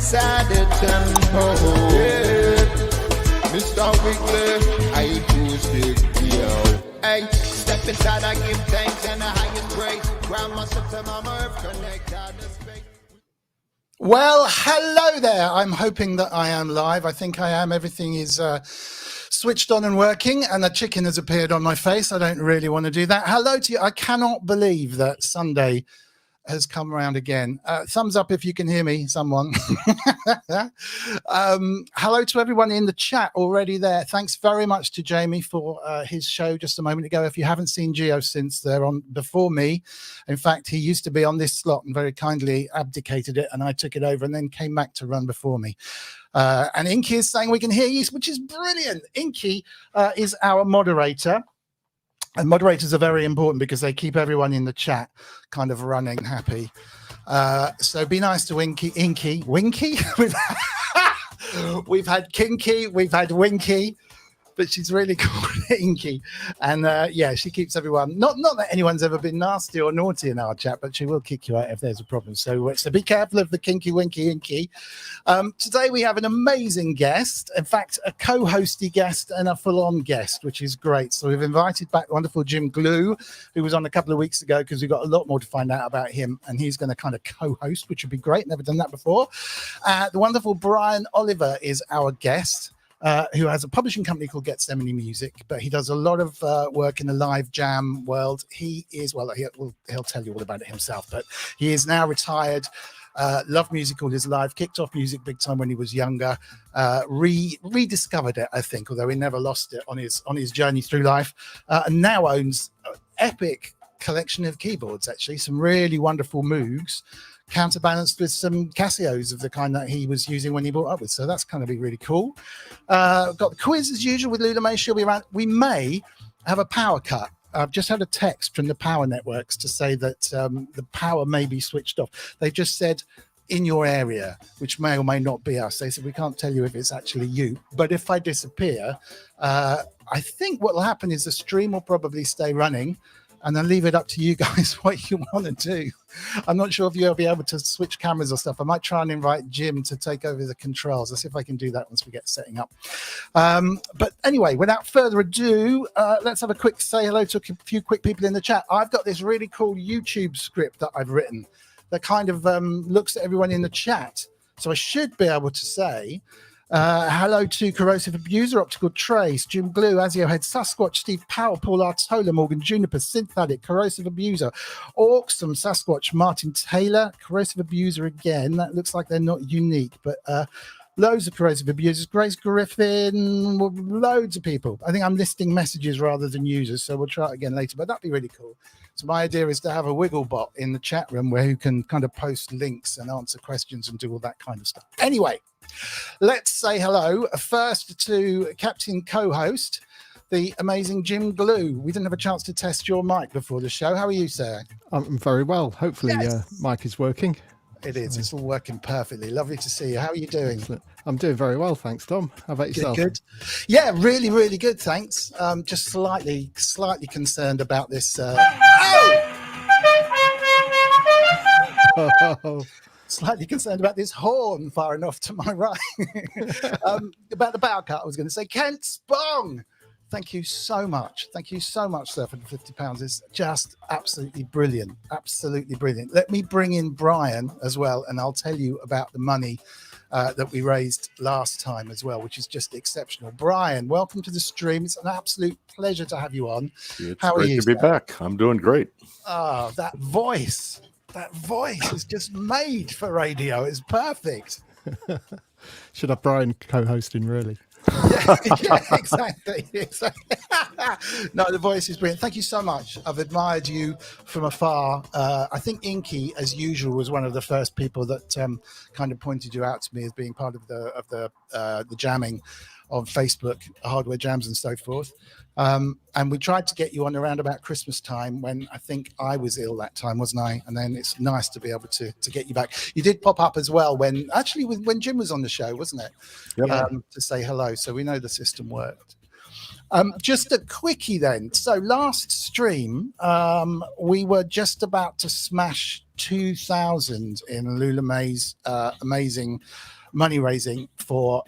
inside the tempo. Yeah. Mr. Wiggly, I acoustic, yo. Hey, step inside, I give thanks and the highest praise. Grandmaster to Mama Earth, connect out the space. Well, hello there. I'm hoping that I am live. I think I am. Everything is switched on and working, and a chicken has appeared on my face. I don't really want to do that. Hello to you. I cannot believe that Sunday has come around again. Thumbs up if you can hear me, someone. Hello to everyone in the chat already there. Thanks very much to Jamie for his show just a moment ago. If you haven't seen Geo since they're on before me, in fact, he used to be on this slot and very kindly abdicated it, and I took it over and then came back to run before me. And Inky is saying we can hear you, which is brilliant. Inky is our moderator. And moderators are very important because they keep everyone in the chat kind of running happy. So be nice to Inky. Winky? We've had Kinky, we've had Winky, but she's really called Inky. And yeah, she keeps everyone, not that anyone's ever been nasty or naughty in our chat, but she will kick you out if there's a problem. So be careful of the Kinky, Winky, Inky. Today we have an amazing guest, in fact, a co-hosty guest and a full-on guest, which is great. So we've invited back the wonderful Jim Glew, who was on a couple of weeks ago because we've got a lot more to find out about him, and he's going to kind of co-host, which would be great. Never done that before. The wonderful Brian Oliva is our guest. Who has a publishing company called Getsemani Music, but he does a lot of work in the live jam world. He is, well, he'll tell you all about it himself, but he is now retired. Loved music all his life, kicked off music big time when he was younger, rediscovered it, I think, although he never lost it on his journey through life, and now owns an epic collection of keyboards, actually, some really wonderful Moogs, counterbalanced with some Casios of the kind that he was using when he brought up with. So that's kind of be really cool. Got the quiz as usual with Lula May. She'll be around. We may have a power cut. I've just had a text from the power networks to say that the power may be switched off. They've just said in your area, which may or may not be us. They said, we can't tell you if it's actually you, but if I disappear, I think what will happen is the stream will probably stay running, and then leave it up to you guys what you want to do. I'm not sure if you'll be able to switch cameras or stuff. I might try and invite Jim to take over the controls. I'll see if I can do that once we get setting up. But anyway, without further ado, let's have a quick say hello to a few quick people in the chat. I've got this really cool YouTube script that I've written that kind of looks at everyone in the chat. So I should be able to say, hello to Corrosive Abuser, Optical Trace, Jim Glew, Asiohead, Sasquatch, Steve Powell, Paul Artola, Morgan Juniper, Synthetic, Corrosive Abuser, Awesome, Sasquatch, Martin Taylor, Corrosive Abuser again. That looks like they're not unique, but loads of Corrosive Abusers, Grace Griffin, loads of people. I think I'm listing messages rather than users, so we'll try it again later, but that'd be really cool. So my idea is to have a Wiggle bot in the chat room where you can kind of post links and answer questions and do all that kind of stuff. Anyway, let's say hello first to Captain Co-host, the amazing Jim Glew. We didn't have a chance to test your mic before the show. How are you, sir? I'm very well. Hopefully, mic is working. It is. It's all working perfectly. Lovely to see you. How are you doing? Excellent. I'm doing very well, thanks, Tom. How about yourself? Good. Yeah, really, really good. Thanks. Just slightly concerned about this. Slightly concerned about this horn firing off to my right. About the power cut, I was going to say, Kent Spong. Thank you so much. Thank you so much, sir, for the £50. It's just absolutely brilliant. Absolutely brilliant. Let me bring in Brian as well, and I'll tell you about the money that we raised last time as well, which is just exceptional. Brian, welcome to the stream. It's an absolute pleasure to have you on. It's How are you? Great to be back. I'm doing great. Oh, that voice is just made for radio. It's perfect. Should have Brian co-hosting, really? yeah, exactly. No, the voice is brilliant. Thank you so much. I've admired you from afar. I think Inky, as usual, was one of the first people that kind of pointed you out to me as being part of the jamming on Facebook, hardware jams and so forth. And we tried to get you on around about Christmas time when I think I was ill that time, wasn't I? And then it's nice to be able to get you back. You did pop up as well when Jim was on the show, wasn't it? Yep. To say hello. So we know the system worked. Just a quickie then. So last stream, we were just about to smash 2,000 in Lula May's amazing money raising for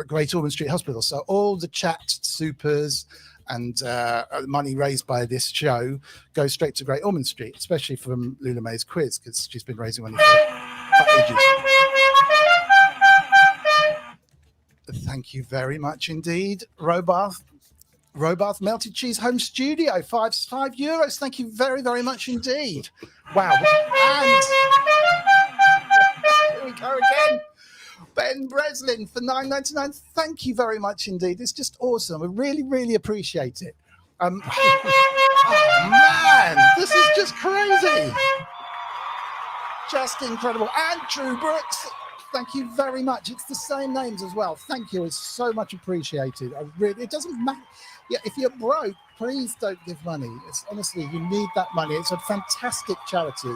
Great Ormond Street Hospital. So all the chat supers and money raised by this show goes straight to Great Ormond Street, especially from Lula May's quiz, because she's been raising money for ages. Thank you very much indeed, Robath Melted Cheese Home Studio, €5. Thank you very, very much indeed. Wow. And here we go again. Ben Breslin for $9.99. Thank you very much indeed. It's just awesome. I really, really appreciate it. Oh man, this is just crazy. Just incredible. And Drew Brooks, thank you very much. It's the same names as well. Thank you. It's so much appreciated. It doesn't matter. Yeah, if you're broke, please don't give money. It's honestly, you need that money. It's a fantastic charity,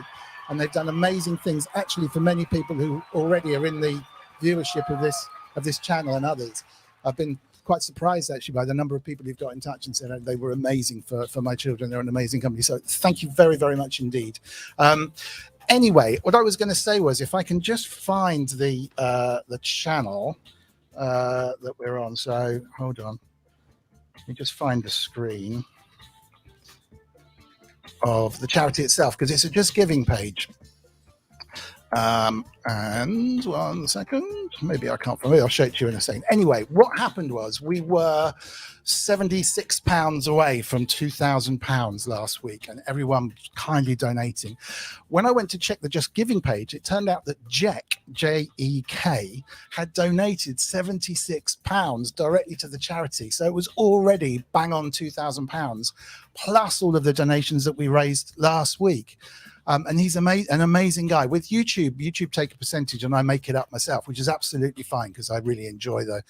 and they've done amazing things actually for many people who already are in the viewership of this channel and others. I've been quite surprised actually by the number of people who've got in touch and said they were amazing for my children. They're an amazing company. So thank you very, very much indeed. Anyway, what I was going to say was, if I can just find the channel that we're on. So hold on. Let me just find the screen of the charity itself, because it's a Just Giving page. And 1 second, maybe I can't find it. I'll show it to you in a second. Anyway, what happened was we were £76 away from £2,000 last week, and everyone kindly donating. When I went to check the Just Giving page, it turned out that Jek, J-E-K, had donated £76 directly to the charity. So it was already bang on £2,000, plus all of the donations that we raised last week. And he's an amazing guy. With YouTube take a percentage and I make it up myself, which is absolutely fine because I really enjoy the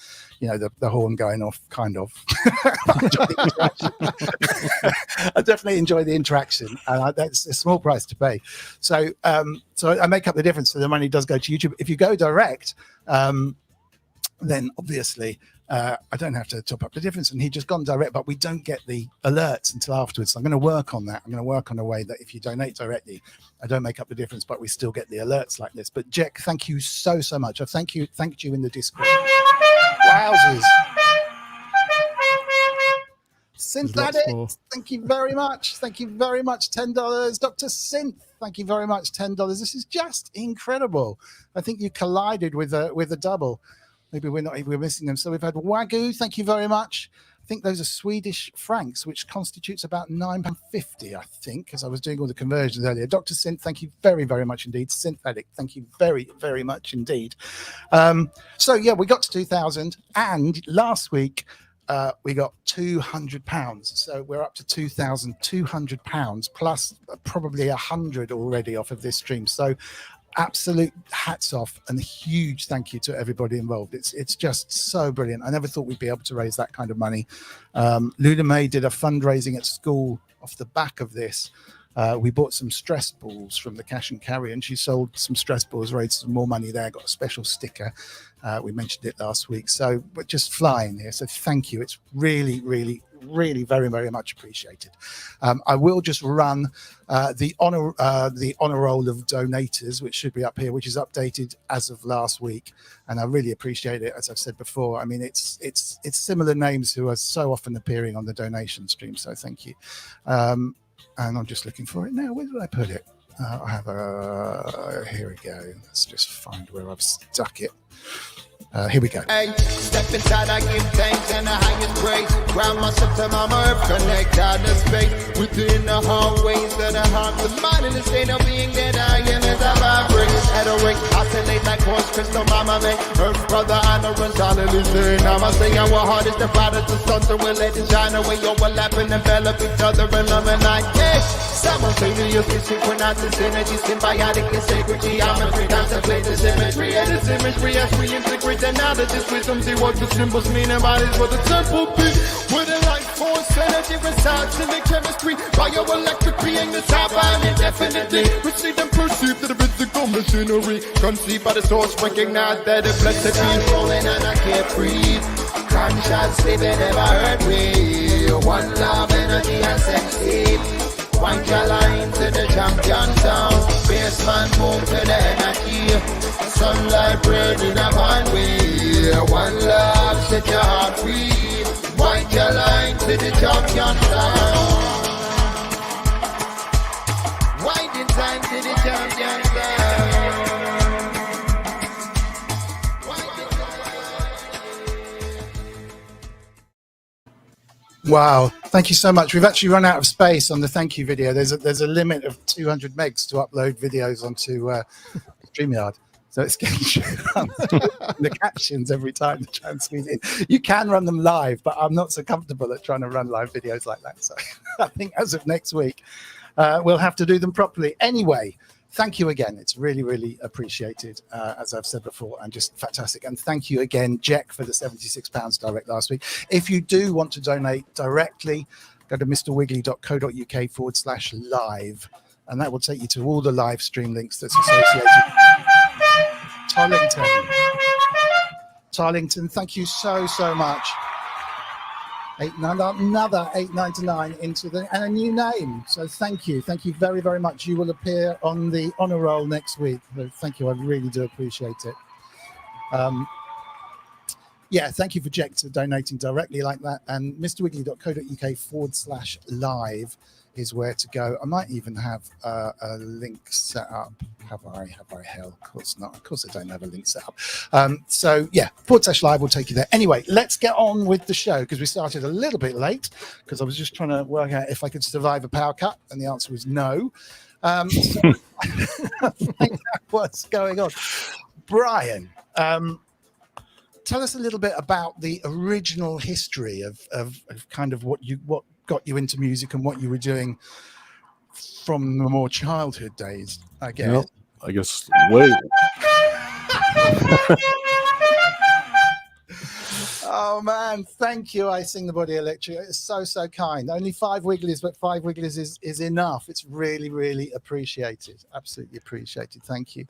horn going off, kind of. I definitely enjoy the interaction, and that's a small price to pay. So I make up the difference, so the money does go to YouTube. If you go direct, then obviously I don't have to top up the difference, and he'd just gone direct, but we don't get the alerts until afterwards. So I'm going to work on that. I'm going to work on a way that if you donate directly, I don't make up the difference, but we still get the alerts like this. But Jack, thank you so much. I thanked you in the Discord. Wowzers. Synth, thank you very much. Thank you very much. $10. Dr. Synth, thank you very much. $10. This is just incredible. I think you collided with a double. Maybe we're missing them. So we've had Wagoo, thank you very much. I think those are Swedish francs, which constitutes about £9.50, I think, because I was doing all the conversions earlier. Dr. Synth, thank you very, very much indeed. Synthetic, thank you very, very much indeed. So yeah, we got to 2,000, and last week we got £200. So we're up to £2,200 plus probably 100 already off of this stream. So absolute hats off and a huge thank you to everybody involved. It's just so brilliant. I never thought we'd be able to raise that kind of money. Luna May did a fundraising at school off the back of this. We bought some stress balls from the cash and carry, and she sold some stress balls, raised some more money there, got a special sticker. We mentioned it last week. So we're just flying here. So thank you. It's really, really, really very, very much appreciated. I will just run the honor roll of donators, which should be up here, which is updated as of last week, and I really appreciate it. As I've said before, I mean it's similar names who are so often appearing on the donation stream, so thank you. And I'm just looking for it now. Where did I put it? I have here we go. Let's just find where I've stuck it. Here we go. Hey, step inside, I give thanks and the highest praise. Ground myself to my earth, connect out the space. Within the hallways of the heart, the mind in the state of being that I am as I vibrate. At a ring, oscillate like horse crystal, mama man. Earth, brother, honor, and solid listen. I'ma say our heart is divided to sons, and we'll let it shine away. Overlap and envelop each other in love and light. Hey, simultaneously synchronized this energy, symbiotic and sacred geometry. Contemplate the symmetry and this imagery as we integrate. And now that this wisdom, see what the symbols mean and bodies what the temple be. With a life force, energy resides in the chemistry. Bioelectric being the top and indefinitely. Receive and perceive to the physical machinery. Conceived by the source, recognize that the blessed be. Rolling and I can't breathe. Conscious living never hurt me. One love, energy and sexy. Wind your line to the champion sound. Bassman move to the energy. sunlight bread in a one way. One love, set your heart free. White your line to the champion sound. Winding time to the champion sound. Wow, thank you so much. We've actually run out of space on the thank you video. There's a limit of 200 megs to upload videos onto StreamYard. So it's getting the captions every time to try and squeeze in. You can run them live, but I'm not so comfortable at trying to run live videos like that. So I think as of next week, we'll have to do them properly. Anyway, thank you again. It's really, really appreciated, as I've said before, and just fantastic. And thank you again, Jack, for the £76 direct last week. If you do want to donate directly, go to mrwiggly.co.uk/live, and that will take you to all the live stream links that's associated. Tarlington, thank you so much. Another 8.99 into and a new name. So thank you very, very much. You will appear on the honor roll next week. So thank you, I really do appreciate it. Yeah, thank you for Jack to donating directly like that. And mrwiggly.co.uk/live is where to go. I might even have a link set up. Have I? Hell, of course not. Of course I don't have a link set up. So yeah, /live will take you there. Anyway, let's get on with the show because we started a little bit late because I was just trying to work out if I could survive a power cut, and the answer was no. So I think that's what's going on. Brian, tell us a little bit about the original history of kind of what got you into music and what you were doing from the more childhood days, I guess. Well, I guess wait. Oh man, thank you, ISingTheBodyElectric. It's so kind. Only 5 Wigglies, but 5 Wigglies is enough. It's really, really appreciated. Absolutely appreciated. Thank you.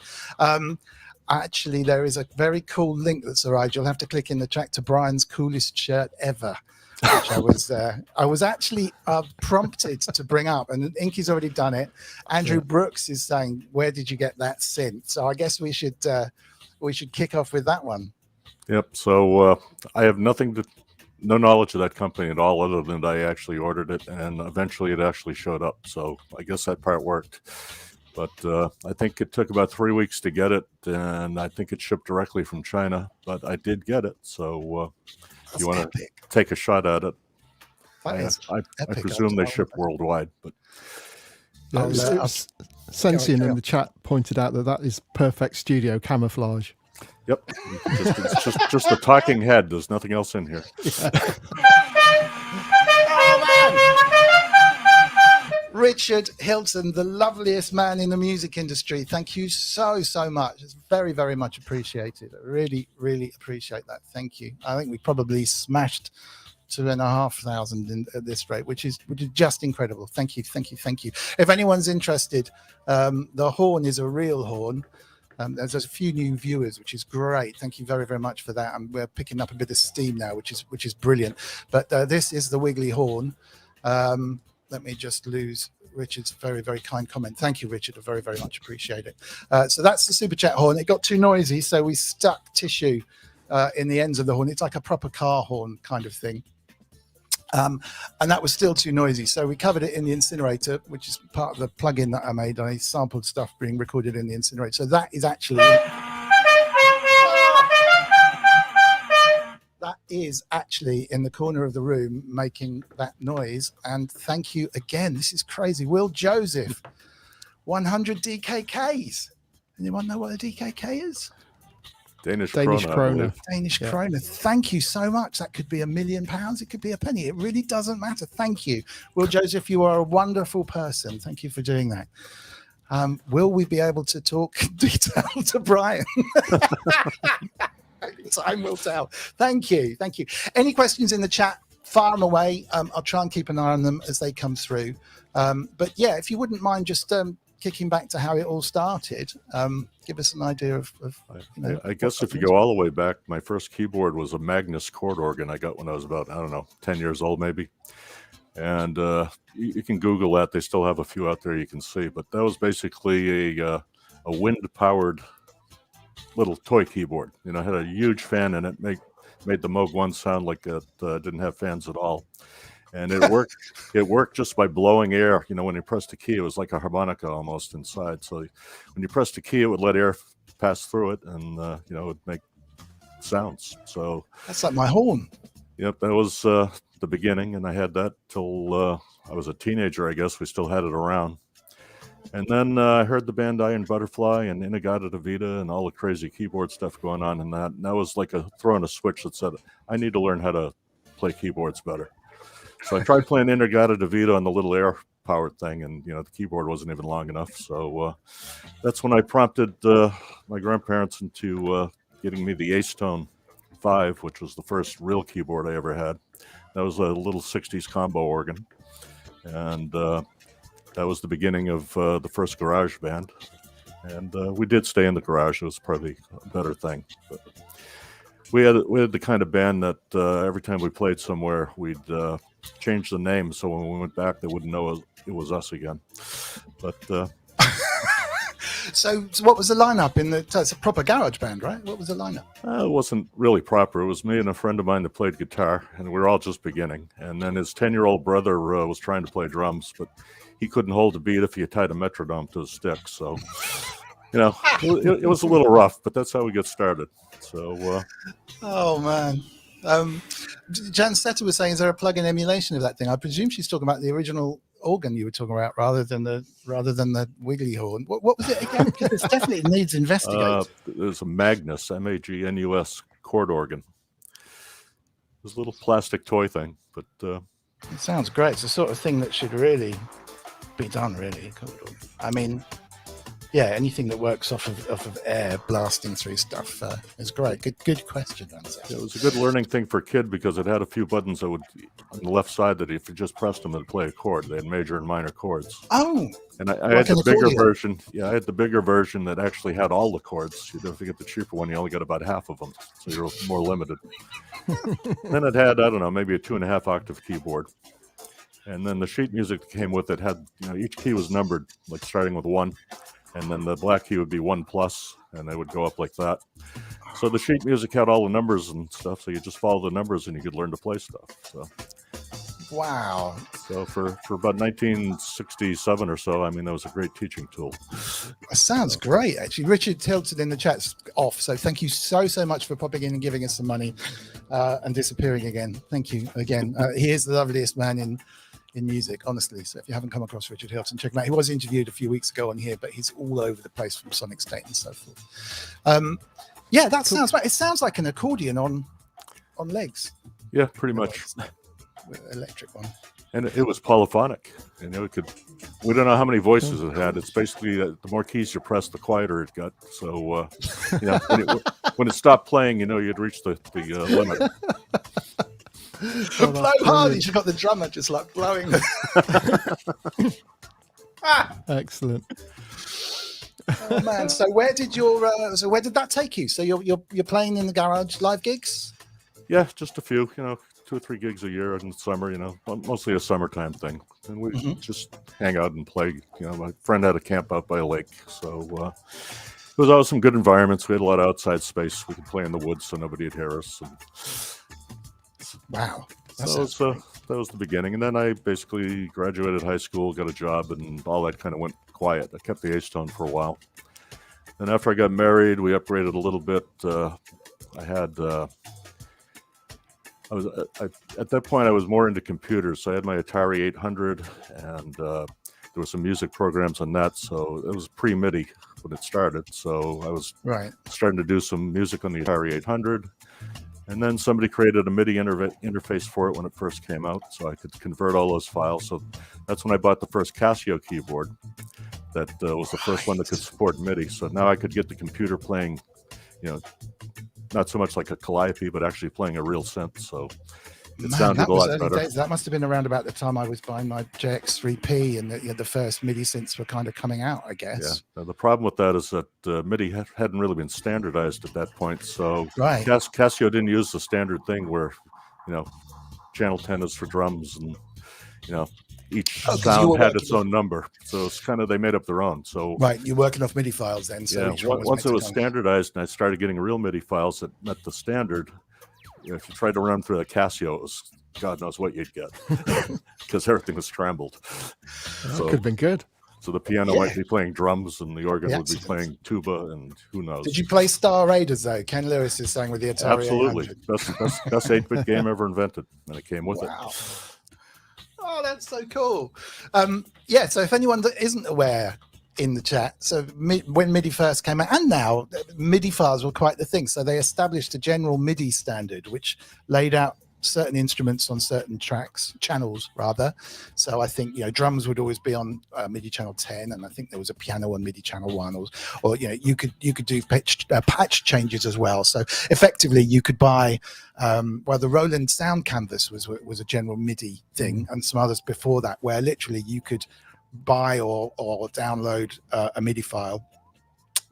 Actually, there is a very cool link that's arrived. You'll have to click in the track to Brian's coolest shirt ever, which I was actually prompted to bring up, and Inky's already done it. Andrew Brooks is saying, "Where did you get that synth?" So I guess we should kick off with that one. Yep. So I have no knowledge of that company at all, other than I actually ordered it, and eventually it actually showed up. So I guess that part worked. But I think it took about 3 weeks to get it, and I think it shipped directly from China. But I did get it, so you want to take a shot at it? I presume they ship worldwide, but Sensien in the chat pointed out that is perfect studio camouflage. Yep, it's just a talking head. There's nothing else in here. Yeah. Richard Hilton, the loveliest man in the music industry. Thank you so much. It's very, very much appreciated. I really, really appreciate that. Thank you. I think we probably smashed 2,500 at this rate, which is just incredible. Thank you. If anyone's interested, the horn is a real horn. There's a few new viewers, which is great. Thank you very, very much for that. And we're picking up a bit of steam now, which is brilliant. But this is the Wiggly Horn. Let me just lose Richard's very, very kind comment. Thank you, Richard. I very, very much appreciate it. So that's the Super Chat horn. It got too noisy, so we stuck tissue in the ends of the horn. It's like a proper car horn kind of thing. And that was still too noisy. So we covered it in the incinerator, which is part of the plugin that I made. I sampled stuff being recorded in the incinerator. So that is actually... That is actually in the corner of the room making that noise. And thank you again. This is crazy. Will Joseph, 100 DKKs. Anyone know what a DKK is? Danish krona. Danish krona. Thank you so much. That could be £1 million. It could be a penny. It really doesn't matter. Thank you. Will Joseph, you are a wonderful person. Thank you for doing that. Will we be able to talk detail to Brian? Time will tell. Thank you. Any questions in the chat, fire them away. I'll try and keep an eye on them as they come through. But yeah, if you wouldn't mind just kicking back to how it all started, give us an idea of I guess if you go all the way back, my first keyboard was a Magnus chord organ I got when I was about, 10 years old maybe. And you can Google that. They still have a few out there you can see. But that was basically a wind-powered little toy keyboard. You know, it had a huge fan in it, made the Moog One sound like it didn't have fans at all. And it worked. It worked just by blowing air. You know, when you pressed a key, it was like a harmonica almost inside. So when you pressed a key, it would let air pass through it, and you know, it would make sounds. So That's like my horn. yep, that was the beginning, and I had that till I was a teenager. I guess we still had it around. And then I heard the band Iron Butterfly and In-A-Gadda-Da-Vida and all the crazy keyboard stuff going on in that. And that was like throwing a switch that said, I need to learn how to play keyboards better. So I tried playing In-A-Gadda-Da-Vida on the little air-powered thing, and you know, the keyboard wasn't even long enough. So that's when I prompted my grandparents into getting me the Acetone 5, which was the first real keyboard I ever had. That was a little 60s combo organ. And that was the beginning of the first garage band. And we did stay in the garage. It was probably a better thing. But we had the kind of band that every time we played somewhere, we'd change the name, so when we went back, they wouldn't know it was us again. But So what was the lineup in the? So it's a proper garage band, right? What was the lineup? it wasn't really proper. It was me and a friend of mine that played guitar, and we were all just beginning. And then his 10-year-old brother was trying to play drums, but he couldn't hold a beat if he tied a metronome to his stick. So, you know, it was a little rough, but that's how we got started. So, Oh man. Jan Setter was saying, is there a plug-in emulation of that thing? I presume she's talking about the original organ you were talking about, rather than the Wiggly Horn. What was it again? Because it definitely needs investigating. There's a Magnus, Magnus chord organ. It was a little plastic toy thing, but It sounds great. It's the sort of thing that should really be done. Really, I mean, yeah, anything that works off of air blasting through stuff is great. Good question, Jan. it was a good learning thing for a kid because it had a few buttons that would on the left side that if you just pressed them, it'd play a chord. They had major and minor chords. Oh, and I had the bigger version. Yeah, I had the bigger version that actually had all the chords. You know, if you get the cheaper one, you only got about half of them, so you're more limited. Then it had, I don't know, maybe a 2.5 octave keyboard. And then the sheet music that came with it had, you know, each key was numbered, like starting with 1. And then the black key would be 1+, and they would go up like that. So the sheet music had all the numbers and stuff, so you just follow the numbers and you could learn to play stuff. So wow. So for about 1967 or so, I mean, that was a great teaching tool. It sounds great, actually. Richard Hilton in the chat's off, so thank you so much for popping in and giving us some money and disappearing again. Thank you again. He is the loveliest man in music, honestly. So if you haven't come across Richard Hilton, check him out. He was interviewed a few weeks ago on here, but he's all over the place from Sonic State and so forth. Yeah, that sounds right. It sounds like an accordion on legs. Yeah, pretty much. Electric one. And it was polyphonic. You know, we don't know how many voices it had. It's basically the more keys you press, the quieter it got. So, you know, when it stopped playing, you know, you'd reached the limit. Blow hard. You got the drummer just like blowing. Excellent. Oh man! So where did that take you? So you're playing in the garage, live gigs? Yeah, just a few. You know, 2 or 3 gigs a year in the summer. You know, mostly a summertime thing, and we just hang out and play. You know, my friend had a camp out by a lake, so it was always some good environments. We had a lot of outside space. We could play in the woods, so nobody'd hear us. And, wow. So that was the beginning. And then I basically graduated high school, got a job, and all that kind of went quiet. I kept the Acetone for a while. Then after I got married, we upgraded a little bit. At that point, I was more into computers. So I had my Atari 800, and there were some music programs on that. So it was pre-MIDI when it started. So I was starting to do some music on the Atari 800. And then somebody created a MIDI interface for it when it first came out, so I could convert all those files. So that's when I bought the first Casio keyboard. That was the first one that could support MIDI. So now I could get the computer playing, you know, not so much like a calliope, but actually playing a real synth. So it sounded a lot better. That must have been around about the time I was buying my JX3P, and the first MIDI synths were kind of coming out, I guess. Yeah. Now, the problem with that is that MIDI hadn't really been standardized at that point. So Casio didn't use the standard thing where, you know, channel 10 is for drums, and you know, each 'cause you sound were had working its own number. So it's kind of, they made up their own. So Right, you're working off MIDI files then. So yeah, each one once it meant was to come- standardized and I started getting real MIDI files that met the standard, if you tried to run through a Casio, it was God knows what you'd get because everything was scrambled. That could have been good. So the piano might be playing drums and the organ The would be playing tuba and who knows. Did you play Star Raiders though? Ken Lewis is saying with the Atari Absolutely. 800. Best 8-bit game ever invented. And it came with Wow. it. Oh, that's so cool. Yeah, so if anyone that isn't aware in the chat, so when MIDI first came out, and now MIDI files were quite the thing. So they established a general MIDI standard, which laid out certain instruments on certain channels rather. So I think, drums would always be on MIDI channel 10, and I think there was a piano on MIDI channel 1, or you could do patch changes as well. So effectively you could buy the Roland Sound Canvas was a general MIDI thing, and some others before that, where literally you could buy or download a MIDI file,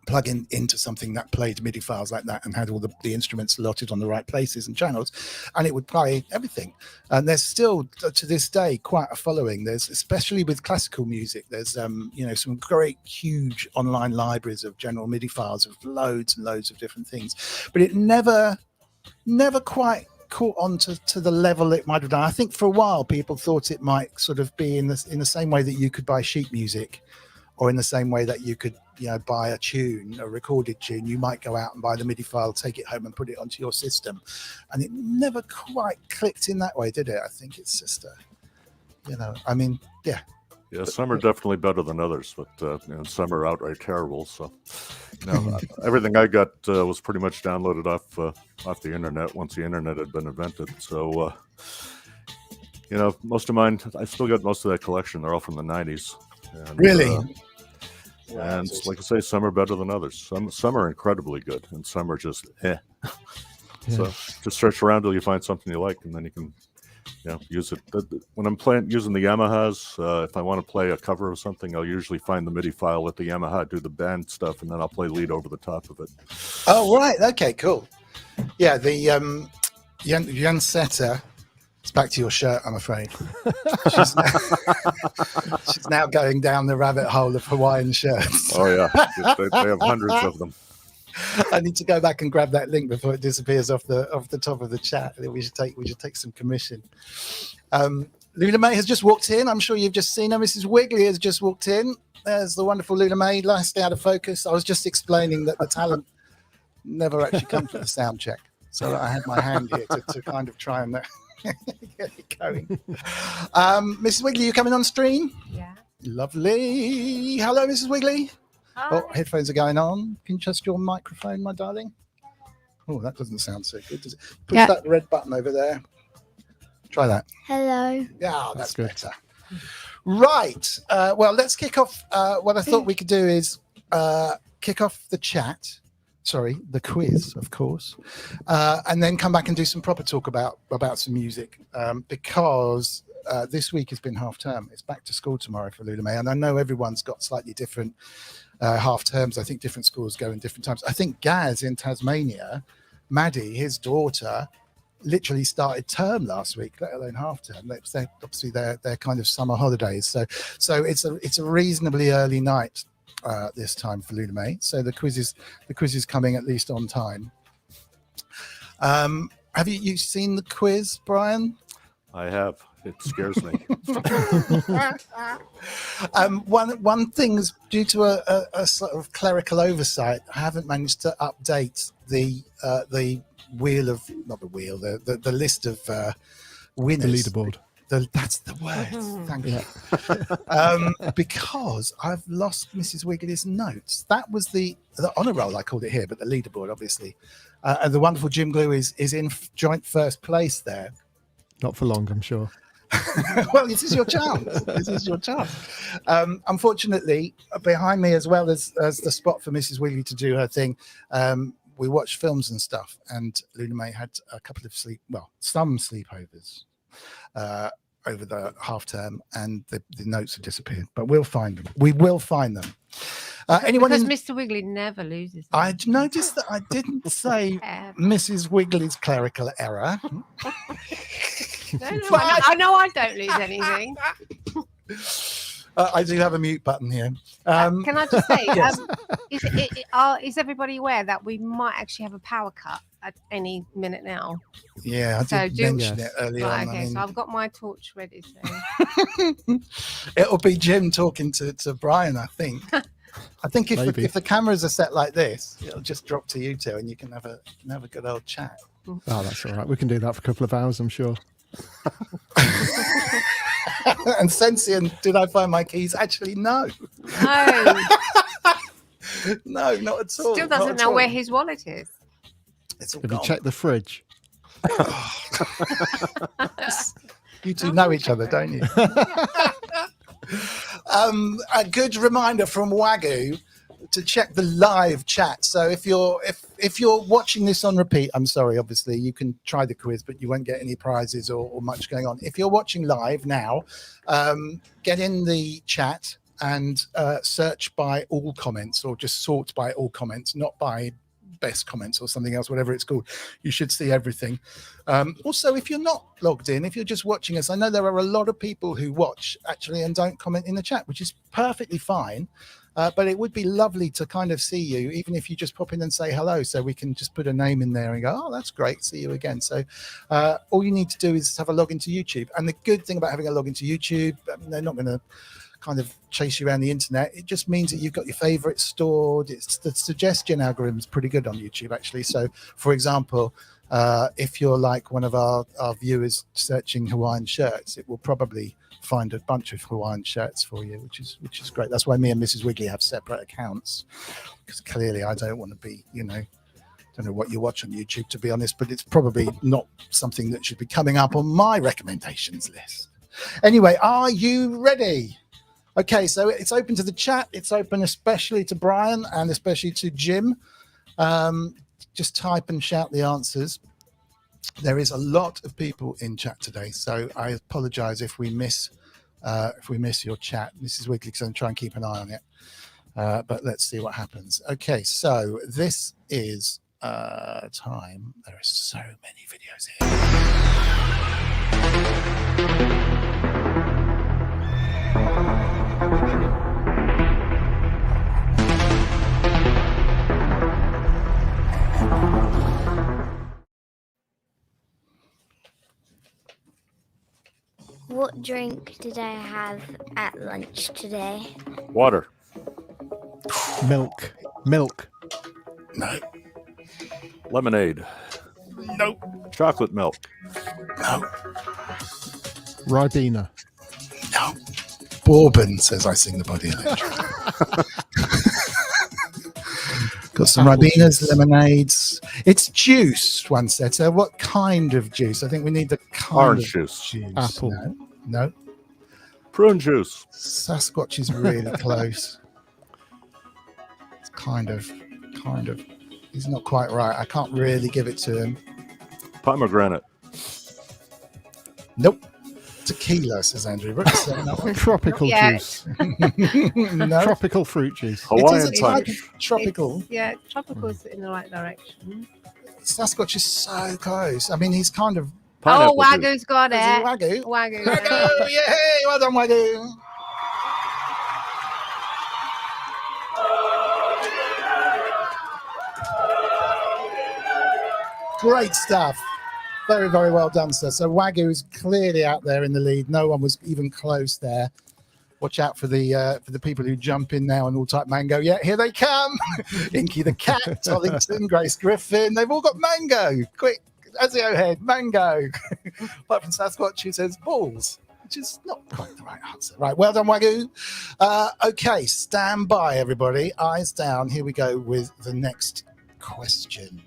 plug into something that played MIDI files like that and had all the instruments slotted on the right places and channels, and it would play everything. And there's still to this day quite a following. There's, especially with classical music, there's some great huge online libraries of general MIDI files of loads and loads of different things, but it never quite caught on to the level it might have done. I think for a while people thought it might sort of be in the same way that you could buy sheet music, or in the same way that you could buy a recorded tune. You might go out and buy the MIDI file, take it home and put it onto your system, and it never quite clicked in that way, did it? I think it's just Yeah, some are definitely better than others, but some are outright terrible. So, everything I got was pretty much downloaded off the internet once the internet had been invented. So, most of mine, I still got most of that collection. They're all from the 90s. And, really. And like I say, some are better than others. Some are incredibly good, and some are just eh. So just search around till you find something you like, and then you can use it. When I'm using the Yamahas, if I want to play a cover of something, I'll usually find the MIDI file with the Yamaha, do the band stuff, and then I'll play lead over the top of it. Oh, right. Okay, cool. Yeah, the Jansetta. It's back to your shirt, I'm afraid. She's now going down the rabbit hole of Hawaiian shirts. Oh, yeah. They have hundreds of them. I need to go back and grab that link before it disappears off the top of the chat. We should take some commission. Luna May has just walked in. I'm sure you've just seen her. Mrs. Wiggly has just walked in. There's the wonderful Luna May, nicely out of focus. I was just explaining that the talent never actually comes with a sound check. So I had my hand here to kind of try and get it going. Mrs. Wiggly, you coming on stream? Yeah. Lovely. Hello, Mrs. Wiggly. Hi. Oh, headphones are going on. Can you adjust your microphone, my darling? Oh, that doesn't sound so good, does it? Push that red button over there. Try that. Hello. Yeah, that's good. better. Right. Well, let's kick off. What I thought we could do is kick off the chat. Sorry, the quiz, of course, and then come back and do some proper talk about some music, because this week has been half term. It's back to school tomorrow for Luna May, and I know everyone's got slightly different half terms. I think different schools go in different times. I think Gaz in Tasmania, Maddie, his daughter, literally started term last week, let alone half term. Obviously they're kind of summer holidays, so it's a reasonably early night this time for Luna May. So the quiz is coming at least on time. Have you seen the quiz, Brian? I have. It scares me. One thing is, due to a sort of clerical oversight, I haven't managed to update the list of winners. The leaderboard. That's the word. Thank you. Because I've lost Mrs. Wiggly's notes. That was the honor roll, I called it here, but the leaderboard, obviously. And the wonderful Jim Glew is in joint first place there. Not for long, I'm sure. Well, this is your chance. Unfortunately, behind me, as well as the spot for Mrs. Wiggly to do her thing, we watched films and stuff, and Luna May had a couple of some sleepovers over the half term, and the notes have disappeared, but we'll find them. We will find them. Anyone? Because Mr. Wiggly never loses. I noticed that I didn't say Mrs. Wiggly's clerical error. No, I know I don't lose anything. I do have a mute button here. Can I just say, Yes. is everybody aware that we might actually have a power cut at any minute now? Yeah, I So did mention it earlier Right, on. okay, I mean, so I've got my torch ready. So. it'll be Jim talking to Brian, I think. I think Maybe. if the cameras are set like this, it'll just drop to you two and you can have a good old chat. Oh, that's all right. We can do that for a couple of hours, I'm sure. And Sensien, did I find my keys? Actually, no. No, No, not at all. still not doesn't at know all. where his wallet is. It's all Have you gone. checked the fridge? You two know each other, don't you? A good reminder from Wagoo to check the live chat. So if you're watching this on repeat, I'm sorry, obviously you can try the quiz, but you won't get any prizes or much going on. If you're watching live now, get in the chat and search by all comments, or just sort by all comments, not by best comments or something else, whatever it's called. You should see everything. Also, if you're not logged in, if you're just watching us, I know there are a lot of people who watch actually and don't comment in the chat, which is perfectly fine. But it would be lovely to kind of see you, even if you just pop in and say hello, so we can just put a name in there and go, oh, that's great, see you again. So all you need to do is have a log into YouTube. And the good thing about having a log into YouTube, they're not going to kind of chase you around the internet. It just means that you've got your favorites stored. It's the suggestion algorithm is pretty good on YouTube, actually. So, for example, if you're like one of our viewers searching Hawaiian shirts, it will probably find a bunch of Hawaiian shirts for you, which is great. That's why me and Mrs. Wiggly have separate accounts, because clearly I don't want to be, don't know what you watch on YouTube, to be honest, but it's probably not something that should be coming up on my recommendations list. Anyway, are you ready? Okay, so it's open to the chat. It's open especially to Brian and especially to Jim. Just type and shout the answers. There is a lot of people in chat today, so I apologize if we miss your chat. This is weekly, because I'm trying to keep an eye on it. But let's see what happens. Okay, so this is time. There are so many videos here. What drink did I have at lunch today? Water. Milk. No, Lemonade. nope, Chocolate milk. no, Ribena. no. Bourbon, says I sing the body electric. Got some Apple Ribenas, juice. lemonades. It's juice, one said. So what kind of juice? I think we need the kind Orange of juice. Apple. No. Prune juice. Sasquatch is really close. It's kind of. He's not quite right. I can't really give it to him. Pomegranate. Nope. Tequila, says Andrew Brooks. Tropical Yeah. juice. No. Tropical fruit juice. Hawaiian It is a type punch. of tropical. Yeah, tropical's in the right direction. Sasquatch is so close. I mean, he's kind of. Pineapple Oh, juice. Wagoo's got Is it. he Wagoo? Wagoo. Wagoo! Yay! Well done, Wagoo. Great stuff. Very, very well done, sir. So Wagoo is clearly out there in the lead. No one was even close there. Watch out for the people who jump in now and all type mango. Yeah, here they come. Inky the cat, Tollington, Grace Griffin. They've all got mango. Quick, asiohead, mango. Apart from Sasquatch, who says balls, which is not quite the right answer. Right, well done, Wagoo. Okay, stand by, everybody. Eyes down. Here we go with the next question.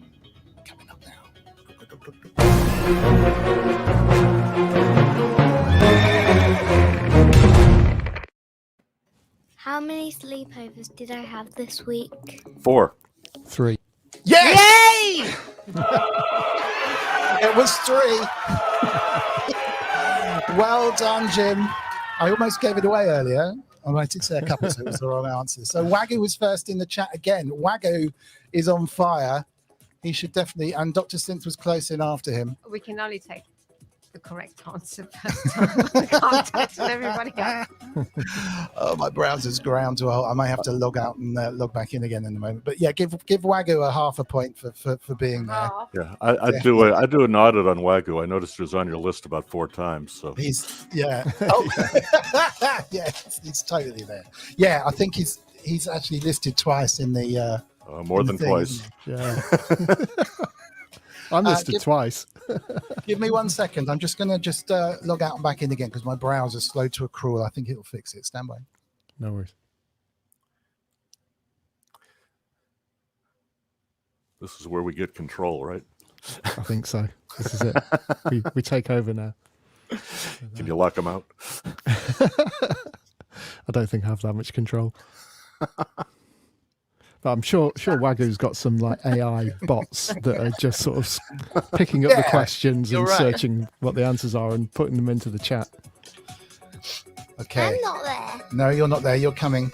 Coming up now. How many sleepovers did I have this week? 4. 3. Yes! Yay! It was 3. Well done, Jim. I almost gave it away earlier. I did say a couple, so it was the wrong answer. So Wagoo was first in the chat again. Wagoo is on fire. He should definitely, and Dr. Synth was close in after him. We can only take the correct answer first time. We can't tell everybody else. Oh, my browser's ground to a halt. I might have to log out and log back in again in a moment. But yeah, give Wagoo a half a point for being there. Yeah, I do an audit on Wagoo. I noticed he was on your list about 4 times. So He's Oh, yeah, he's totally there. Yeah, I think he's actually listed twice in the more in than the thing, twice. Yeah. I'm listed twice. Give me 1 second. I'm just gonna log out and back in again because my browser's slow to a crawl. I think it'll fix it. Stand by. No worries. This is where we get control, right? I think so. This is it. We take over now. Can you lock them out? I don't think I have that much control. But I'm sure Wagoo's got some like AI bots that are just sort of picking up the questions and searching what the answers are and putting them into the chat. Okay. I'm not there. No, you're not there. You're coming.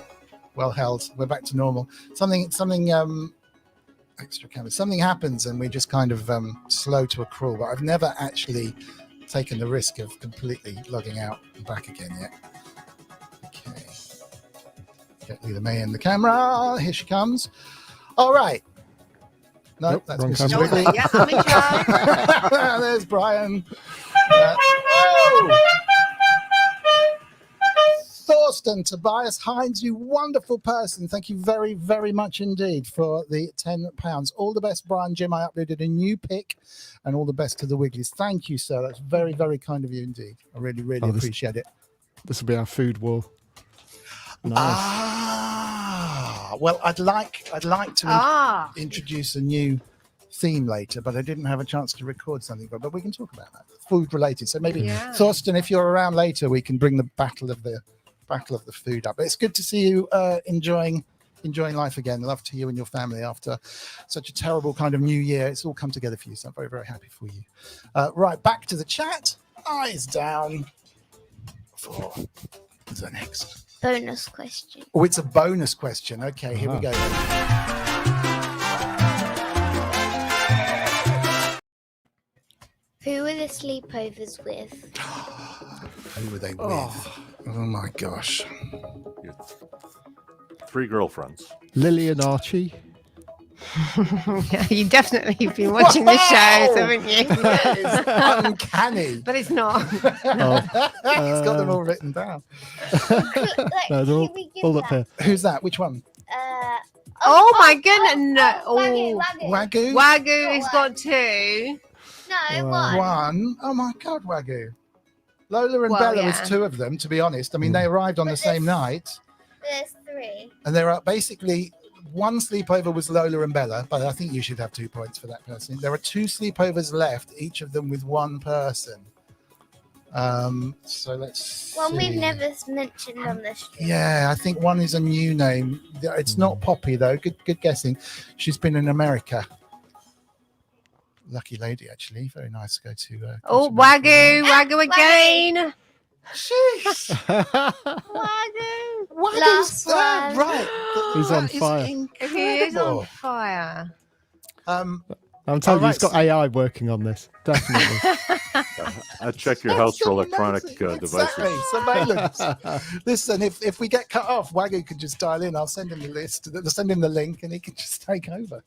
Well held. We're back to normal. Something extra camera. Something happens and we're just kind of slow to a crawl. But I've never actually taken the risk of completely logging out and back again yet. Okay. Get Lila May in the camera. Here she comes. All right. No, Nope, that's wrong Mrs. camera. Wiggly. Yeah, I'm in charge. There's Brian. Oh! Thorsten Tobias Hines, you wonderful person. Thank you very, very much indeed for the £10. All the best, Brian. Jim, I uploaded a new pic, and all the best to the Wigglies. Thank you, sir. That's very, very kind of you indeed. I really, really appreciate it. This will be our food war. Nice. Well, I'd like to introduce a new theme later, but I didn't have a chance to record something. But we can talk about that, food related. So maybe Thorsten, if you're around later, we can bring the battle of the food up. But it's good to see you enjoying life again. Love to you and your family after such a terrible kind of new year. It's all come together for you, so I'm very, very happy for you. Right, back to the chat. Eyes down for the next Bonus question. Oh, it's a bonus question. Okay, here we go. Who were the sleepovers with? Who were they with? Oh my gosh. 3 girlfriends. Lily and Archie. Yeah, you definitely have been watching the shows, haven't you? That is uncanny. But it's not. He's got them all written down. No, they're all up here. Who's that? Which one? Oh my goodness! No. Wagoo. Wagoo? Wagoo has got 2. No, one. One. Oh my God, Wagoo. Lola and Bella was 2 of them, to be honest. I mean, they arrived on the same night. There's 3. And there are basically one sleepover was Lola and Bella, but I think you should have 2 points for that person. There are 2 sleepovers left, each of them with one person. So let's One see. we've never mentioned on the stream. Yeah, I think one is a new name. It's not Poppy though. Good guessing. She's been in America. Lucky lady, actually. Very nice to go to. Wagoo again. Jeez. Wagoo. Last one. Right. He's on That is fire. He is on incredible. fire. I'm telling you, he's got AI working on this. Definitely. I check your house for electronic devices. Exactly. Surveillance. Listen, if we get cut off, Wagoo can just dial in. I'll send him the list. Send him the link, and he can just take over.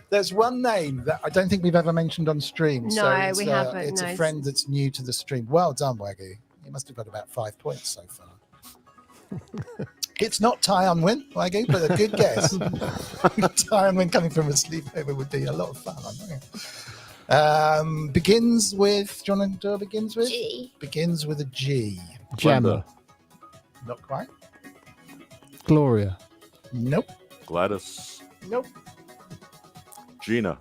There's one name that I don't think we've ever mentioned on stream. No, so we haven't. It's No. a friend that's new to the stream. Well done, Wagoo. You must have got about 5 points so far. It's not Ty Unwin, Wagoo, but a good guess. Ty Unwin coming from a sleepover would be a lot of fun, I know. Begins with, do you want to do a begins with? G. Begins with a G. Gemma. Not quite. Gloria. Nope. Gladys. Nope. Gina.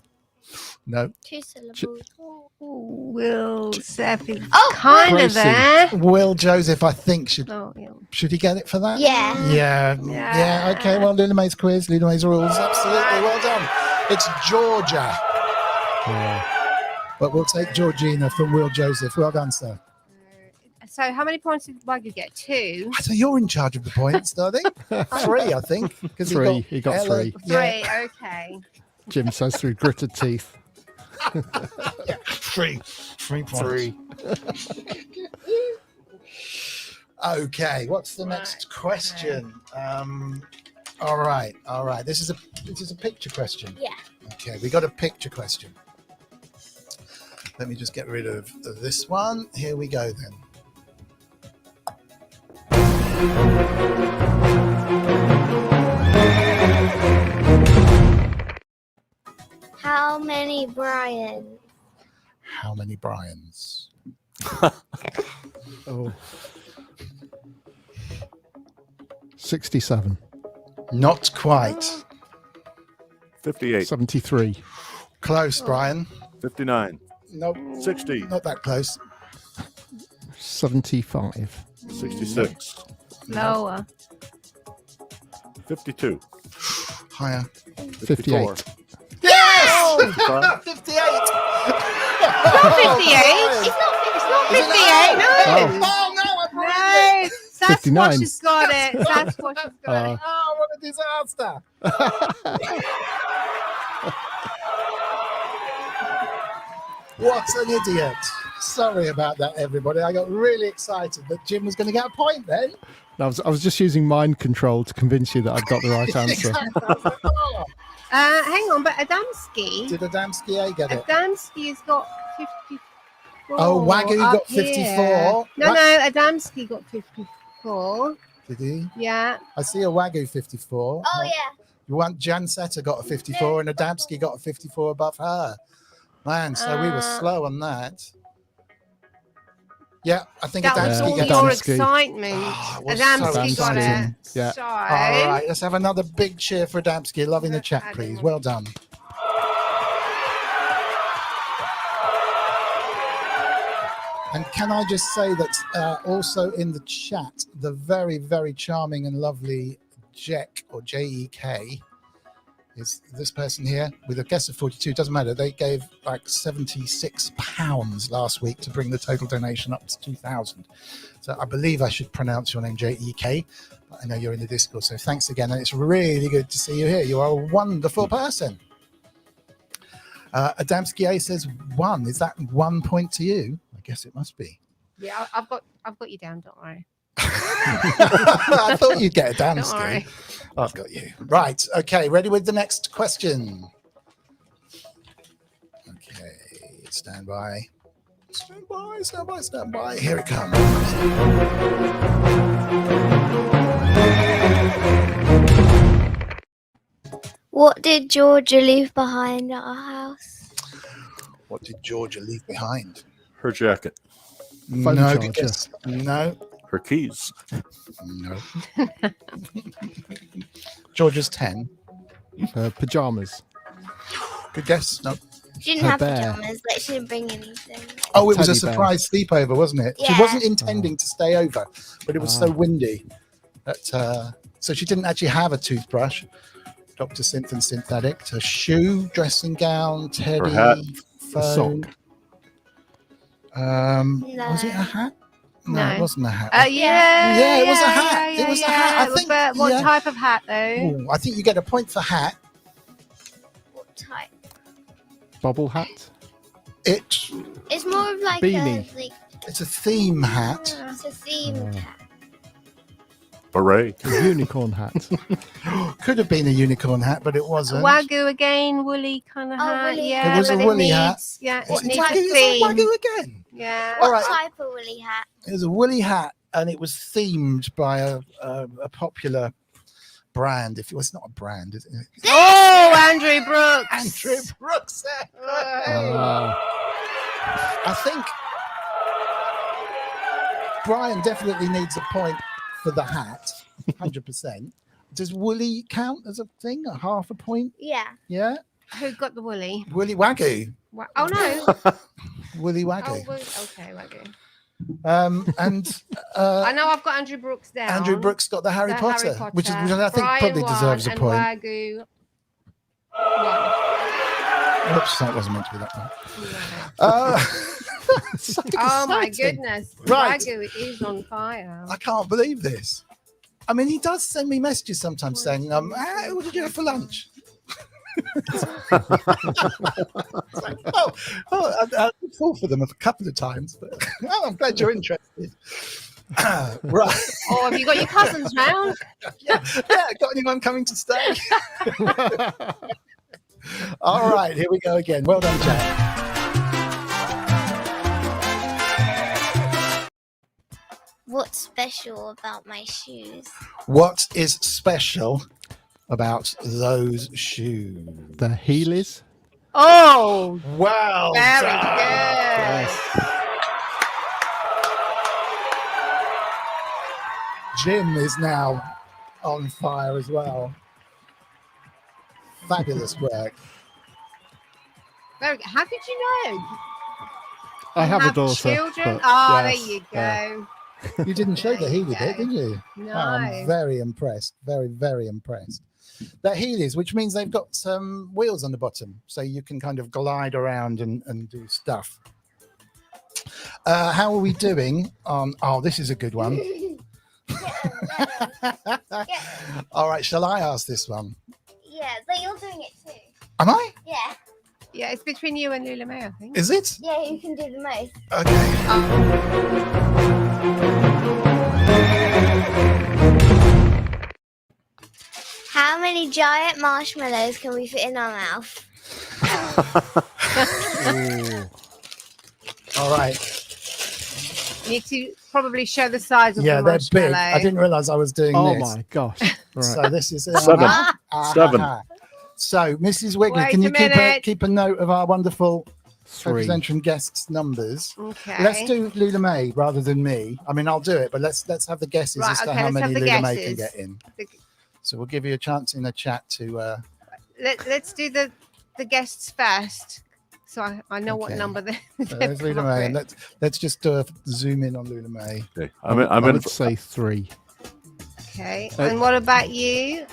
No. 2 syllables. Will Seth is Oh, kind of Gracie. there. Will Joseph, I think, should Oh, yeah. he get it for that? Yeah. Yeah. Okay. Well, Luna May's quiz, Luna May's rules. Absolutely. Well done. It's Georgia. But we'll take Georgina from Will Joseph. Well done, sir. So, how many points did Wagoo get? 2. So you're in charge of the points, darling. 3, I think. 'Cause He got Ella- 3. 3. Yeah. Okay. Jim says through gritted teeth. 3 points. 3. Okay, what's the next question? All right. This is a picture question. Yeah. Okay, we got a picture question. Let me just get rid of this one. Here we go then. How many Brian? How many Brians? Oh. 67. Not quite. 58. 73. Close, Brian. 59. Nope. 60. Not that close. 75. 66. Lower. 52. Higher. 58. Yes! 55. 58! Not 58. It's not 58. No. Oh, no, I'm No. wrong. Sasquatch 59. has got it. Sasquatch has got it. Oh, what a disaster. What an idiot. Sorry about that, everybody. I got really excited that Jim was going to get a point then. I was just using mind control to convince you that I'd got the right answer. Hang on, but Adamski. Did Adamski A get it? Adamski has got 54. Oh, Wagoo up got 54. here. No, Adamski got 54. Did he? Yeah. I see a Wagoo 54. Oh yeah. You want Jan Setter got a 54 and Adamski got a 54 above her. Man, so we were slow on that. Yeah, I think That Adamski was all gets your it. excitement. Oh, it was Adamski so got it. exciting. Yeah. So, All right, let's have another big cheer for Adamski. Love in the chat, please. Well done. And can I just say that also in the chat, the very, very charming and lovely Jek or Jek is this person here with a guess of 42. Doesn't matter. They gave like £76 last week to bring the total donation up to 2,000. So I believe I should pronounce your name Jek. But I know you're in the Discord, so thanks again. And it's really good to see you here. You are a wonderful person. Adamski A says 1. Is that 1 point to you? I guess it must be. Yeah, I've got you down. Don't worry. I thought you'd get Don't Adamski. worry. I've got you. Right. Okay. Ready with the next question. Okay. Stand by. Stand by. Stand by. Stand by. Here it comes. What did Georgia leave behind at our house? What did Georgia leave behind? Her jacket. Phone No. charger. Good guess. No. Her keys. No. Georgia's 10. Pajamas. Good guess. No. She didn't Her have bear. pajamas, like she didn't bring anything. Oh, it was a Teddy bear. surprise sleepover, wasn't it? She Yeah. wasn't intending to stay over, but it was so windy that so she didn't actually have a toothbrush. Dr. Synth and Synthetic, her shoe, dressing gown, teddy, hat. phone. Sock. Was it a hat? No, No. it wasn't a hat. Yeah, it was a hat. Yeah, It was a yeah. hat. I think. But what yeah. type of hat, though? Ooh, I think you get a point for hat. What type? Bobble hat. It's More of like Beanie. it's a theme hat. it's a themed hat. Beret. A unicorn hat. Could have been a unicorn hat, but it wasn't. Wagoo again, woolly kind of Oh, hat. woolly. Yeah, It was a but woolly hat. needs, Yeah, What it needs type- a is that theme. Wagoo again? Yeah. What All right. type of woolly hat? It was a woolly hat, and it was themed by a popular brand. If it was not a brand, is it? Oh, Andrew Brooks. Andrew Brooks. I think Brian definitely needs a point for the hat, 100%. Does woolly count as a thing? A half a point? Yeah. Yeah. Who got the woolly? Woolly Wagoo. Oh no. Woolly Oh, Wagoo. okay, Wagoo. And I know I've got Andrew Brooks down. Andrew Brooks got the Harry The Potter, which I think Brian probably won deserves a and point. Wagoo won. Oops, that wasn't meant to be that one. So Oh my exciting. goodness. Right. Wagoo is on fire. I can't believe this. I mean, he does send me messages sometimes saying, what did you have for lunch? It's like, I fall for them a couple of times, but I'm glad you're interested. Right. Or have you got your cousins round? Yeah, got anyone coming to stay? All right, here we go again. Well done, Jack. What's special about my shoes? What is special about those shoes? The Heelys. Oh, Well very done. good. Jim is now on fire as well. Fabulous work. Very good. How did you know? I have a Have daughter. children? but Oh, yes, there you go. yeah. You didn't show the Healy bit, did you? No. Oh, I'm very impressed. Very, very impressed. They're Heelys, which means they've got some wheels on the bottom, so you can kind of glide around and do stuff. How are we doing on... Oh, this is a good one. All right, shall I ask this one? Yeah, but you're doing it too. Am I? Yeah. Yeah, it's between you and Lula May, I think. Is it? Yeah, you can do the most. Okay. How many giant marshmallows can we fit in our mouth? All right. You need to probably show the size of Yeah, the they're marshmallow. big. I didn't realize I was doing Oh this. my gosh! Right. So this is 7. 7. So, Mrs. Wiggly, Wait can you a minute. keep a note of our wonderful 3. representation guests' numbers? Okay. Let's do Lula May rather than me. I mean, I'll do it, but let's have the guesses Right, as to okay, how let's many have the Lula May can guesses. get in. The- So we'll give you a chance in the chat to. Let's do the guests first, so I know what Okay. number they. There's Lula May, and let's just zoom in on Lula May. Okay. I I'm in. would say 3. Okay. And what about you,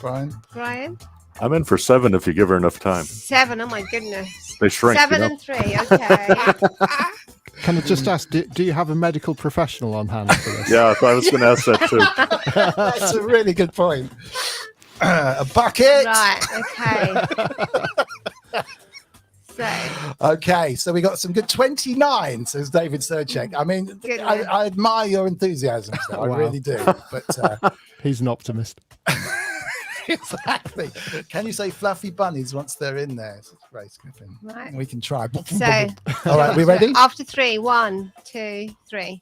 Brian. Brian? I'm in for 7 if you give her enough time. 7. Oh my goodness. They shrink. 7 you know? and 3. Okay. Can I just ask? Do you have a medical professional on hand for this? Yeah, I was going to ask that too. That's a really good point. A bucket. Right. Okay. So. Okay, so we got some good 29, says David Svrjcek. I mean, Good I one. admire your enthusiasm, so I Wow. really do. But He's an optimist. exactly. Can you say fluffy bunnies once they're in there? It's very skipping. Right. We can try. So. All right, we ready? After 3. 1, 2, 3.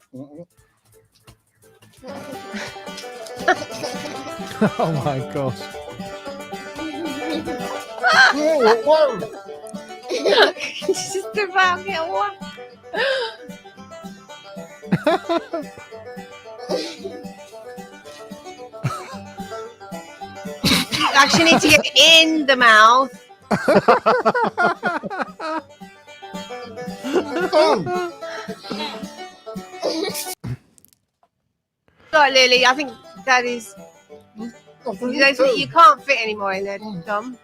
Oh my gosh! Whoa. Just about get one. You actually need to get in the mouth. Right, Lily, I think that is. You can't fit any more in there, Dom.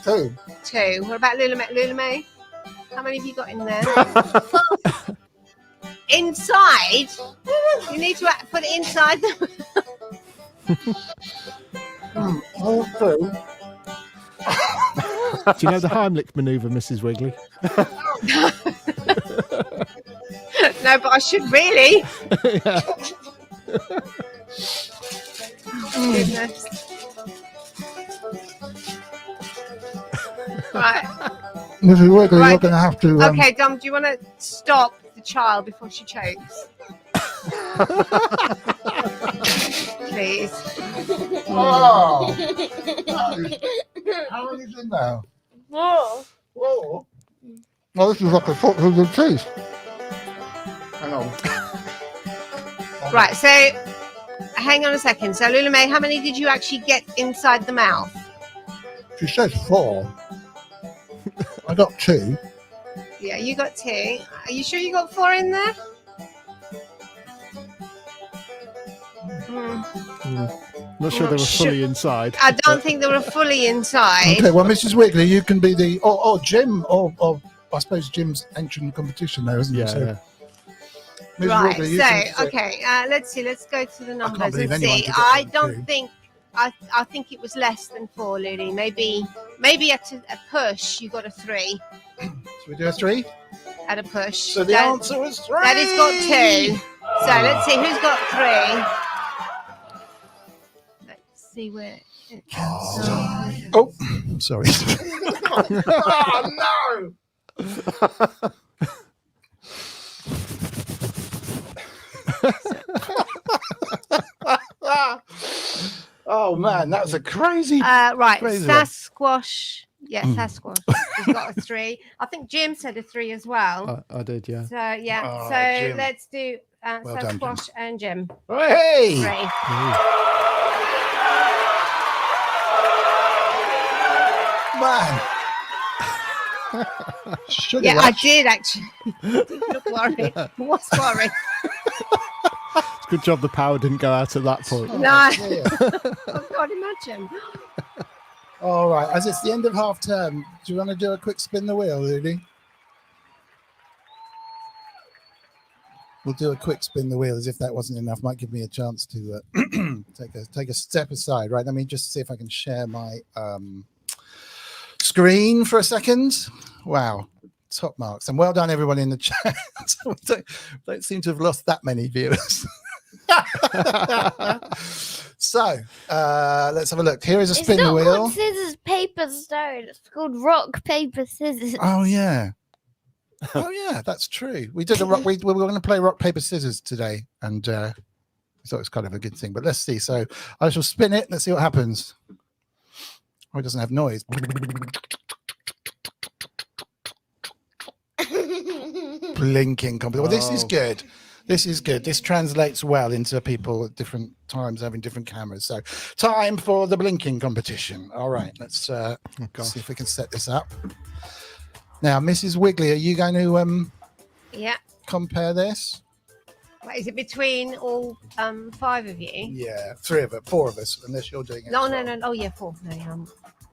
2. 2. What about Lula May? How many have you got in there? Inside? You need to put it inside. All 2. Do you know the Heimlich maneuver, Mrs. Wiggly? No, but I should really. Yeah. Oh, goodness. Right. Mrs. Wiggly, Right. you're going to have to. Okay, Dom, do you want to stop the child before she chokes? Please. Oh. How many is in there? Whoa. Whoa. Well, this is like a foot of the teeth. Hang on. Right, so hang on a second. So, Lula May, how many did you actually get inside the mouth? She says 4. I got 2. Yeah, you got 2. Are you sure you got 4 in there? Not sure they were fully inside. I don't think they were fully inside. Okay, well, Mrs. Wiggly, you can be the or Jim or I suppose Jim's entering the competition now, isn't he? Yeah, So, yeah. Mrs. Right, Wiggly, you so can say- okay, let's see. Let's go to the numbers believe and anyone see. could get I them don't too. think. I think it was less than 4, Lily. Maybe at a push you got a 3 Should we do a 3? at a push. So the That- answer is 3. that has got 2. So let's see who's got 3. Let's see where it comes from. Oh, sorry. Oh, no. Oh man, that was a crazy. Right, crazy one. Sasquatch. Yeah, Sasquatch. He's got a 3. I think Jim said a 3 as well. I did, yeah. So yeah, Oh, so Jim. let's do Well done, Sasquatch Jim. and Jim. Hey! 3. Man. Sugar Yeah, I rush. did actually. Didn't look worried. Was worried. It's a good job the power didn't go out at that point. No. Yeah. I can't imagine. All right, as it's the end of half term, do you want to do a quick spin the wheel, Lily? We'll do a quick spin the wheel as if that wasn't enough. Might give me a chance to take a step aside. Right, let me just see if I can share my screen for a second. Wow, top marks. And well done, everyone in the chat. We don't seem to have lost that many viewers. So let's have a look. Here is a It's spin the not wheel. called scissors, paper, stone. It's called rock, paper, scissors. Oh yeah. Oh yeah, that's true. We did a rock. We were going to play rock paper scissors today, and I thought it was kind of a good thing. But let's see. So I shall spin it. Let's see what happens. Oh, it doesn't have noise. Blinking competition. Well, this is good. This is good. This translates well into people at different times having different cameras. So time for the blinking competition. All right, let's see if we can set this up. Now, Mrs. Wiggly, are you going to Yeah. compare this? What, is it between all 5 of you? Yeah, 4 of us, unless you're doing it. No, as no, well. no. Oh yeah, 4. No,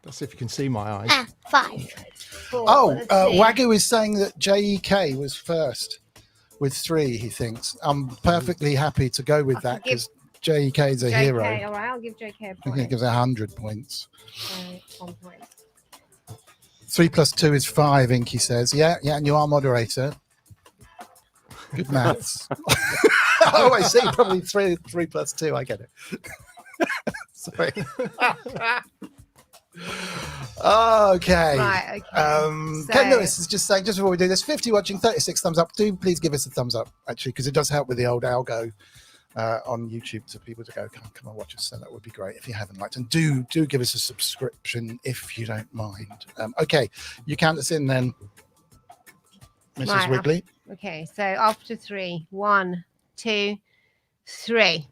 Let's see if you can see my eyes. 5. 4. Oh, Let's see. Wagoo is saying that JEK was first with 3, he thinks. I'm perfectly happy to go with I that can give because JEK is a JK, hero. all right, I'll give JK a I think point. it gives 100 points. 1 point. 3 plus 2 is 5, Inky says. Yeah, and you are moderator. Good maths. Oh, I see. Probably 3 plus 2. I get it. Sorry. Okay. Right, okay. Ken Lewis is just saying, just before we do this, 50 watching, 36 thumbs up. Do please give us a thumbs up, actually, because it does help with the old algo on YouTube to people to go, come and watch us. So that would be great if you haven't liked. And do give us a subscription if you don't mind. Okay, you count us in then, Mrs. Right, Wiggly. Okay, so after 3. 1, 2, 3.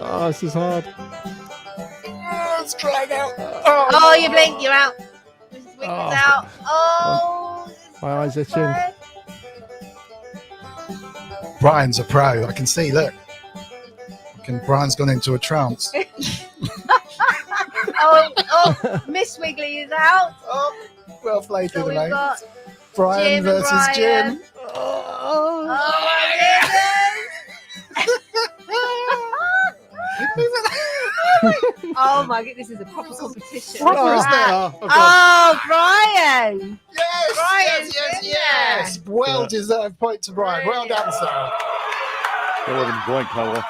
Oh, this is hard. Let's try it out. Oh, you blink, you're out. Mrs. Wiggly's Oh. out. Oh, this is My eyes so itching. bad. Brian's a pro. I can see, look. Brian's gone into a trance. Oh, Miss Wiggly is out. Oh, well played, So little we've mate. got Brian Jim and versus Brian. Jim. Oh my goodness. Oh my goodness, this is a proper competition. Proper, isn't it? Oh, Brian. Yes, Brian's yes, in yes. Well Yeah. deserved point to Brian. Well done, sir. I wasn't going, Paula.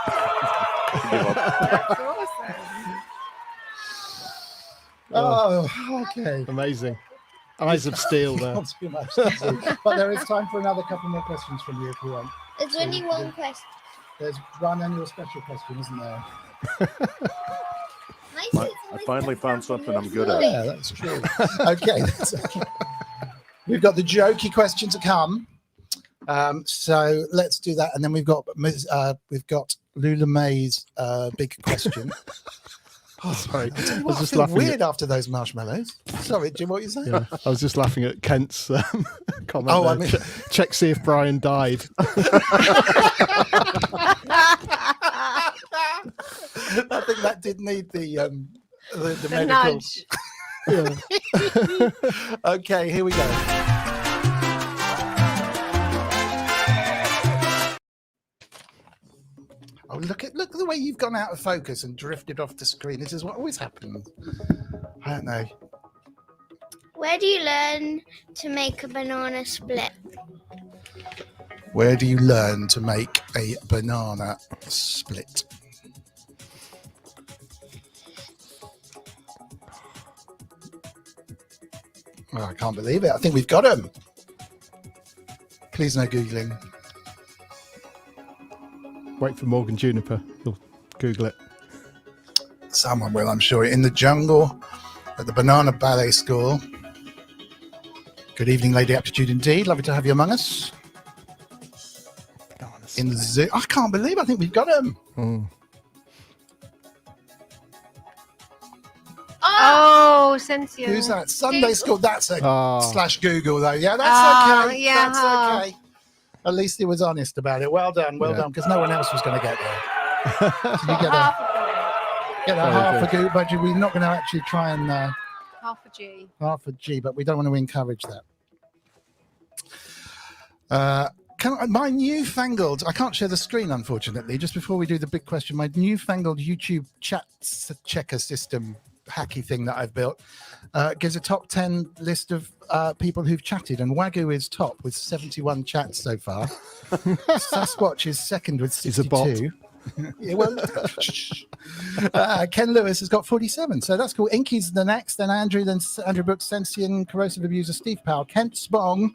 Give up. That's awesome. Oh, okay. Amazing. Eyes of steel there. Not too much to do. But there is time for another couple more questions from you if you want. There's only one question. There's one annual special question, isn't there? I finally found something I'm good at. Yeah, that's true. Okay. We've got the jokey question to come. So let's do that. And then we've got Lula May's big question. Oh, sorry. I I was just feel laughing. weird after those marshmallows. Sorry, Jim, what you saying? Yeah, I was just laughing at Kent's comment. Oh, there. I mean- Check see if Brian died. I think that did need the The medical. nudge. Okay, here we go. Oh, look at the way you've gone out of focus and drifted off the screen. This is what always happens. I don't know. Where do you learn to make a banana split? Where do you learn to make a banana split? Oh, I can't believe it. I think we've got him. Please no Googling. Wait for Morgan Juniper. He'll Google it. Someone will, I'm sure. In the jungle at the Banana Ballet School. Good evening, Lady Aptitude indeed. Lovely to have you among us. In the zoo. I can't believe I think we've got him. Oh, Sensien. Who's that? Sunday Google. School. That's a slash Google, though. Yeah, that's okay. Yeah. That's okay. At least he was honest about it. Well done, done, because no one else was going to get there. So you get a half a Google, but we're not going to actually try and half a G. Half a G, but we don't want to encourage that. My newfangled, I can't share the screen, unfortunately. Just before we do the big question, my newfangled YouTube chat checker system hacky thing that I've built gives a top 10 list of people who've chatted, and Wagoo is top with 71 chats so far. Sasquatch is second with 62. He's a bot. Yeah, well, Ken Lewis has got 47, so that's cool. Inky's the next, then Andrew Brooks, Sensien, Corrosive Abuser, Steve Powell, Kent Spong,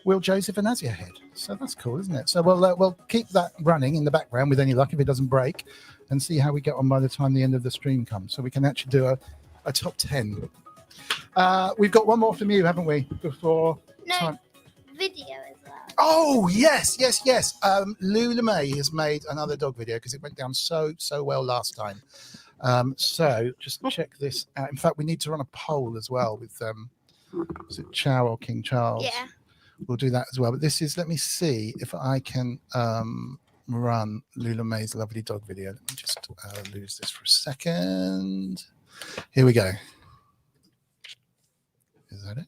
Will Joseph, and asiohead. So that's cool, isn't it? So we'll keep that running in the background with any luck if it doesn't break, and see how we get on by the time the end of the stream comes. So we can actually do a top 10. We've got one more from you, haven't we? Before time. Video as well. Oh yes. Lou LeMay has made another dog video because it went down so well last time. So just check this out. In fact, we need to run a poll as well with is it Chow or King Charles? Yeah. We'll do that as well. But this is, let me see if I can run Lou LeMay's lovely dog video. Let me just lose this for a second. Here we go. Is that it?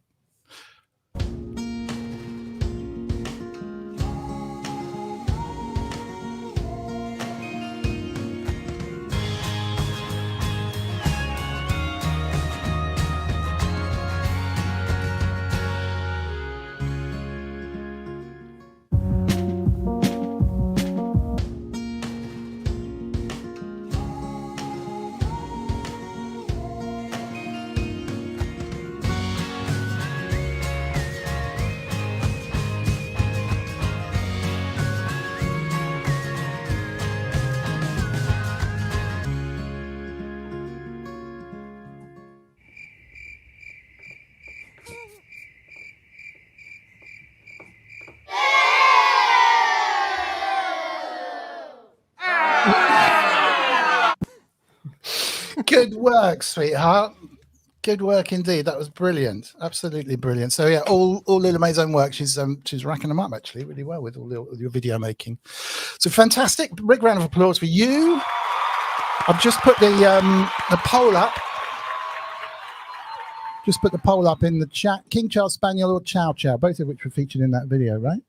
Good work, sweetheart. Good work indeed. That was brilliant. Absolutely brilliant. So yeah, all Lula May's own work. She's racking them up actually really well with all your video making. So fantastic. Big round of applause for you. I've just put the poll up. Just put the poll up in the chat. King Charles Spaniel or Chow Chow, both of which were featured in that video, right?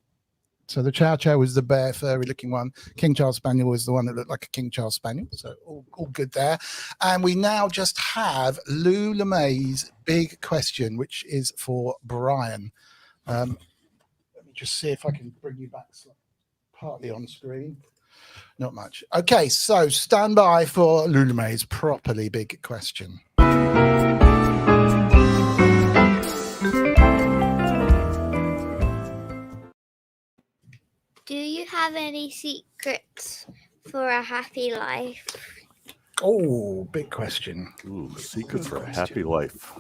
So the Chow Chow was the bare, furry-looking one. King Charles Spaniel was the one that looked like a King Charles Spaniel. So all good there. And we now just have Lou LeMay's big question, which is for Brian. Let me just see if I can bring you back partly on screen. Not much. Okay, so stand by for Lou LeMay's properly big question. Do you have any secrets for a happy life? Oh, big question. Ooh, secrets for a happy life.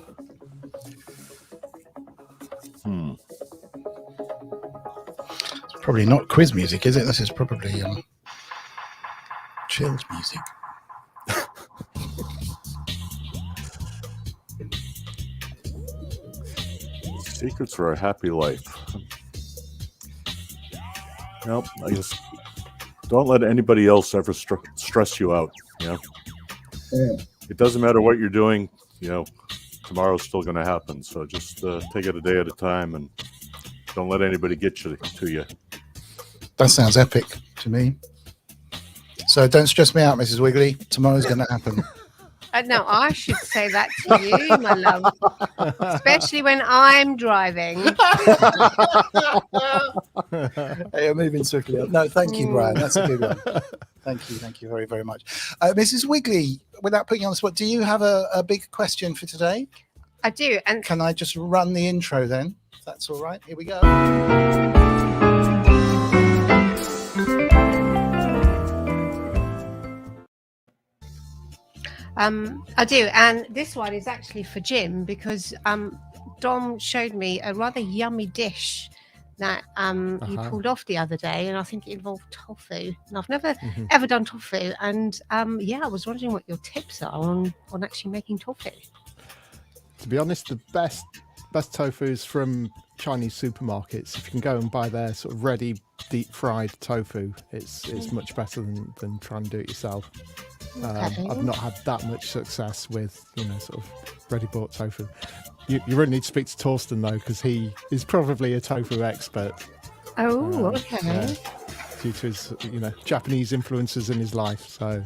It's probably not quiz music, is it? This is probably chills music. Secrets for a happy life. Nope, I just don't let anybody else ever stress you out. You know, It doesn't matter what you're doing. You know, tomorrow's still going to happen. So just take it a day at a time, and don't let anybody get to you. That sounds epic to me. So don't stress me out, Mrs. Wiggly. Tomorrow's going to happen. No, I should say that to you, my love. Especially when I'm driving. Hey, I'm moving swiftly up. No, thank you, Brian. That's a good one. Thank you very, very much. Mrs. Wiggly, without putting you on the spot, do you have a big question for today? I do. And can I just run the intro then? If that's all right. Here we go. I do, and this one is actually for Jim because Dom showed me a rather yummy dish that you pulled off the other day, and I think it involved tofu. And I've never ever done tofu, and yeah, I was wondering what your tips are on actually making tofu. To be honest, the best tofu is from Chinese supermarkets. If you can go and buy their sort of ready deep fried tofu, it's much better than trying to do it yourself. Okay. I've not had that much success with sort of ready bought tofu. You really need to speak to Torsten though, because he is probably a tofu expert. Oh, okay. Yeah, due to his Japanese influences in his life. So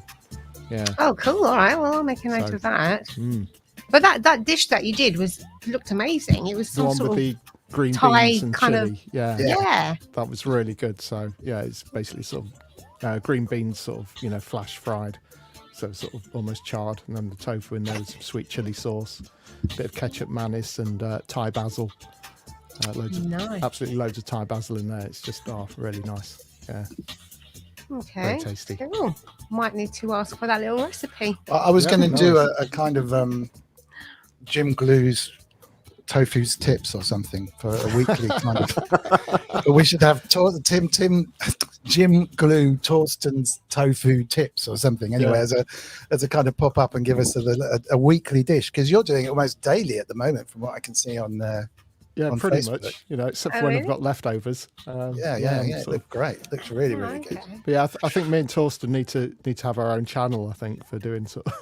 yeah. Oh, cool. All right. Well, I'll make a note of that. But that dish that you did looked amazing. It was the one sort with of the green Thai beans and kind chili. of, yeah, that was really good. So yeah, it's basically sort of green beans sort of flash fried, so sort of almost charred, and then the tofu in there with some sweet chili sauce, a bit of ketchup, mayonnaise, and Thai basil. Absolutely loads of Thai basil in there. It's just really nice. Yeah. Okay. Very tasty. Cool. Might need to ask for that little recipe. I was going to do a kind of Jim Glew's tofu's tips or something for a weekly kind of. But we should have Jim Glew Torsten's tofu tips or something. Anyway, as a kind of pop up and give us a weekly dish, because you're doing it almost daily at the moment, from what I can see on. On pretty Facebook. much. Except for when I've got leftovers. It looked great. It looks really, really good. But yeah, I think me and Torsten need to have our own channel. I think for doing sort of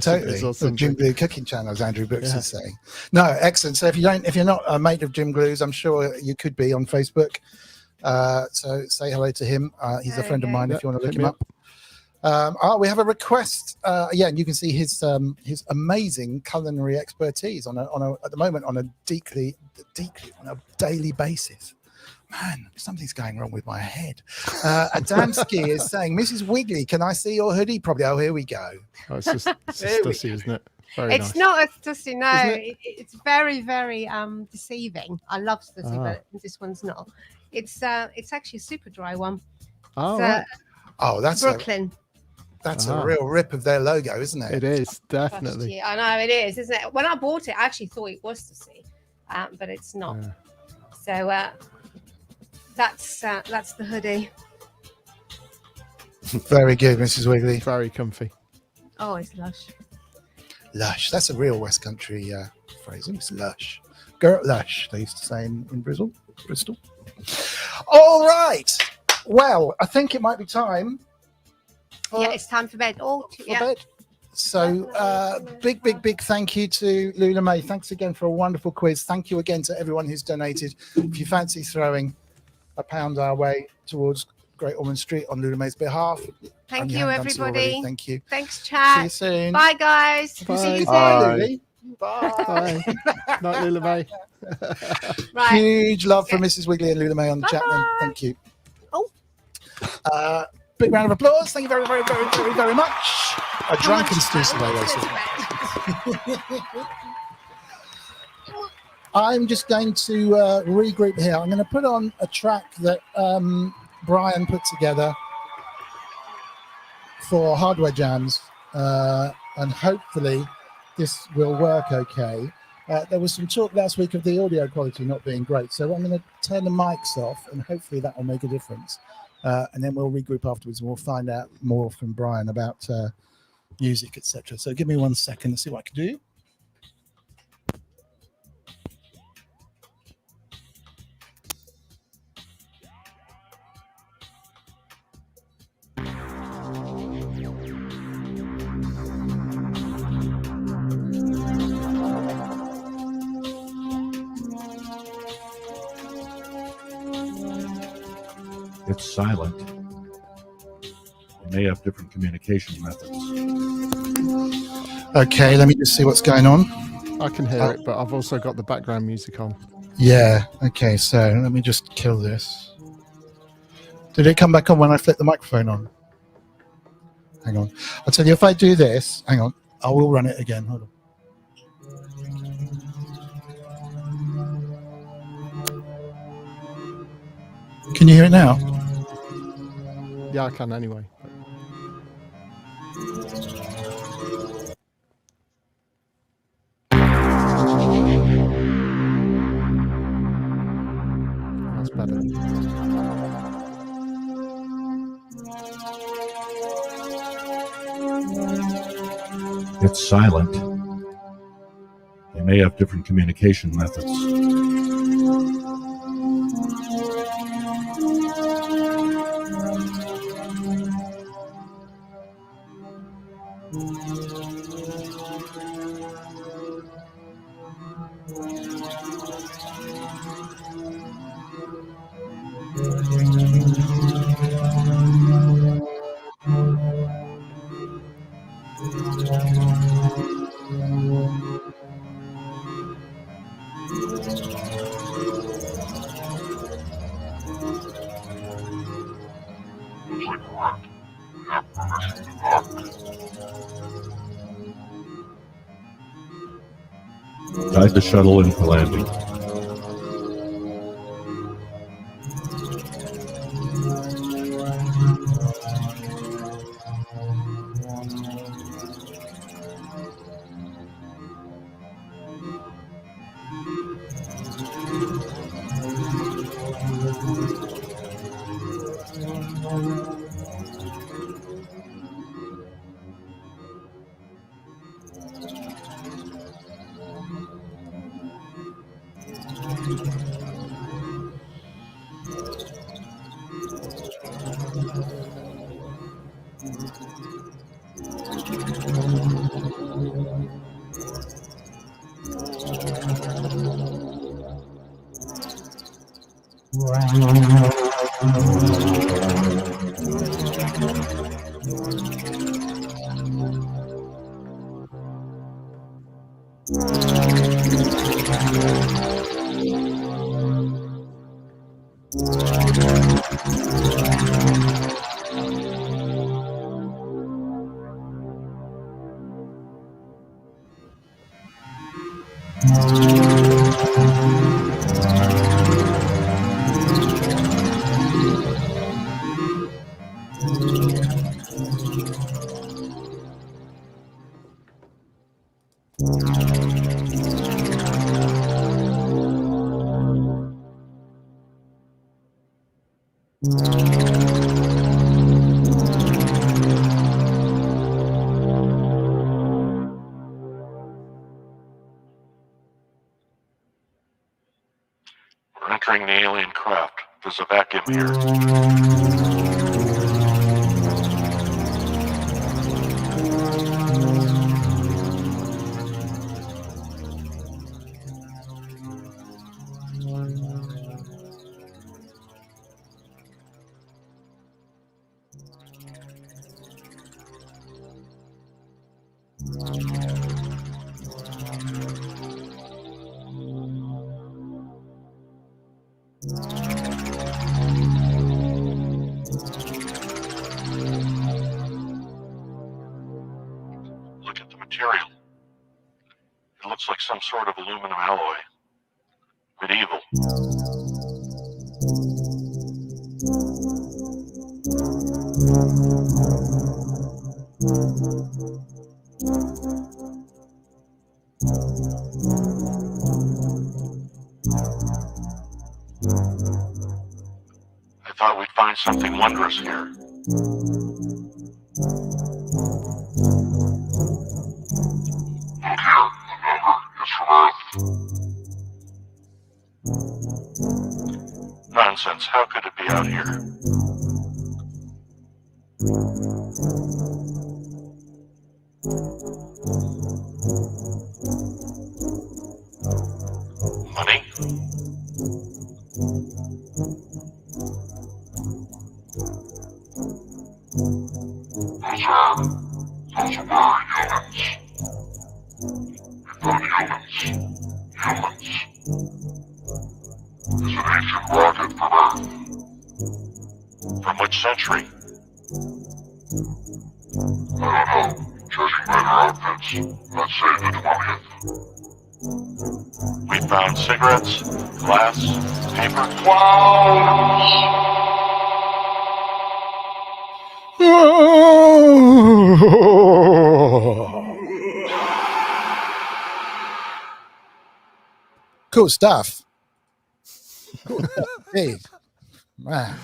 totally. The Jim Glew cooking channel, as Andrew Brooks is saying. No, excellent. So if you're not a mate of Jim Glew's, I'm sure you could be on Facebook. So say hello to him. He's a friend of mine. If you want to look him up. We have a request. And you can see his amazing culinary expertise at the moment on a daily basis. Man, something's going wrong with my head. Adamski is saying, Mrs. Wiggly, can I see your hoodie? Probably. Oh, here we go. Oh, it's just stussy, isn't it? Very it's nice. not a stussy, no. It's very, very deceiving. I love stussy, but this one's not. It's actually a super dry one. Oh, right. That's Brooklyn. That's a real rip of their logo, isn't it? It is, definitely. I know it is, isn't it? When I bought it, I actually thought it was to see, but it's not. Yeah. So that's the hoodie. Very good, Mrs. Wiggly. Very comfy. Oh, it's lush. Lush. That's a real West Country phrase. It's lush. Girl lush, they used to say in Bristol. All right. Well, I think it might be time. It's time for bed. Bed. So big thank you to Lula May. Thanks again for a wonderful quiz. Thank you again to everyone who's donated. If you fancy throwing £1 our way towards Great Ormond Street on Lula May's behalf. Thank you, everybody. Thank you. Thanks, chat. See you soon. Bye, guys. Bye. See you Bye. soon. Bye. Night, Lula May. Right. Huge love for Mrs. Wiggly and Lula May on the chat then. Thank you. Big round of applause. Thank you very, very, very, very, very much. A drunken Stussy. I'm just going to regroup here. I'm going to put on a track that Brian put together for Hardware Jams, and hopefully this will work okay. There was some talk last week of the audio quality not being great, so I'm going to turn the mics off, and hopefully that will make a difference. And then we'll regroup afterwards, and we'll find out more from Brian about music, etc. So give me 1 second to see what I can do. It's silent. may have different communication methods. Okay, let me just see what's going on. I can hear it, but I've also got the background music on. Yeah, okay, so let me just kill this. Did it come back on when I flipped the microphone on? Hang on. I'll tell you, if I do this, hang on, I will run it again. Hold on. Can you hear it now? Yeah, I can anyway. That's better. It's silent. They may have different communication methods. Guide the shuttle in for landing. We're entering the alien craft. There's a vacuum here. Look at the material. It looks like some sort of aluminum alloy. Medieval. I thought we'd find something wondrous here. Nonsense, how could it be out here? Money? Those were humans. We thought humans. Is an ancient rocket from Earth. From which century? I don't know. Judging by their outfits, let's say the 20th. We found cigarettes, glass, paper. Cool stuff. Cool stuff indeed. Man.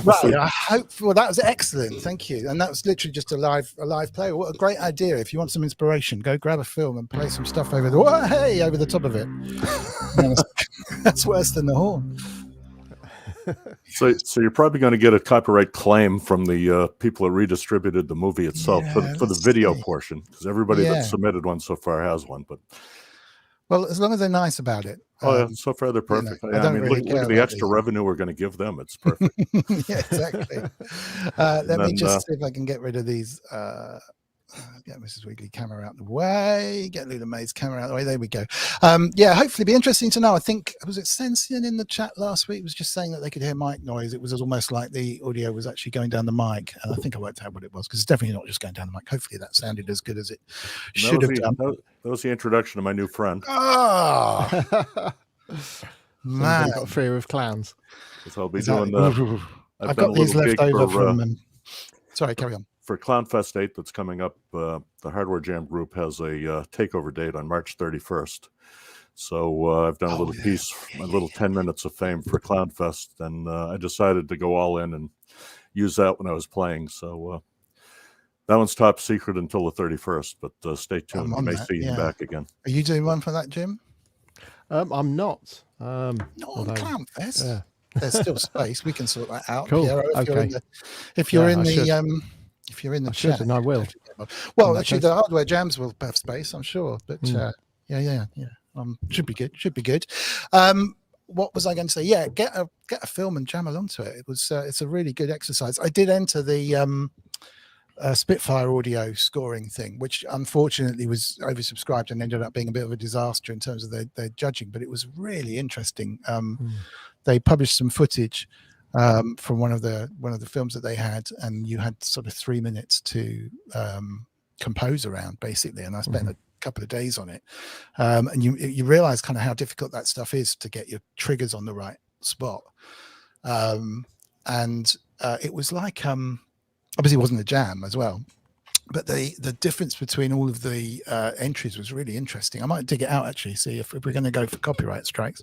Right, I hope. Well, that was excellent. Thank you. And that was literally just a live play. What a great idea! If you want some inspiration, go grab a film and play some stuff over the over the top of it. That's worse than the horn. So you're probably going to get a copyright claim from the people that redistributed the movie itself for the video portion, because everybody that submitted one so far has one. But well, as long as they're nice about it. So far they're perfect. You know, I mean, really look at the extra revenue we're going to give them. It's perfect. Yeah, exactly. Let me just see if I can get rid of these. Get Mrs. Wiggly camera out the way. Get Lula May's camera out the way. There we go. Yeah, hopefully be interesting to know. I think, was it Sensien in the chat last week was just saying that they could hear mic noise. It was almost like the audio was actually going down the mic. And I think I worked out what it was, because it's definitely not just going down the mic. Hopefully that sounded as good as it should have done. That was the introduction of my new friend. Oh, man. Got fear of clowns. So I'll be doing I've got these left over from sorry, carry on. For Clownfest 8 that's coming up, the Hardware Jam group has a takeover date on March 31st. So I've done a little piece, a little 10 minutes of fame for Clownfest, and I decided to go all in and use that when I was playing. So that one's top secret until the 31st, but stay tuned. You may see him back again. Are you doing one for that, Jim? I'm not. Not on Clownfest. Yeah. There's still space. We can sort that out. Cool. Piero, if you're in the chat, and I will. Well, actually, the Hardware Jams will have space, I'm sure. But yeah. Should be good. Should be good. What was I going to say? Yeah, get a film and jam along to it. It's a really good exercise. I did enter the Spitfire audio scoring thing, which unfortunately was oversubscribed and ended up being a bit of a disaster in terms of their judging. But it was really interesting. They published some footage from one of the films that they had, and you had sort of 3 minutes to compose around, basically. And I spent a couple of days on it, and you realize kind of how difficult that stuff is to get your triggers on the right spot. And it was like obviously it wasn't a jam as well, but the difference between all of the entries was really interesting. I might dig it out, actually, see if we're going to go for copyright strikes.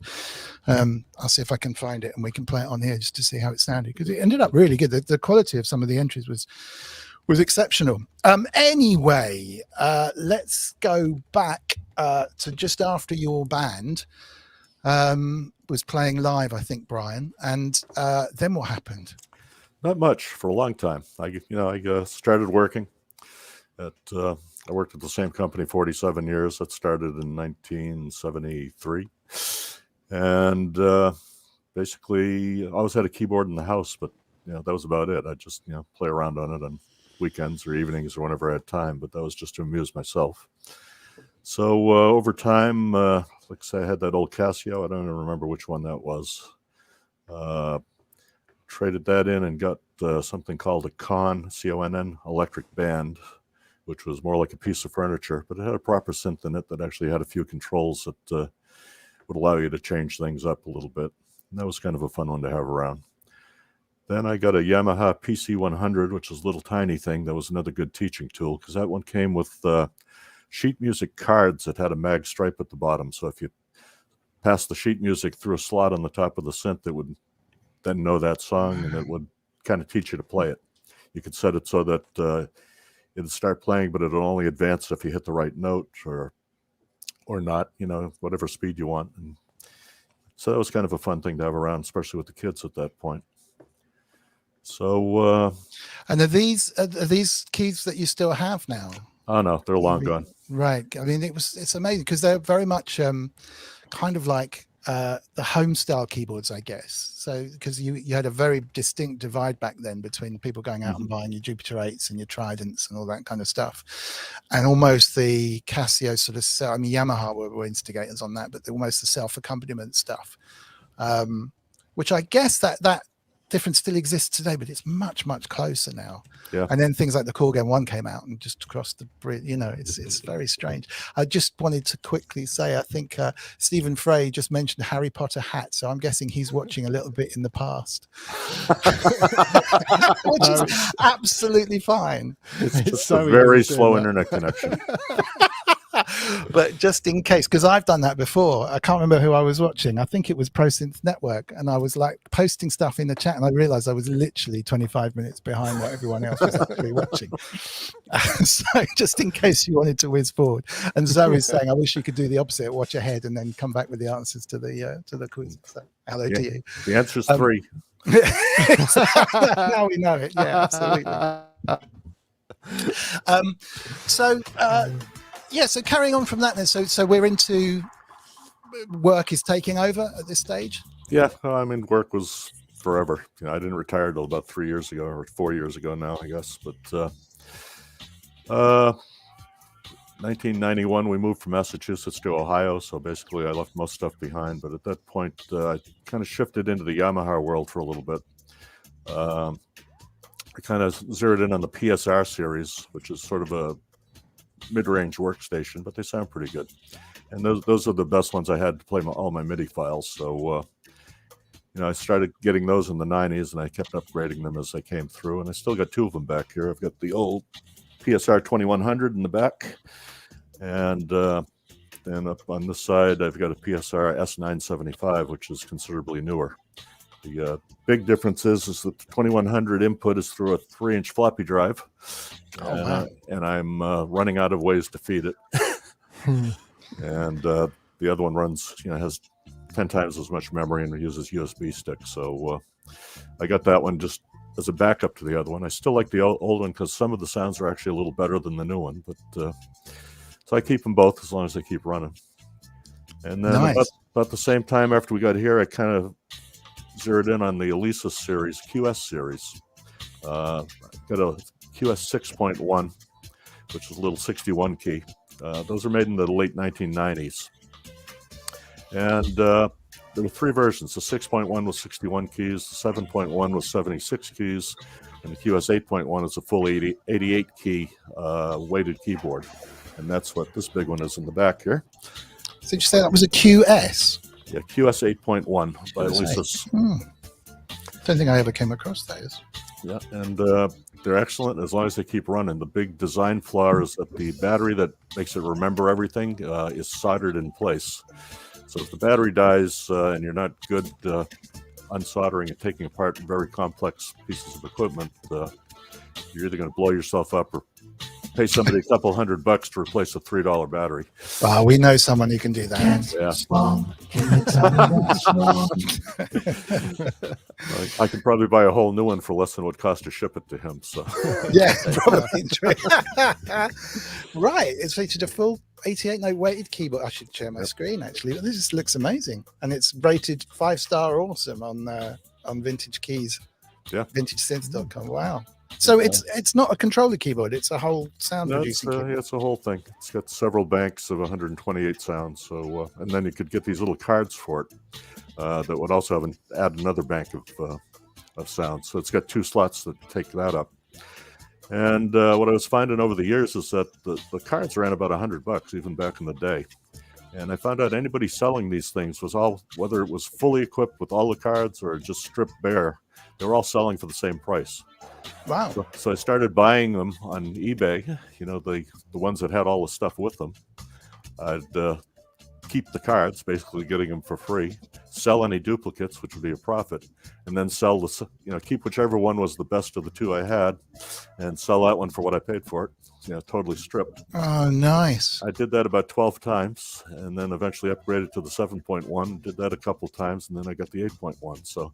I'll see if I can find it and we can play it on here just to see how it sounded, because it ended up really good. The quality of some of the entries was exceptional. Anyway, let's go back to just after your band was playing live, I think, Brian, and then what happened? Not much for a long time. I started working at I worked at the same company 47 years. That started in 1973, and basically I always had a keyboard in the house, but that was about it. I just play around on it on weekends or evenings or whenever I had time, but that was just to amuse myself. So over time, like I say, I had that old Casio. I don't even remember which one that was. Traded that in and got something called a CONN electric band, which was more like a piece of furniture, but it had a proper synth in it that actually had a few controls that would allow you to change things up a little bit. And that was kind of a fun one to have around. Then I got a Yamaha PC100, which was a little tiny thing. That was another good teaching tool, because that one came with sheet music cards that had a mag stripe at the bottom. So if you passed the sheet music through a slot on the top of the synth, it would then know that song, and it would kind of teach you to play it. You could set it so that it'd start playing, but it'll only advance if you hit the right note or not, whatever speed you want. And so that was kind of a fun thing to have around, especially with the kids at that point. So and are these keys that you still have now? Oh no, they're long gone. Right. I mean, it's amazing, because they're very much kind of like the home style keyboards, I guess. So because you had a very distinct divide back then between people going out and buying your Jupiter 8s and your Tridents and all that kind of stuff, and almost the Casio sort of Yamaha were instigators on that, but almost the self accompaniment stuff, which I guess that difference still exists today, but it's much closer now. Yeah. And then things like the Korg M1 came out and just crossed the bridge. It's very strange. I just wanted to quickly say, I think Stephen Frey just mentioned Harry Potter hat, so I'm guessing he's watching a little bit in the past, which is absolutely fine. It's just a very slow internet connection. But just in case, because I've done that before. I can't remember who I was watching. I think it was ProSynth Network, and I was like posting stuff in the chat, and I realized I was literally 25 minutes behind what everyone else was actually watching. So just in case you wanted to whiz forward. And Zoe's saying, I wish you could do the opposite, watch ahead and then come back with the answers to the quiz. So hello to you. The answer is 3. Now we know it. Yeah, absolutely. So carrying on from that then, so we're into work is taking over at this stage? Yeah, I mean, work was forever. I didn't retire till about 3 years ago, or 4 years ago now, I guess. But 1991, we moved from Massachusetts to Ohio, so basically I left most stuff behind. But at that point, I kind of shifted into the Yamaha world for a little bit. I kind of zeroed in on the PSR series, which is sort of a mid-range workstation, but they sound pretty good. And those are the best ones I had to play all my MIDI files. So, I started getting those in the 90s, and I kept upgrading them as they came through. And I still got 2 of them back here. I've got the old PSR 2100 in the back, and then up on this side, I've got a PSR S975, which is considerably newer. The big difference is that the 2100 input is through a 3-inch floppy drive, and I'm running out of ways to feed it. And the other one runs, has 10 times as much memory and uses USB sticks. So I got that one just as a backup to the other one. I still like the old one because some of the sounds are actually a little better than the new one. But so I keep them both as long as they keep running. And then about the same time after we got here, I kind of zeroed in on the Elisa series, QS series. Got a QS 6.1, which is a little 61 key. Those are made in the late 1990s. And there were 3 versions. The 6.1 was 61 keys, the 7.1 was 76 keys, and the QS 8.1 is a full 88 key weighted keyboard. And that's what this big one is in the back here. So did you say that was a QS? Yeah, QS 8.1 by Elisa's. Don't think I ever came across those. Yeah, and they're excellent as long as they keep running. The big design flaw is that the battery that makes it remember everything is soldered in place. So if the battery dies and you're not good unsoldering and taking apart very complex pieces of equipment, you're either going to blow yourself up or pay somebody a couple $100 to replace a $3 battery. Wow, we know someone who can do that. Yeah. Spong, can you tell me what's wrong? I could probably buy a whole new one for less than what cost to ship it to him. So yeah, probably true. Right, it's featured a full 88 note weighted keyboard. I should share my screen actually. This just looks amazing, and it's rated 5-star awesome on Vintage Keys. Yeah, VintageSynths.com. Wow. So it's not a controller keyboard; it's a whole sound producing keyboard. Yeah, it's a whole thing. It's got several banks of 128 sounds. So, and then you could get these little cards for it that would also add another bank of sounds. So it's got 2 slots that take that up. And what I was finding over the years is that the cards ran about $100, even back in the day. And I found out anybody selling these things was whether it was fully equipped with all the cards or just stripped bare, they were all selling for the same price. Wow. So I started buying them on eBay, the ones that had all the stuff with them. I'd keep the cards, basically getting them for free, sell any duplicates, which would be a profit, and then sell keep whichever one was the best of the 2 I had and sell that one for what I paid for it, totally stripped. Oh, nice. I did that about 12 times and then eventually upgraded to the 7.1, did that a couple times, and then I got the 8.1. So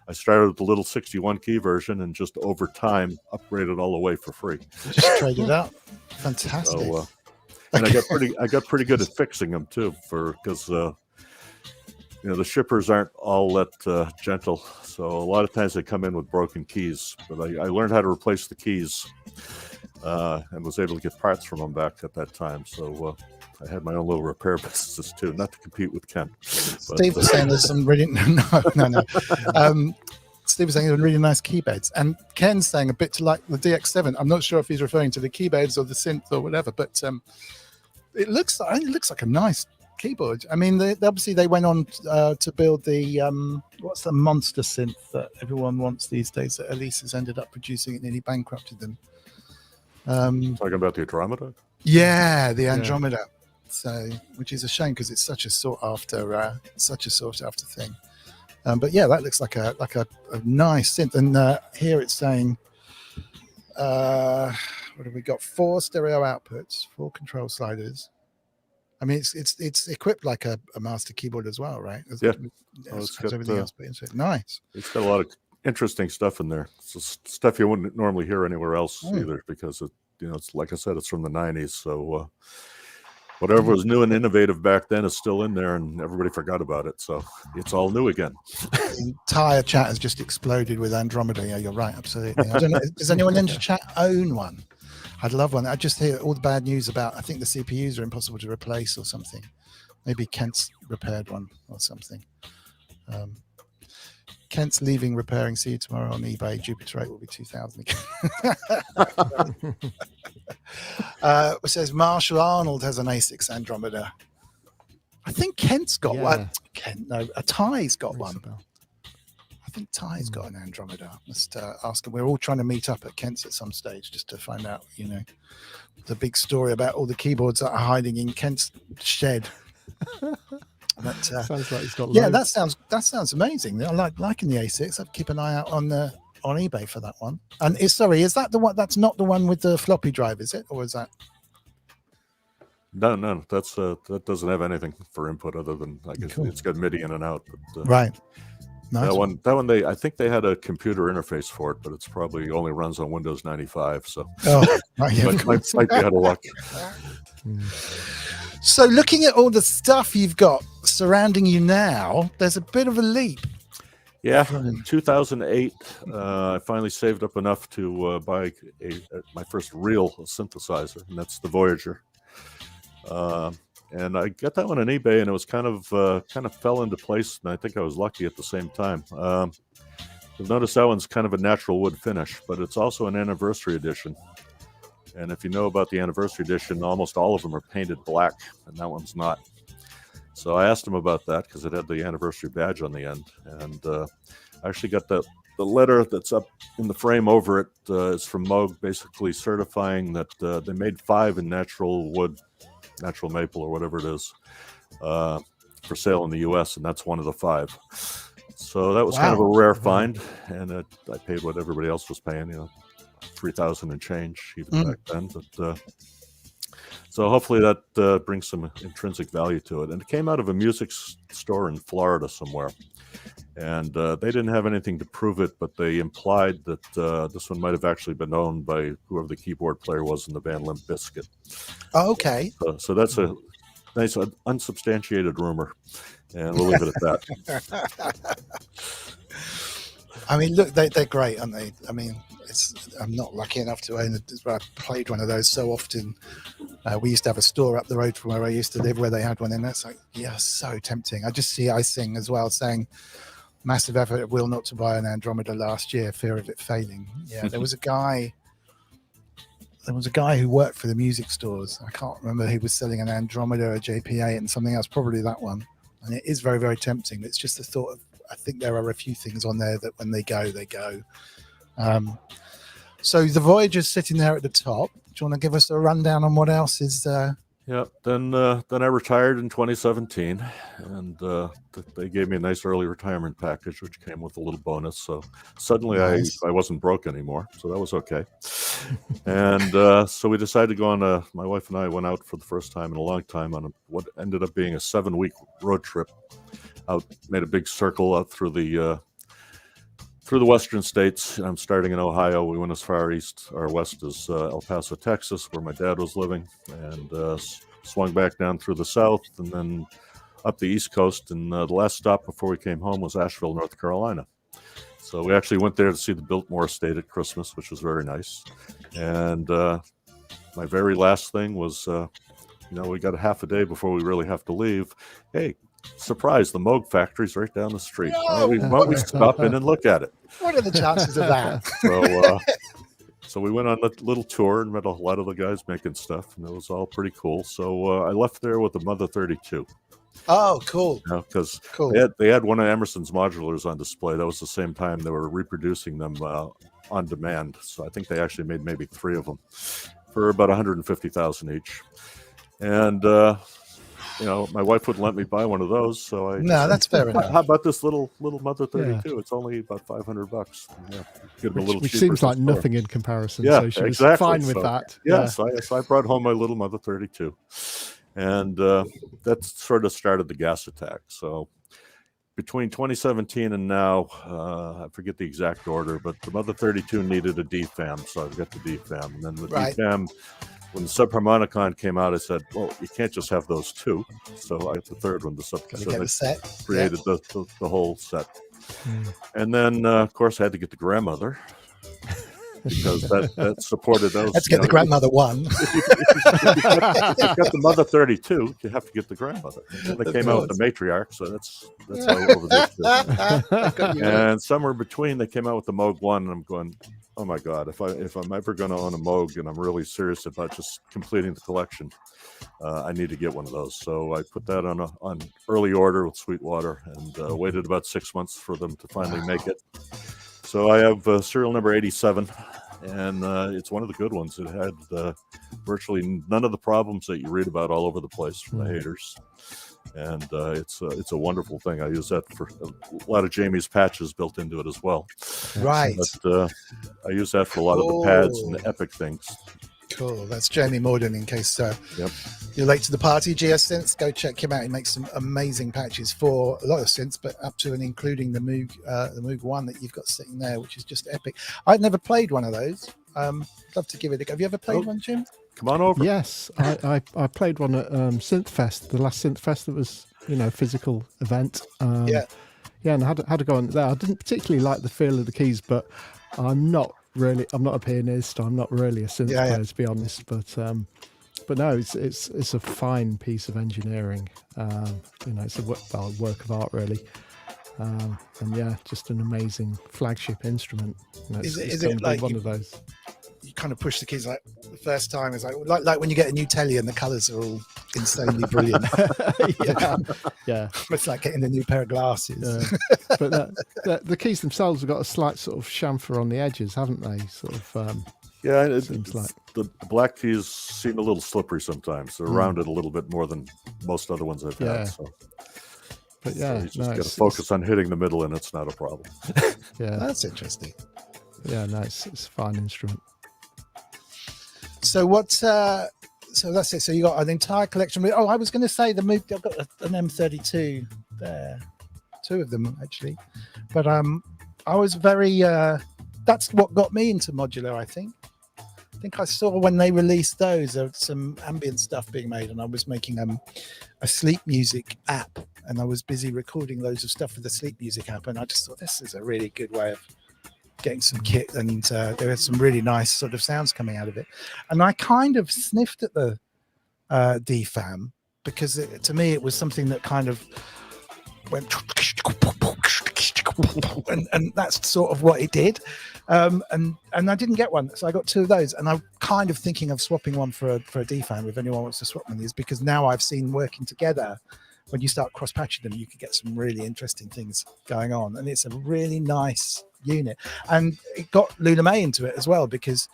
I started with the little 61 key version and just over time upgraded all the way for free. Just traded out. Fantastic. So, and I got pretty good at fixing them too, because the shippers aren't all that gentle, so a lot of times they come in with broken keys. But I learned how to replace the keys and was able to get parts from them back at that time. So I had my own little repair business too, not to compete with Ken. Steve was saying there's some really no. Steve was saying there's really nice keyboards, and Ken's saying a bit to like the DX7. I'm not sure if he's referring to the keyboards or the synth or whatever, but it looks like a nice keyboard. I mean, they went on to build the what's the monster synth that everyone wants these days that Elise has ended up producing. It nearly bankrupted them. Talking about the Andromeda? Yeah, the Andromeda. So, which is a shame because it's such a sought after thing. But yeah, that looks like a nice synth. And here it's saying, what have we got? 4 stereo outputs, 4 control sliders. I mean, it's equipped like a master keyboard as well, right? Yeah. It's got everything else put into it. Nice. It's got a lot of interesting stuff in there. It's stuff you wouldn't normally hear anywhere else either, because it's like I said, it's from the 90s. So whatever was new and innovative back then is still in there, and everybody forgot about it. So it's all new again. The entire chat has just exploded with Andromeda. Yeah, you're right. Absolutely. I don't know. Does anyone in the chat own one? I'd love one. I just hear all the bad news about, I think the CPUs are impossible to replace or something. Maybe Kent's repaired one or something. Kent's leaving repairing. See you tomorrow on eBay. Jupiter 8 will be 2,000 again. It says Marshall Arnold has an A6 Andromeda. I think Kent's got one. Ty's got one. I think Ty's got an Andromeda. Must ask him. We're all trying to meet up at Kent's at some stage just to find out, the big story about all the keyboards that are hiding in Kent's shed. But, sounds like he's got loads. that sounds amazing. I liking the A6. I'd keep an eye out on eBay for that one. And is that the one? That's not the one with the floppy drive, is it, or is that? No, that's that doesn't have anything for input other than I guess it's got MIDI in and out. But, right. Nice. That one I think they had a computer interface for it, but it's probably only runs on Windows 95. So might be out of luck. So looking at all the stuff you've got surrounding you now, there's a bit of a leap. Yeah, in 2008, I finally saved up enough to buy my first real synthesizer, and that's the Voyager. And I got that one on eBay, and it was kind of fell into place, and I think I was lucky at the same time. You'll notice that one's kind of a natural wood finish, but it's also an anniversary edition. And if you know about the anniversary edition, almost all of them are painted black, and that one's not. So I asked him about that because it had the anniversary badge on the end. And I actually got the letter that's up in the frame over it is from Moog, basically certifying that they made 5 in natural wood, natural maple, or whatever it is, for sale in the U.S., and that's one of the 5. So that was kind of a rare find, and I paid what everybody else was paying, $3,000 and change even back then. But so hopefully that brings some intrinsic value to it. And it came out of a music store in Florida somewhere, and they didn't have anything to prove it, but they implied that this one might have actually been owned by whoever the keyboard player was in the band Limp Bizkit. Oh, okay. So that's a nice unsubstantiated rumor, and we'll leave it at that. I mean, look, they're great, aren't they? I mean, I'm not lucky enough to own it. I played one of those so often. We used to have a store up the road from where I used to live where they had one in there. It's like, yeah, so tempting. I just see ISing as well saying, massive effort at Will not to buy an Andromeda last year, fear of it failing. Yeah, there was a guy who worked for the music stores. I can't remember, he was selling an Andromeda, a JP8 and something else, probably that one. And it is very, very tempting. It's just the thought of, I think there are a few things on there that when they go, they go. So the Voyager's sitting there at the top. Do you want to give us a rundown on what else is Yeah, then I retired in 2017, and they gave me a nice early retirement package, which came with a little bonus. So suddenly nice. I wasn't broke anymore, so that was okay. And so we decided to go on my wife and I went out for the first time in a long time on what ended up being a 7-week road trip out, made a big circle out through the western states. I'm starting in Ohio. We went as far east or west as El Paso, Texas, where my dad was living, and swung back down through the south, and then up the East Coast, and the last stop before we came home was Asheville, North Carolina. So we actually went there to see the Biltmore Estate at Christmas, which was very nice. And my very last thing was, we got a half a day before we really have to leave. Hey, surprise, the Moog factory's right down the street. No! Why don't we stop in and look at it? What are the chances of that? So we went on a little tour and met a lot of the guys making stuff, and it was all pretty cool. So I left there with the Mother 32. Oh, cool. Because Cool. they had one of Emerson's modulars on display. That was the same time they were reproducing them on demand. So I think they actually made maybe 3 of them for about 150,000 each. And my wife wouldn't let me buy one of those, so I that's fair enough. How about this little Mother 32? Yeah. It's only about $500. Yeah, get them a little which cheaper seems like nothing in comparison. Yeah, so she was exactly. fine with that. Yes, I brought home my little Mother 32, and that sort of started the gas attack. So between 2017 and now, I forget the exact order, but the Mother 32 needed a DFAM, so I've got the DFAM, and then the DFAM. When the Subharmonicon came out, I said, well, you can't just have those 2. So I have the third one, the set. Created the whole set. And then, of course, I had to get the grandmother because that supported those. Let's get the grandmother one. If you've got the Mother 32, you have to get the grandmother. And they came out with the matriarch, so that's how over this. And somewhere between, they came out with the Moog One, and I'm going, oh my God! If I'm ever going to own a Moog, and I'm really serious about just completing the collection, I need to get one of those. So I put that on early order with Sweetwater, and waited about 6 months for them to finally make it. So I have serial number 87, and it's one of the good ones. It had virtually none of the problems that you read about all over the place from the haters. And it's a wonderful thing. I use that for a lot of Jamie's patches built into it as well. Right. But I use that for a lot of the pads and the epic things. Cool. That's Jamie Morden. In case you're late to the party, GS Synths, go check him out. He makes some amazing patches for a lot of synths, but up to and including the Moog One that you've got sitting there, which is just epic. I've never played one of those. Love to give it a go. Have you ever played one, Jim? Come on over. Yes, I played one at Synthfest, the last Synthfest that was, physical event. Yeah, and I had to go on there. I didn't particularly like the feel of the keys, but I'm not a pianist. I'm not really a synth player, to be honest. But no, it's a fine piece of engineering. It's a work of art, really. And just an amazing flagship instrument. Is it like one of those? You kind of push the keys like the first time is like when you get a new telly and the colours are all insanely brilliant. yeah. It's like getting a new pair of glasses. But the keys themselves have got a slight sort of chamfer on the edges, haven't they? Sort of. It seems like the black keys seem a little slippery sometimes. They're rounded a little bit more than most other ones I've had. So. But you just got to focus on hitting the middle, and it's not a problem. Yeah, that's interesting. Yeah, it's a fine instrument. So what's so that's it. So you got an entire collection. Oh, I was going to say the Moog. I've got an M32 there, 2 of them actually. But I was very. That's what got me into modular. I think I saw when they released those, there was some ambient stuff being made, and I was making a sleep music app, and I was busy recording loads of stuff for the sleep music app, and I just thought this is a really good way of getting some kit, and there are some really nice sort of sounds coming out of it. And I kind of sniffed at the DFAM because to me it was something that kind of went and that's sort of what it did. And I didn't get one, so I got 2 of those, and I'm kind of thinking of swapping one for a DFAM if anyone wants to swap one of these, because now I've seen working together, when you start cross-patching them, you can get some really interesting things going on, and it's a really nice unit. And it got Luna May into it as well, because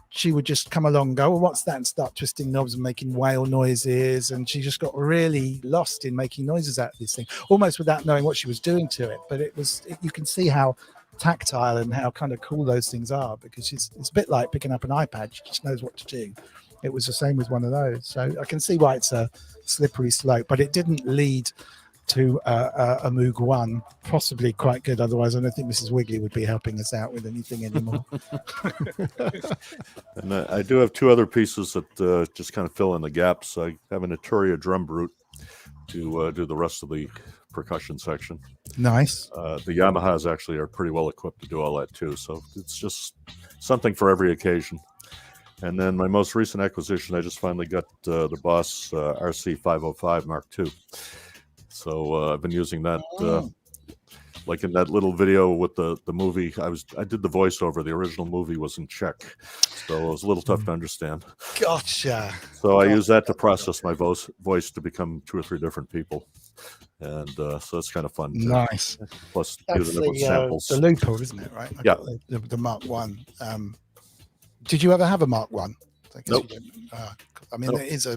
she would just come along and go, well, what's that? And start twisting knobs and making whale noises. And she just got really lost in making noises out of this thing, almost without knowing what she was doing to it. But you can see how tactile and how kind of cool those things are, because it's a bit like picking up an iPad. She just knows what to do. It was the same with one of those. So I can see why it's a slippery slope, but it didn't lead to a Moog One, possibly quite good. Otherwise, I don't think Mrs. Wiggly would be helping us out with anything anymore. And I do have 2 other pieces that just kind of fill in the gaps. I have an Arturia drum brute to do the rest of the percussion section. Nice. The Yamahas actually are pretty well equipped to do all that too. So it's just something for every occasion. And then my most recent acquisition, I just finally got the Boss RC505 Mark II. So I've been using that, like in that little video with the movie. I did the voiceover. The original movie was in Czech, so it was a little tough to understand. Gotcha. So I use that to process my voice to become 2 or 3 different people, and so it's kind of fun. Nice. Plus, That's using it with samples. the looper, isn't it? Right? Yeah. The Mark One. Did you ever have a Mark One? Nope. I mean, there is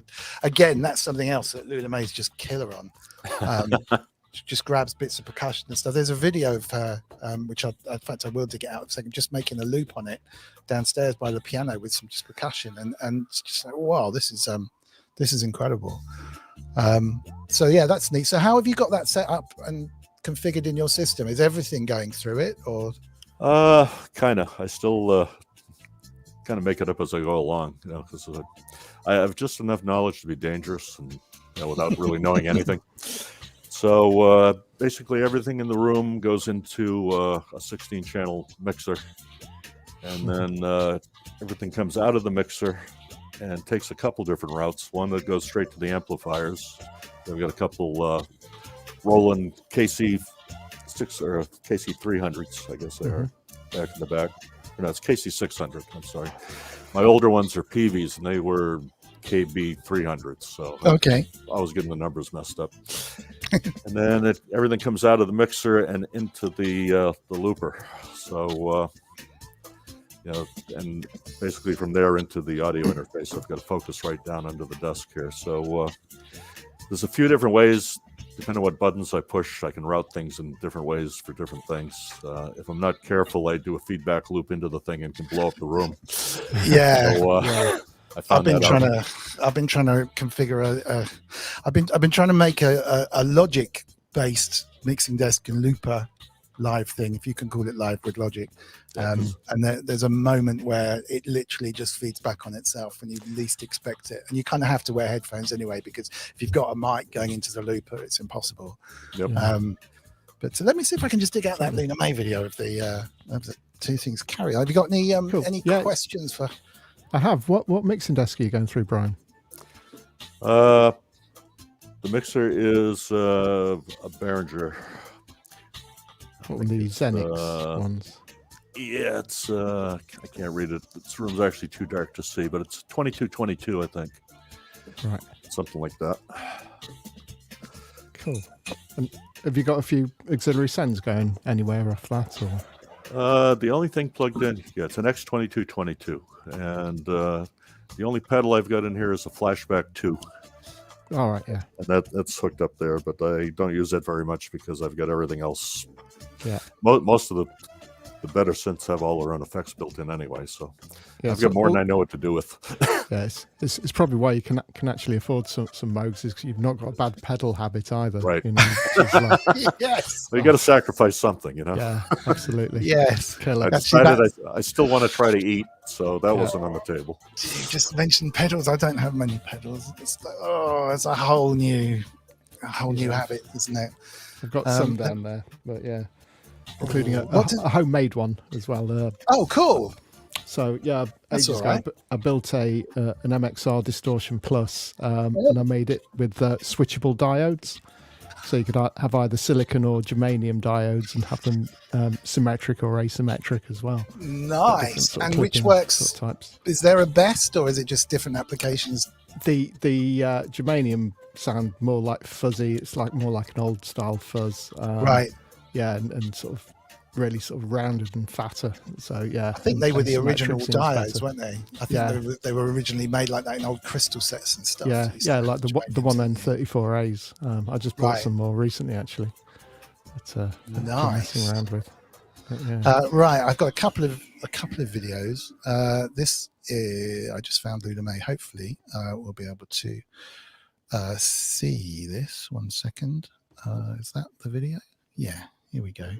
again, that's something else that Lula May's just killer on. She just grabs bits of percussion and stuff. There's a video of her, which in fact I will dig it out in a second, just making a loop on it downstairs by the piano with some just percussion, and it's just like, wow, this is incredible. So yeah, that's neat. So how have you got that set up and configured in your system? Is everything going through it, or? Kind of. I still kind of make it up as I go along, because I have just enough knowledge to be dangerous, and without really knowing anything. So basically, everything in the room goes into a 16-channel mixer, and then everything comes out of the mixer and takes a couple different routes. One that goes straight to the amplifiers. Then we've got a couple Roland KC6 or KC300s, I guess they are, back in the back. Or no, it's KC600. I'm sorry. My older ones are PVs, and they were KB300s. So okay, I was getting the numbers messed up. And then everything comes out of the mixer and into the looper. So and basically from there into the audio interface. I've got to focus right down under the desk here. So there's a few different ways. Depending on what buttons I push, I can route things in different ways for different things. If I'm not careful, I do a feedback loop into the thing and can blow up the room. Yeah. So, yeah. I've been trying to configure I've been trying to make a Logic based mixing desk and looper live thing, if you can call it live with Logic. And there's a moment where it literally just feeds back on itself when you least expect it, and you kind of have to wear headphones anyway, because if you've got a mic going into the looper, it's impossible. Yep. But let me see if I can just dig out that Luna May video of the 2 things carry. Have you got any questions for? I have. What mixing desk are you going through, Brian? The mixer is a Behringer. What were the Xenix ones? Yeah, it's I can't read it. This room's actually too dark to see, but it's 2222, I think. Right. Something like that. Cool. And have you got a few auxiliary sends going anywhere off that, or? The only thing plugged in, it's an X2222, and the only pedal I've got in here is a Flashback 2. All right, yeah. And that's hooked up there, but I don't use that very much because I've got everything else. Yeah. Most of the better synths have all their own effects built in anyway, so yeah, I've got more than I know what to do with. Yeah, it's probably why you can actually afford some Moogs, is because you've not got a bad pedal habit either. Right. Yes. Well, you got to sacrifice something, Yeah, absolutely. yes. I decided I still want to try to eat, so that wasn't on the table. You just mentioned pedals. I don't have many pedals. It's like, it's a whole new habit, isn't it? I've got some down there, but yeah, including a homemade one as well. Oh, cool. So yeah, That's all right. I built an MXR Distortion Plus, and I made it with switchable diodes. So you could have either silicon or germanium diodes and have them symmetric or asymmetric as well. Nice. And which works? Types. Is there a best, or is it just different applications? The germanium sound more like fuzzy. It's more like an old style fuzz. Right. Yeah, and sort of really sort of rounded and fatter. So yeah, I think they were the original asymmetric seems diodes, better. weren't they? I think they were originally made like that in old crystal sets and stuff. Yeah, like the 1N34As. I just bought some more recently, actually. But, nice. Messing around with. But, yeah. Right, I've got a couple of videos. This is, I just found Luna May. Hopefully, we'll be able to see this. 1 second. Is that the video? Yeah. Here we go.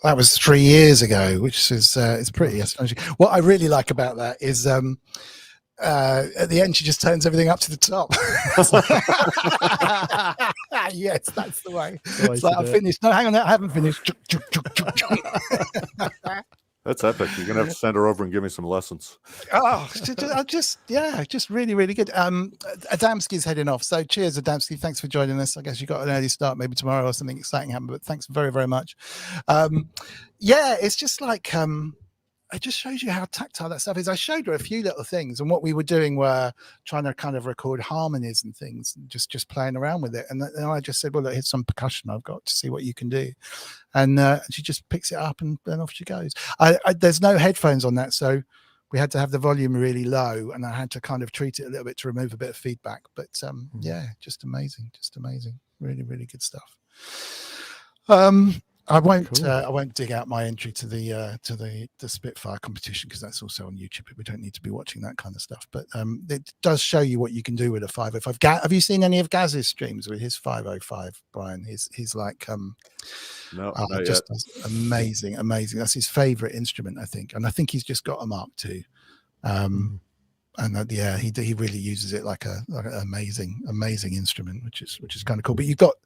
That was 3 years ago, which is it's pretty astonishing. What I really like about that is at the end she just turns everything up to the top. Yes, that's the way. It's like, I finished. No, hang on, I haven't finished. That's epic. You're gonna have to send her over and give me some lessons. Oh, just really, really good. Adamski's heading off. So cheers, Adamski. Thanks for joining us. I guess you got an early start. Maybe tomorrow or something exciting happen. But thanks very, very much. Yeah, it's just like it just shows you how tactile that stuff is. I showed her a few little things, and what we were doing were trying to kind of record harmonies and things, and just playing around with it. And then I just said, well, look, here's some percussion I've got to see what you can do. And she just picks it up and off she goes. There's no headphones on that, so we had to have the volume really low, and I had to kind of treat it a little bit to remove a bit of feedback. But yeah, just amazing, really, really good stuff. I won't dig out my entry to the Spitfire competition because that's also on YouTube. We don't need to be watching that kind of stuff. But it does show you what you can do with a 505. Have you seen any of Gaz's streams with his 505, Brian? He's like no, just amazing. That's his favorite instrument, I think, and I think he's just got a Mark II. And yeah, he really uses it like an amazing instrument, which is kind of cool. But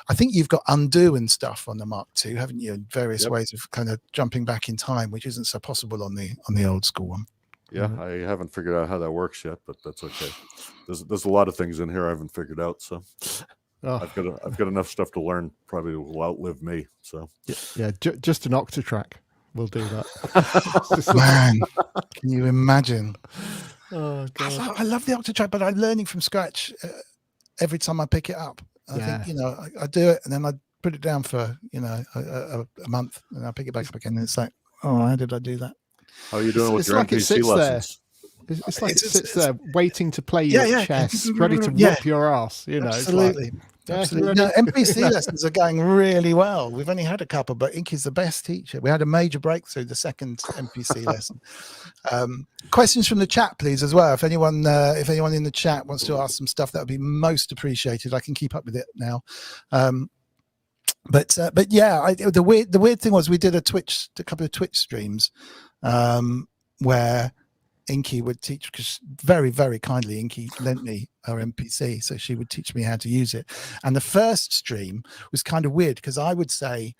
I think you've got undo and stuff on the Mark II, haven't you? And various ways of kind of jumping back in time, which isn't so possible on the old school one. Yeah, I haven't figured out how that works yet, but that's okay. There's a lot of things in here I haven't figured out, so I've got enough stuff to learn. Probably will outlive me. So yeah, just an octatrack will do that. Man, can you imagine? Oh, God. I love the octatrack, but I'm learning from scratch every time I pick it up. I think, I do it and then I put it down for, a month and I pick it back up again. And it's like, oh, how did I do that? How are you doing with your like NPC lessons? It's like it sits there waiting to play your chess, ready to whoop your ass. Absolutely. Absolutely. No, NPC lessons are going really well. We've only had a couple, but Inky's the best teacher. We had a major breakthrough the second NPC lesson. Questions from the chat, please, as well. If anyone in the chat wants to ask some stuff, that would be most appreciated. I can keep up with it now. But yeah, the weird thing was we did a couple of Twitch streams where Inky would teach, because very, very kindly Inky lent me her MPC, so she would teach me how to use it. And the first stream was kind of weird because I would say,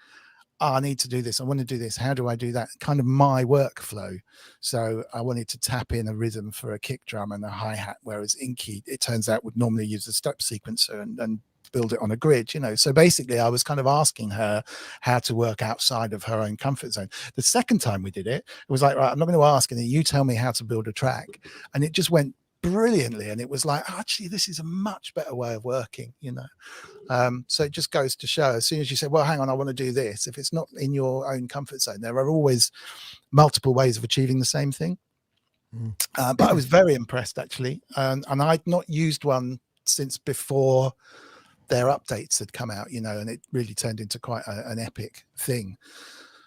I need to do this, I want to do this, how do I do that? Kind of my workflow. So I wanted to tap in a rhythm for a kick drum and a hi-hat, whereas Inky, it turns out, would normally use a step sequencer and build it on a grid, So basically I was kind of asking her how to work outside of her own comfort zone. The second time we did it, it was like, right, I'm not going to ask, and then you tell me how to build a track. And it just went brilliantly. And it was like, actually, this is a much better way of working, So it just goes to show, as soon as you say, well, hang on, I want to do this, if it's not in your own comfort zone, there are always multiple ways of achieving the same thing. But I was very impressed, actually. And I'd not used one since before their updates had come out, and it really turned into quite an epic thing.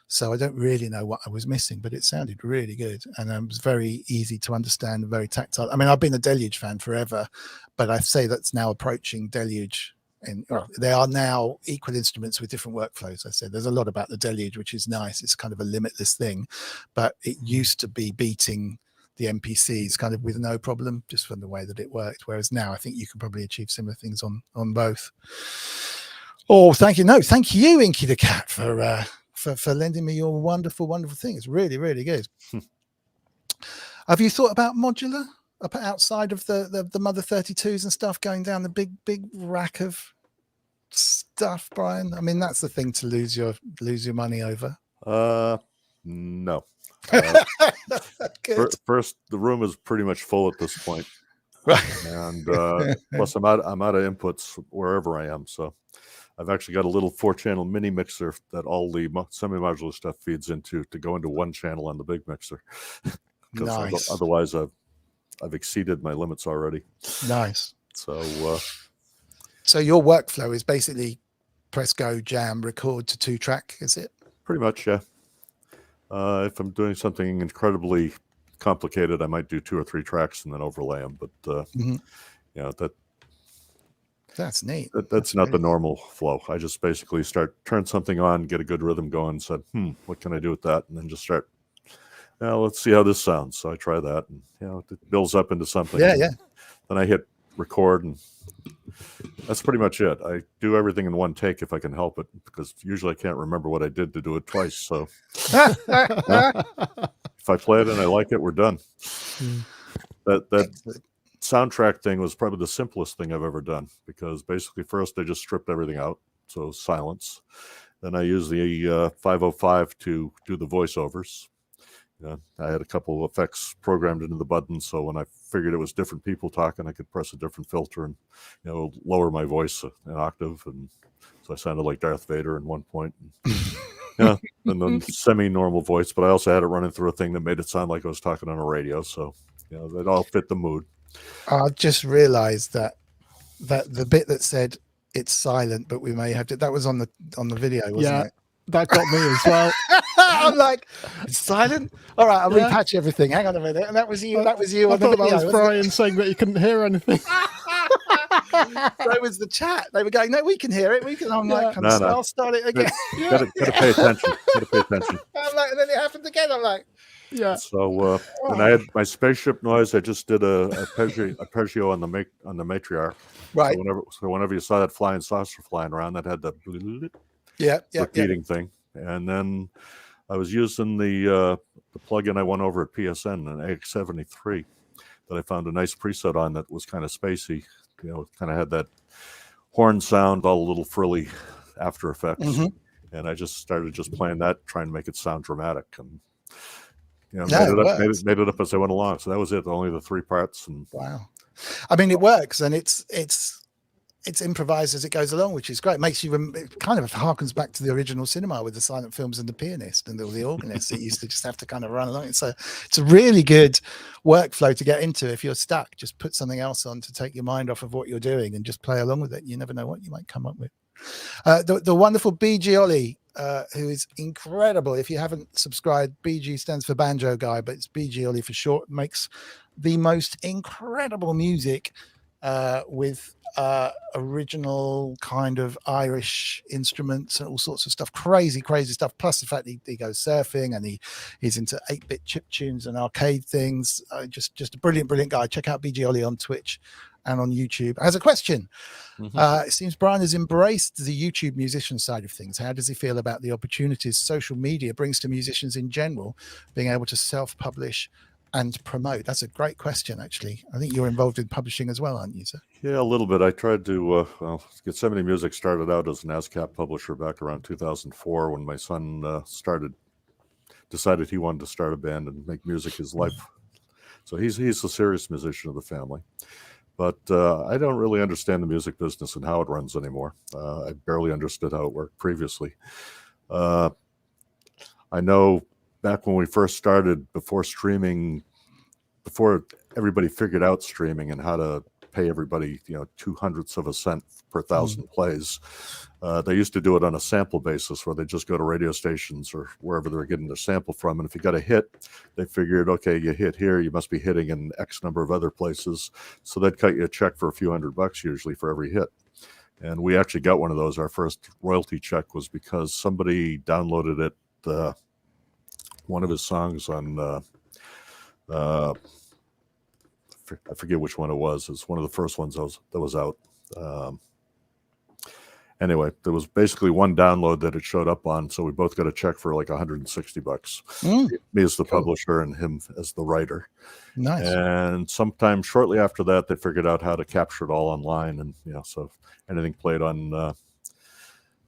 So I don't really know what I was missing, but it sounded really good. And it was very easy to understand and very tactile. I mean, I've been a Deluge fan forever, but I say that's now approaching Deluge. They are now equal instruments with different workflows. I said there's a lot about the Deluge, which is nice. It's kind of a limitless thing, but it used to be beating the MPCs kind of with no problem, just from the way that it worked. Whereas now I think you can probably achieve similar things on both. Oh, thank you. No, thank you, Inky the Cat, for lending me your wonderful, wonderful thing. It's really, really good. Have you thought about modular outside of the Mother 32s and stuff, going down the big rack of stuff, Brian? I mean, that's the thing to lose your money over. No. First, the room is pretty much full at this point, right? And plus, I'm out of inputs wherever I am. So, I've actually got a little 4-channel mini mixer that all the semi-modular stuff feeds into to go into one channel on the big mixer. Nice. Otherwise, I've exceeded my limits already. Nice. So your workflow is basically press go, jam, record to 2-track, is it? Pretty much, yeah. If I'm doing something incredibly complicated, I might do 2 or 3 tracks and then overlay them. But that That's neat. That's not the normal flow. I just basically turn something on, get a good rhythm going, said, what can I do with that? And then just start, let's see how this sounds. So I try that, and it builds up into something. Yeah, Then I hit record, and that's pretty much it. I do everything in one take if I can help it, because usually I can't remember what I did to do it twice. So if I play it and I like it, we're done. That soundtrack thing was probably the simplest thing I've ever done, because basically first I just stripped everything out, so silence. Then I used the 505 to do the voiceovers. I had a couple of effects programmed into the button, so when I figured it was different people talking, I could press a different filter and lower my voice an octave, and so I sounded like Darth Vader at one point. And then semi-normal voice, but I also had it running through a thing that made it sound like I was talking on a radio, so it all fit the mood. I just realized that the bit that said it's silent, but we may have to, that was on the video, wasn't it? That got me as well. I'm like, it's silent. All right, I'll repatch everything. Hang on a minute. And that was you. That was you on the video. That was Brian saying that you couldn't hear anything. So was the chat. They were going, no, we can hear it. We can. I'm like, I'll start it again. Gotta pay attention. Gotta pay attention. I'm like, and then it happened again. I'm like, So and I had my spaceship noise. I just did a Peugeot on the matriarch. Right. So whenever you saw that flying saucer flying around, that had the repeating thing. And then I was using the plugin I went over at PSN, an AX73, that I found a nice preset on that was kind of spacey. Kind of had that horn sound, all a little frilly after effects. And I just started playing that, trying to make it sound dramatic, and made it up as I went along. So that was it. Only the 3 parts. And wow. I mean, it works, and it's improvised as it goes along, which is great. It makes you, it kind of harkens back to the original cinema with the silent films and the pianist and the organist. It used to just have to kind of run along. So it's a really good workflow to get into. If you're stuck, just put something else on to take your mind off of what you're doing and just play along with it. You never know what you might come up with. The wonderful BG Ollie, who is incredible. If you haven't subscribed, BG stands for Banjo Guy, but it's BG Ollie for short. Makes the most incredible music with original kind of Irish instruments and all sorts of stuff, crazy stuff. Plus the fact he goes surfing, and he's into 8-bit chip tunes and arcade things. Just a brilliant guy. Check out BG Ollie on Twitch and on YouTube. Has a question. It seems Brian has embraced the YouTube musician side of things. How does he feel about the opportunities social media brings to musicians in general, being able to self-publish and promote? That's a great question, actually. I think you're involved in publishing as well, aren't you, sir? Yeah, a little bit. I tried to Getsemani Music started out as an ASCAP publisher back around 2004 when my son decided he wanted to start a band and make music his life. So he's a serious musician of the family. But I don't really understand the music business and how it runs anymore. I barely understood how it worked previously. I know back when we first started, before everybody figured out streaming and how to pay everybody, 0.02 of a cent per 1,000 plays, they used to do it on a sample basis, where they just go to radio stations or wherever they're getting their sample from. And if you got a hit, they figured, okay, you hit here, you must be hitting in X number of other places. So they'd cut you a check for a few $100 usually for every hit. And we actually got one of those. Our first royalty check was because somebody downloaded it, one of his songs on, I forget which one it was. It's one of the first ones that was out. Anyway, there was basically one download that it showed up on, so we both got a check for like $160. Me as the publisher and him as the writer. Nice. And sometime shortly after that, they figured out how to capture it all online, and so anything played on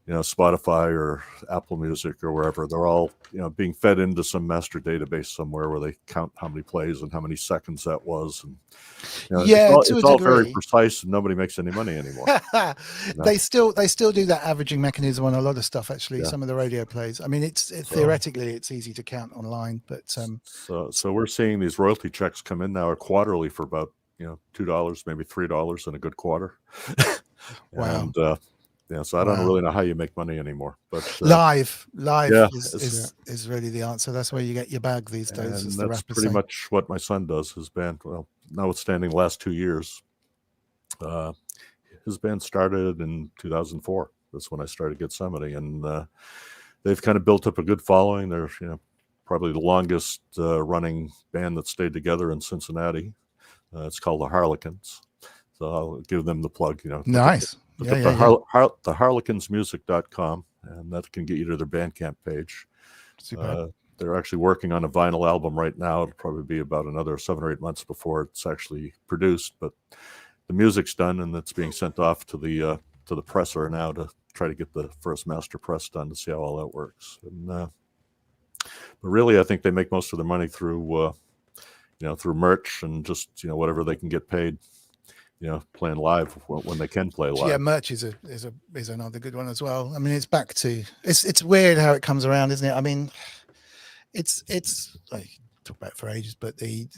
Spotify or Apple Music or wherever, they're all being fed into some master database somewhere where they count how many plays and how many seconds that was, and it's all very precise, and nobody makes any money anymore. They still do that averaging mechanism on a lot of stuff, actually. Some of the radio plays, I mean, theoretically it's easy to count online, but so we're seeing these royalty checks come in now quarterly for about $2, maybe $3 in a good quarter. Wow. And so I don't really know how you make money anymore, but live is really the answer. That's where you get your bag these days. And that's pretty much what my son does. His band, well, notwithstanding the last 2 years, his band started in 2004. That's when I started Getsemani, and they've kind of built up a good following. They're probably the longest running band that stayed together in Cincinnati. It's called the Harlequins. So I'll give them the plug. Nice. Look up the harlequinsmusic.com, and that can get you to their Bandcamp page. They're actually working on a vinyl album right now. It'll probably be about another 7 or 8 months before it's actually produced, but the music's done, and it's being sent off to the presser now to try to get the first master press done to see how all that works. And but really, I think they make most of their money through through merch and just whatever they can get paid, playing live when they can play live. Yeah, merch is another good one as well. I mean, it's back to it's weird how it comes around, isn't it? I mean, it's like talk about it for ages, but the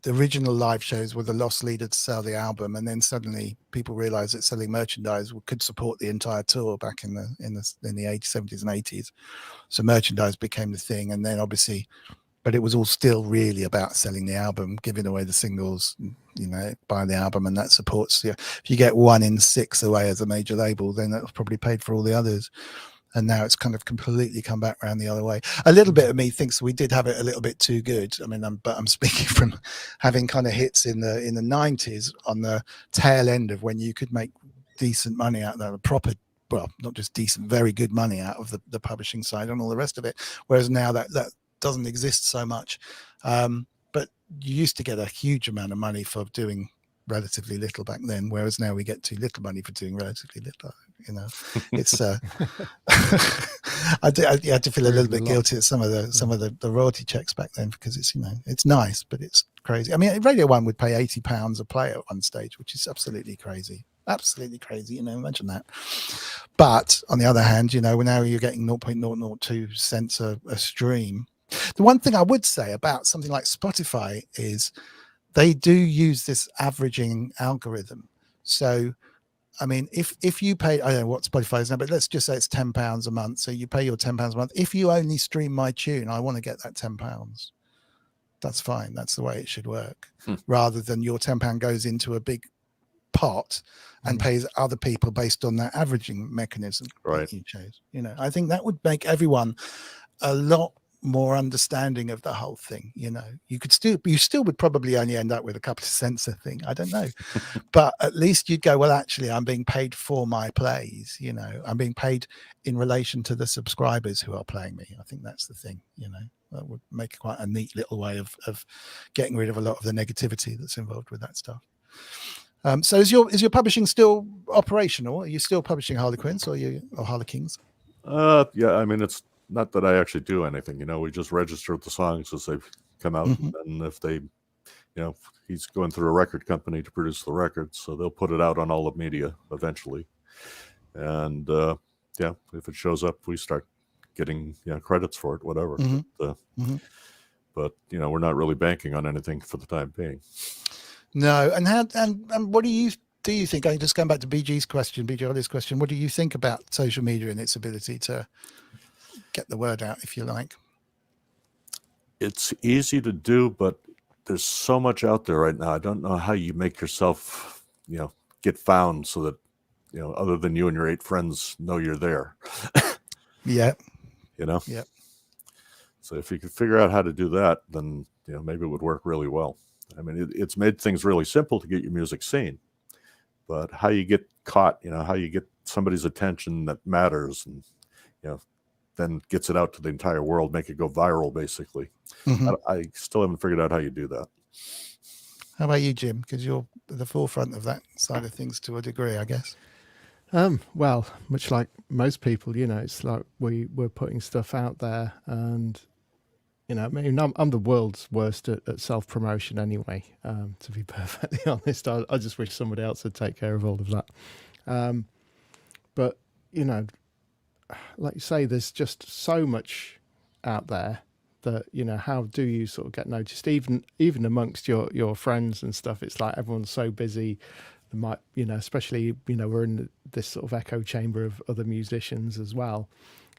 original live shows were the loss leader to sell the album, and then suddenly people realized that selling merchandise could support the entire tour back in the 80s, 70s and 80s. So merchandise became the thing, and then obviously, but it was all still really about selling the album, giving away the singles, buy the album, and that supports. If you get 1 in 6 away as a major label, then that's probably paid for all the others. And now it's kind of completely come back around the other way. A little bit of me thinks we did have it a little bit too good. I mean, I'm speaking from having kind of hits in the 90s on the tail end of when you could make decent money out of that, proper, well, not just decent, very good money out of the publishing side and all the rest of it. Whereas now that doesn't exist so much. But you used to get a huge amount of money for doing relatively little back then, whereas now we get too little money for doing relatively little. It's I had to feel a little bit guilty at some of the royalty checks back then, because it's nice, but it's crazy. I mean, Radio 1 would pay £80 a play at one stage, which is absolutely crazy. Imagine that. But on the other hand, now you're getting 0.002 cents a stream. The one thing I would say about something like Spotify is they do use this averaging algorithm. So, I mean, if you pay, I don't know what Spotify is now, but let's just say it's £10 a month. So you pay your £10 a month. If you only stream my tune, I want to get that £10. That's fine. That's the way it should work. Rather than your £10 goes into a big pot and pays other people based on that averaging mechanism that you chose. I think that would make everyone a lot more understanding of the whole thing. You still would probably only end up with a couple of cents a thing, I don't know. But at least you'd go, well, actually I'm being paid for my plays. I'm being paid in relation to the subscribers who are playing me. I think that's the thing. That would make quite a neat little way of getting rid of a lot of the negativity that's involved with that stuff. So is your publishing still operational? Are you still publishing Harlequins or Harlequins? Yeah, I mean, it's not that I actually do anything. We just register the songs as they've come out, and if they, he's going through a record company to produce the records, so they'll put it out on all the media eventually. And if it shows up, we start getting credits for it, whatever. But we're not really banking on anything for the time being. No, and what do you think? Just going back to BG Ollie's question, what do you think about social media and its ability to get the word out, if you like? It's easy to do, but there's so much out there right now. I don't know how you make yourself, get found so that, other than you and your 8 friends know you're there. Yeah. Yeah. So if you could figure out how to do that, then, maybe it would work really well. I mean, it's made things really simple to get your music seen, but how you get caught, how you get somebody's attention that matters, and, then gets it out to the entire world, make it go viral, basically. I still haven't figured out how you do that. How about you, Jim? Because you're at the forefront of that side of things to a degree, I guess. Well, much like most people, it's like we're putting stuff out there, and I mean, I'm the world's worst at self-promotion anyway, to be perfectly honest. I just wish somebody else would take care of all of that. But like you say, there's just so much out there that, how do you sort of get noticed? Even amongst your friends and stuff, it's like everyone's so busy. They might, especially, we're in this sort of echo chamber of other musicians as well.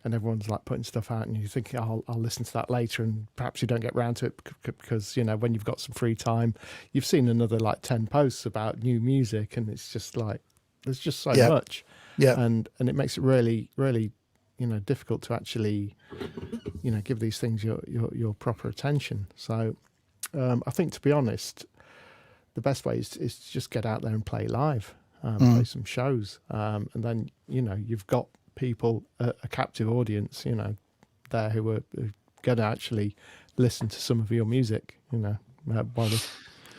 And everyone's like putting stuff out, and you think, I'll listen to that later, and perhaps you don't get round to it because, when you've got some free time, you've seen another like 10 posts about new music, and it's just like, there's just so Yeah. much, Yeah. and it makes it really, really, difficult to actually, give these things your proper attention. So, I think, to be honest, the best way is to just get out there and play live, play some shows, and then you've got people, a captive audience, there who are going to actually listen to some of your music, while they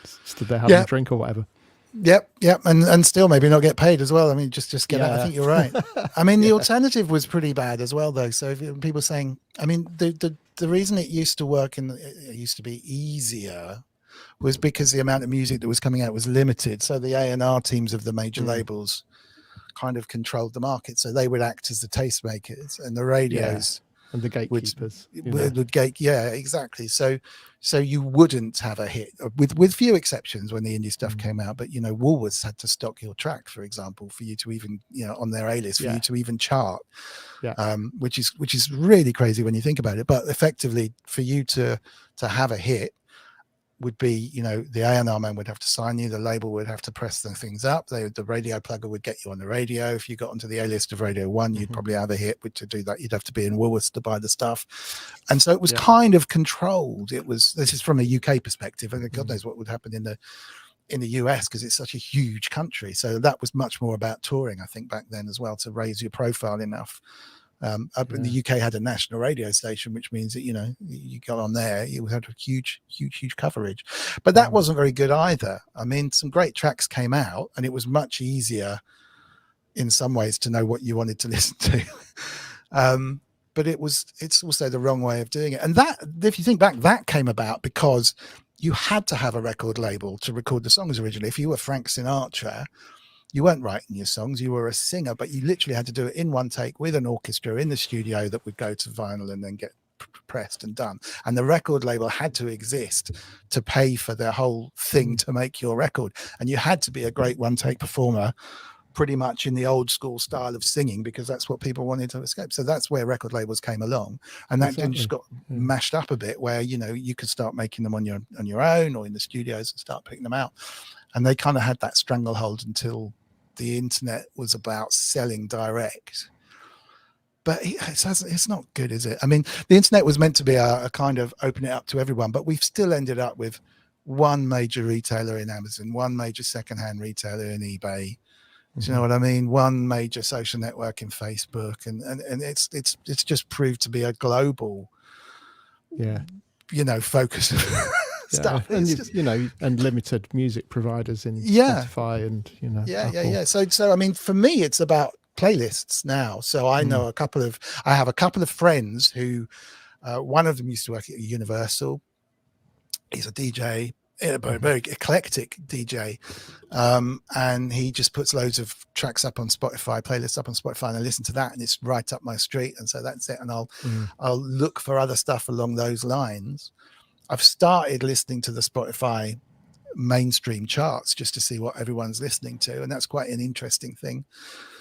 stood there having a drink or whatever. Yep, and still maybe not get paid as well. I mean, just get out. I think you're right. I mean, the alternative was pretty bad as well, though. So if people saying, I mean, the reason it used to work and it used to be easier was because the amount of music that was coming out was limited. So the A&R teams of the major labels kind of controlled the market. So they would act as the tastemakers, and the radios and the gatekeepers would gate. Yeah, exactly. So you wouldn't have a hit, with few exceptions, when the indie stuff came out. But Woolworths had to stock your track, for example, for you to even on their A list, for you to even chart. Which is really crazy when you think about it. But effectively, for you to have a hit would be, the A&R man would have to sign you, the label would have to press the things up, the radio plugger would get you on the radio. If you got onto the A list of Radio 1, you'd probably have a hit. To do that, you'd have to be in Woolworths to buy the stuff. And so it was kind of controlled. This is from a UK perspective, and God knows what would happen in the US, because it's such a huge country. So that was much more about touring, I think, back then as well, to raise your profile enough. Up in the UK had a national radio station, which means that you got on there, you had a huge coverage. But that wasn't very good either. I mean, some great tracks came out, and it was much easier in some ways to know what you wanted to listen to. But it's also the wrong way of doing it. And that, if you think back, that came about because you had to have a record label to record the songs originally. If you were Frank Sinatra, you weren't writing your songs, you were a singer, but you literally had to do it in one take with an orchestra in the studio that would go to vinyl and then get pressed and done. And the record label had to exist to pay for the whole thing to make your record. And you had to be a great one take performer, pretty much in the old school style of singing, because that's what people wanted to escape. So that's where record labels came along, and that then just got mashed up a bit, where you could start making them on your own or in the studios and start picking them out. And they kind of had that stranglehold until the internet was about selling direct. But it's not good, is it? I mean, the internet was meant to be a kind of open it up to everyone, but we've still ended up with one major retailer in Amazon, one major secondhand retailer in eBay. Do you know what I mean? One major social network in Facebook, and it's just proved to be a global, focus of stuff. And and limited music providers in Spotify, and Apple. So I mean, for me, it's about playlists now. So I know I have a couple of friends who, one of them used to work at Universal. He's a DJ, a very eclectic DJ, and he just puts loads of tracks up on Spotify, playlists up on Spotify, and I listen to that, and it's right up my street. And so that's it. And I'll look for other stuff along those lines. I've started listening to the Spotify mainstream charts just to see what everyone's listening to, and that's quite an interesting thing,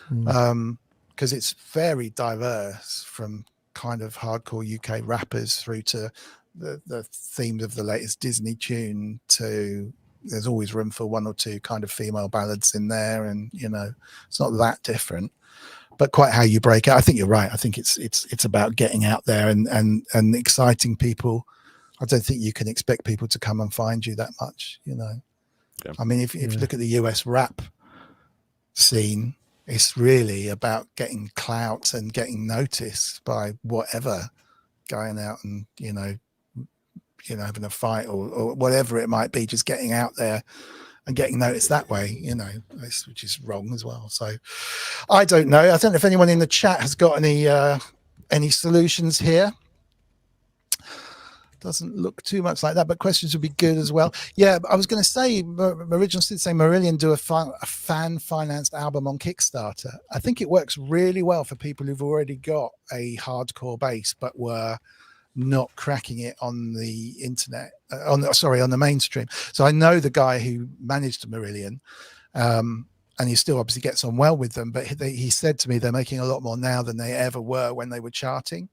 because it's very diverse, from kind of hardcore UK rappers through to the themes of the latest Disney tune, to there's always room for one or two kind of female ballads in there, and it's not that different. But quite how you break it, I think you're right. I think it's about getting out there and exciting people. I don't think you can expect people to come and find you that much, I mean, if you look at the US rap scene, it's really about getting clout and getting noticed by whatever, going out and having a fight or whatever it might be, just getting out there and getting noticed that way, which is wrong as well. So I don't know. I don't know if anyone in the chat has got any solutions here. Doesn't look too much like that, but questions would be good as well. Yeah, I was going to say, original did say Marillion do a fan-financed album on Kickstarter. I think it works really well for people who've already got a hardcore base, but were not cracking it on the internet, on the mainstream. So I know the guy who managed Marillion, and he still obviously gets on well with them, but he said to me they're making a lot more now than they ever were when they were charting.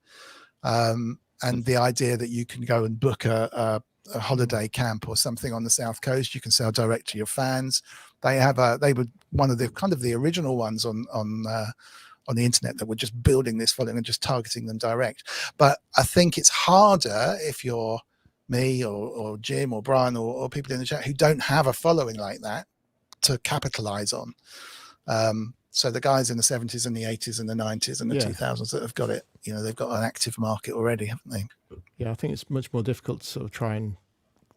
And the idea that you can go and book a holiday camp or something on the South Coast, you can sell direct to your fans. They were one of the kind of the original ones on the internet that were just building this following and just targeting them direct. But I think it's harder if you're me or Jim or Brian or people in the chat who don't have a following like that to capitalize on. So the guys in the 70s and the 80s and the 90s and the 2000s that have got it, you know, they've got an active market already, haven't they? Yeah, I think it's much more difficult to sort of try and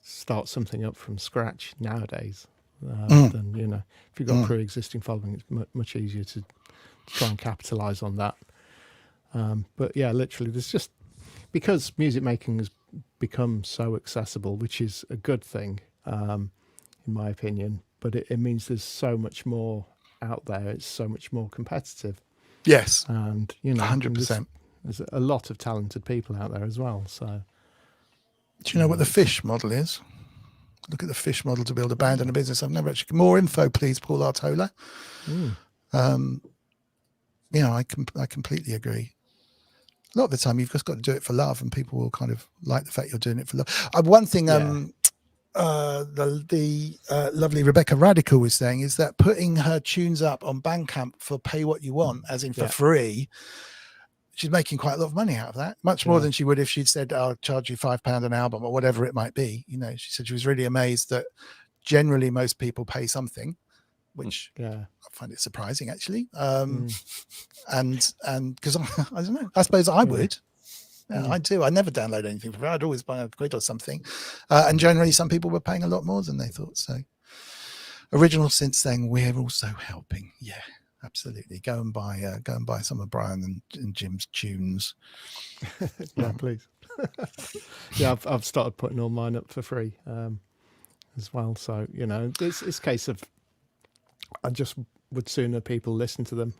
start something up from scratch nowadays than, you know, if you've got a pre-existing following, it's much easier to try and capitalize on that. But yeah, literally, there's just, because music making has become so accessible, which is a good thing, in my opinion, but it means there's so much more out there. It's so much more competitive. Yes. And, you know, 100%. There's a lot of talented people out there as well. So, do you know what the fish model is? Look at the fish model to build a band and a business. I've never actually. More info, please, Paul Artola. You know, I completely agree. A lot of the time, you've just got to do it for love, and people will kind of like the fact you're doing it for love. One thing, the lovely Rebecca Radical was saying is that putting her tunes up on Bandcamp for pay what you want, as in for free, she's making quite a lot of money out of that, much more than she would if she'd said, I'll charge you £5 an album or whatever it might be. You know, she said she was really amazed that generally most people pay something, which I find it surprising actually. And because I don't know, I suppose I would. Yeah, I do. I never download anything for free. I'd always buy a quid or something. And generally some people were paying a lot more than they thought. So Original Synth saying we're also helping. Yeah, absolutely. Go and buy some of Brian and Jim's tunes. Yeah, please. Yeah, I've started putting all mine up for free as well. So, you know, it's a case of I just would sooner people listen to them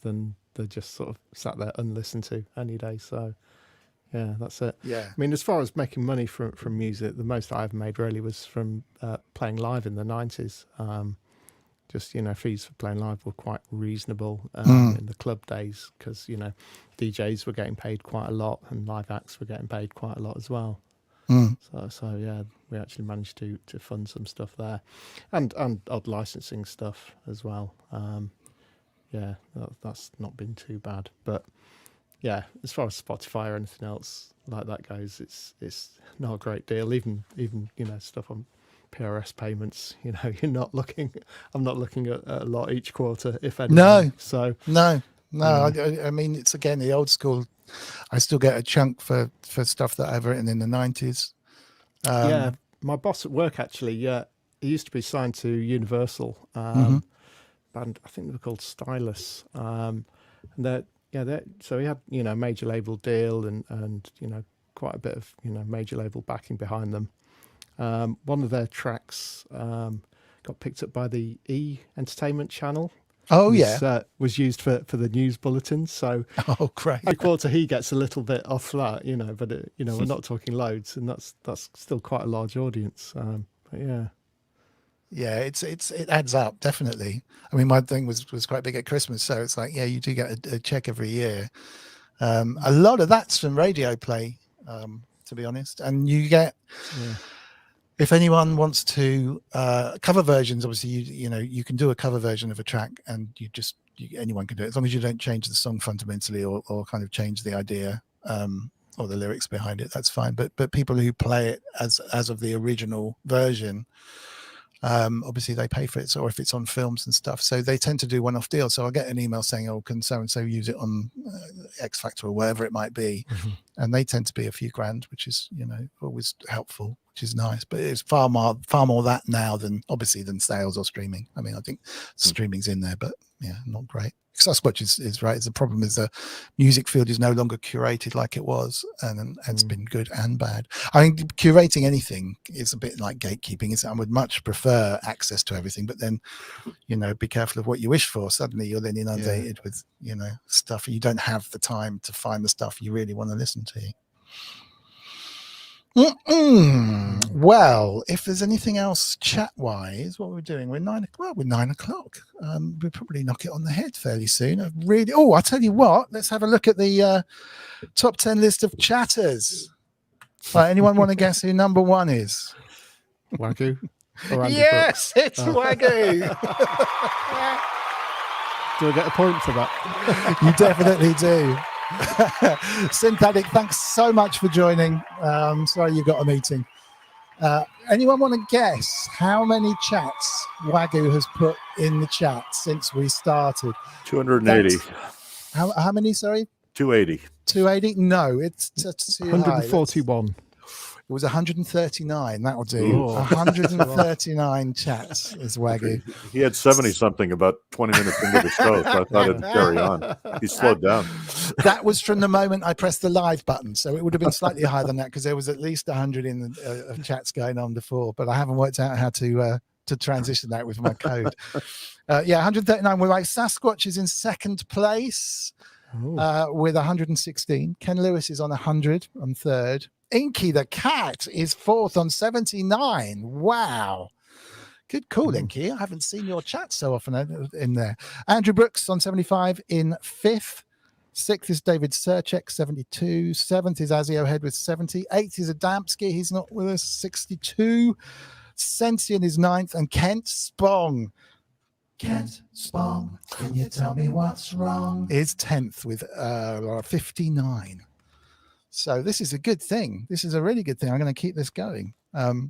than they're just sort of sat there unlistened to any day. So yeah, that's it. Yeah. I mean, as far as making money from music, the most I ever made really was from playing live in the 90s. Just, you know, fees for playing live were quite reasonable in the club days because, you know, DJs were getting paid quite a lot and live acts were getting paid quite a lot as well. So yeah, we actually managed to fund some stuff there, and odd licensing stuff as well. Yeah, that's not been too bad. But yeah, as far as Spotify or anything else like that goes, it's not a great deal. Even you know, stuff on PRS payments, you know, I'm not looking at a lot each quarter, if anything. No. So no. I mean, it's again the old school. I still get a chunk for stuff that I've written in the 90s. Yeah, my boss at work actually, he used to be signed to Universal, band, I think they were called Stylus. And so he had, you know, major label deal and you know, quite a bit of, you know, major label backing behind them. One of their tracks got picked up by the E Entertainment Channel. Oh, yeah. Was used for the news bulletins. So great. every quarter he gets a little bit off that, you know, but you know, we're not talking loads, and that's still quite a large audience. But yeah. Yeah, it adds up, definitely. I mean, my thing was quite big at Christmas, so it's like, yeah, you do get a check every year. A lot of that's from radio play, to be honest, and you get. Yeah. If anyone wants to cover versions, obviously you know you can do a cover version of a track, and anyone can do it as long as you don't change the song fundamentally or kind of change the idea or the lyrics behind it. That's fine. But people who play it as of the original version, obviously they pay for it. So if it's on films and stuff, so they tend to do one-off deals. So I'll get an email saying, "Oh, can so and so use it on X Factor or wherever it might be," and they tend to be a few grand, which is, you know, always helpful, which is nice. But it's far more that now than sales or streaming. I mean, I think streaming's in there, but yeah, not great. Sasquatch is right. The problem is the music field is no longer curated like it was, and it's been good and bad. I mean, curating anything is a bit like gatekeeping. I would much prefer access to everything, but then, you know, be careful of what you wish for. Suddenly you're then inundated with, you know, stuff, and you don't have the time to find the stuff you really want to listen to. Well, if there's anything else chat-wise, what we're doing, we're 9 o'clock. We'll probably knock it on the head fairly soon. I'll tell you what, let's have a look at the top 10 list of chatters. Anyone want to guess who number one is? Wagoo. Or Andy Yes, Brooks? it's Wagoo. Do I get a point for that? You definitely do. Synthetic, thanks so much for joining. Sorry you got a meeting. Anyone want to guess how many chats Wagoo has put in the chat since we started? 280. How many, sorry? 280. 280? No, it's too high. 141. It was 139. That'll do. 139 chats is Wagoo. He had 70 something about 20 minutes into the show, so I thought it'd carry on. He slowed down. That was from the moment I pressed the live button, so it would have been slightly higher than that because there was at least 100 in the of chats going on before, but I haven't worked out how to transition that with my code. 139. We're like Sasquatch is in second place with 116. Ken Lewis is on 100 on third. Inky the cat is fourth on 79. Wow. Good call, Inky. I haven't seen your chat so often in there. Andrew Brooks on 75 in fifth. Sixth is David Svrjcek, 72. Seventh is asiohead with 70. Eighth is Adamski. He's not with us, 62. Sensien is ninth. And Kent Spong. Kent Spong, can you tell me what's wrong? Is 10th with 59. So this is a good thing. This is a really good thing. I'm going to keep this going. The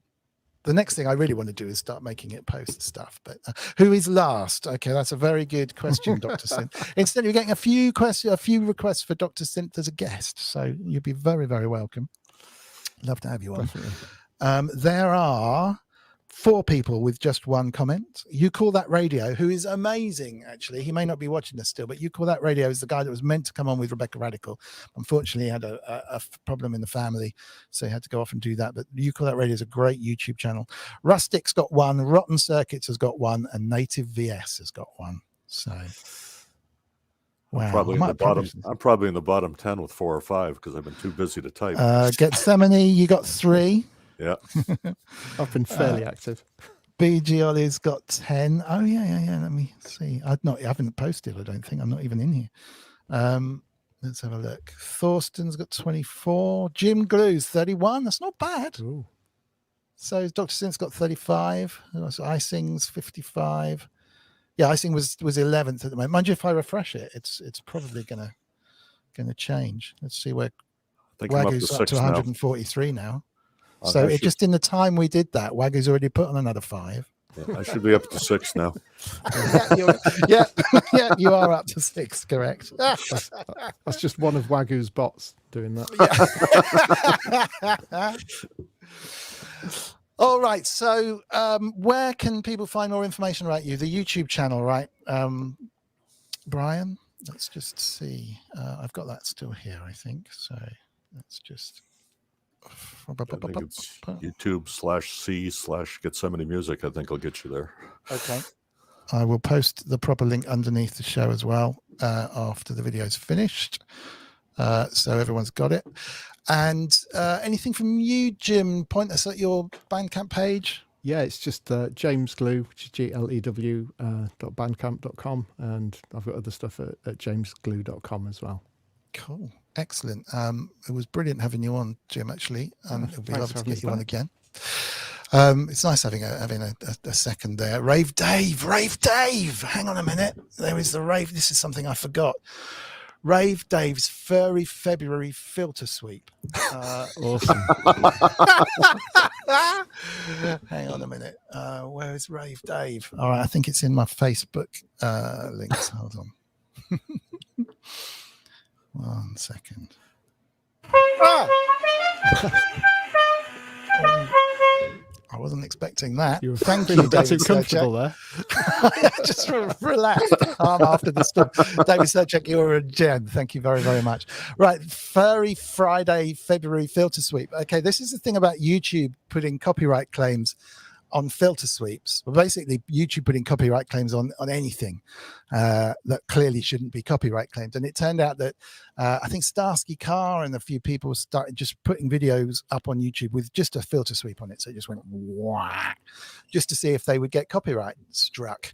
next thing I really want to do is start making it post stuff. But who is last? Okay, that's a very good question, Dr. Synth. Instead, you're getting a few requests for Dr. Synth as a guest. So you'd be very, very welcome. Love to have you on. There are 4 people with just one comment. You Call That Radio, who is amazing, actually. He may not be watching this still, but You Call That Radio is the guy that was meant to come on with Rebecca Radical. Unfortunately, he had a problem in the family, so he had to go off and do that. But You Call That Radio is a great YouTube channel. Rustic's got 1, Rotten Circuits has got 1, and Native VS has got 1. So, wow. I'm probably in the bottom 10 with 4 or 5 because I've been too busy to type. Getsemani, you got 3. Yeah. I've been fairly active. BG Ollie's got 10. Oh, yeah. Let me see. I haven't posted, I don't think. I'm not even in here. Let's have a look. Thorsten's got 24. Jim Glew's 31. That's not bad. Ooh. So Dr. Synth's got 35. So ISing's 55. Yeah, ISing was 11th at the moment. Mind you, if I refresh it, it's probably gonna change. Let's see where Wagoo's up to 143 now. So it just in the time we did that, Wagoo's already put on another 5. Yeah, I should be up to 6 now. yeah, you are up to 6, correct. That's just one of Wagoo's bots doing that. Yeah. All right. So where can people find more information about you? The YouTube channel, right? Brian, let's just see. I've got that still here, I think. So let's just... I think it's YouTube/C/Getsemani Music. I think I'll get you there. Okay. I will post the proper link underneath the show as well after the video is finished. So everyone's got it. And anything from you, Jim? Point us at your Bandcamp page. Yeah, it's just James Glew, which is GLEW .bandcamp.com. And I've got other stuff at jamesglew.com as well. Cool. Excellent. It was brilliant having you on, Jim, actually. It'll be lovely to get you on again. It's nice having a second there. Rave Dave. Hang on a minute. There is the Rave. This is something I forgot. Rave Dave's Furry February filter sweep. Awesome. Hang on a minute. Where is Rave Dave? All right, I think it's in my Facebook links. Hold on. 1 second. I wasn't expecting that. You were Thank you, David too comfortable there. Just relaxed after the stuff. David Svrjcek, you're a gem. Thank you very, very much. Right, Furry Friday February filter sweep. Okay, this is the thing about YouTube putting copyright claims on filter sweeps. Well, basically, YouTube putting copyright claims on anything that clearly shouldn't be copyright claimed. And it turned out that I think Starsky Car and a few people started just putting videos up on YouTube with just a filter sweep on it. So it just went whack, just to see if they would get copyright struck.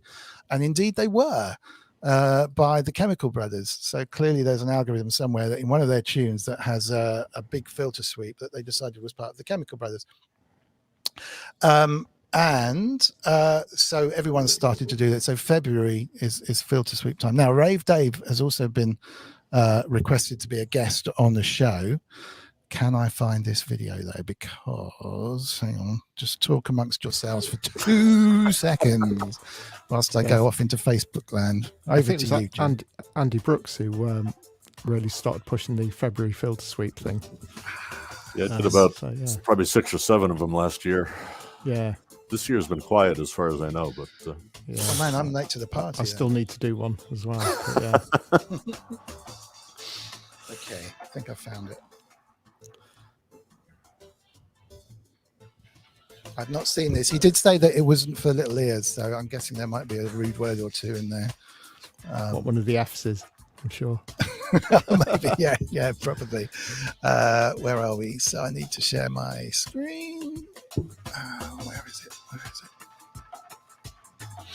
And indeed they were by the Chemical Brothers. So clearly there's an algorithm somewhere that in one of their tunes that has a big filter sweep that they decided was part of the Chemical Brothers. And so everyone's started to do that. So February is filter sweep time. Now, Rave Dave has also been requested to be a guest on the show. Can I find this video though? Because hang on, just talk amongst yourselves for 2 seconds whilst I go off into Facebook land. Over I think to it was you, Jim. Andy Brooks who really started pushing the February filter sweep thing. Yeah, I did about so, yeah. probably 6 or 7 of them last year. Yeah. This year's been quiet as far as I know, but Yeah. Oh man, I'm late to the party. I still need to do one as well. But yeah. Okay, I think I found it. I've not seen this. He did say that it wasn't for little ears, so I'm guessing there might be a rude word or two in there. What one of the F's is, I'm sure. Maybe, yeah, probably. Where are we? So I need to share my screen. Where is it?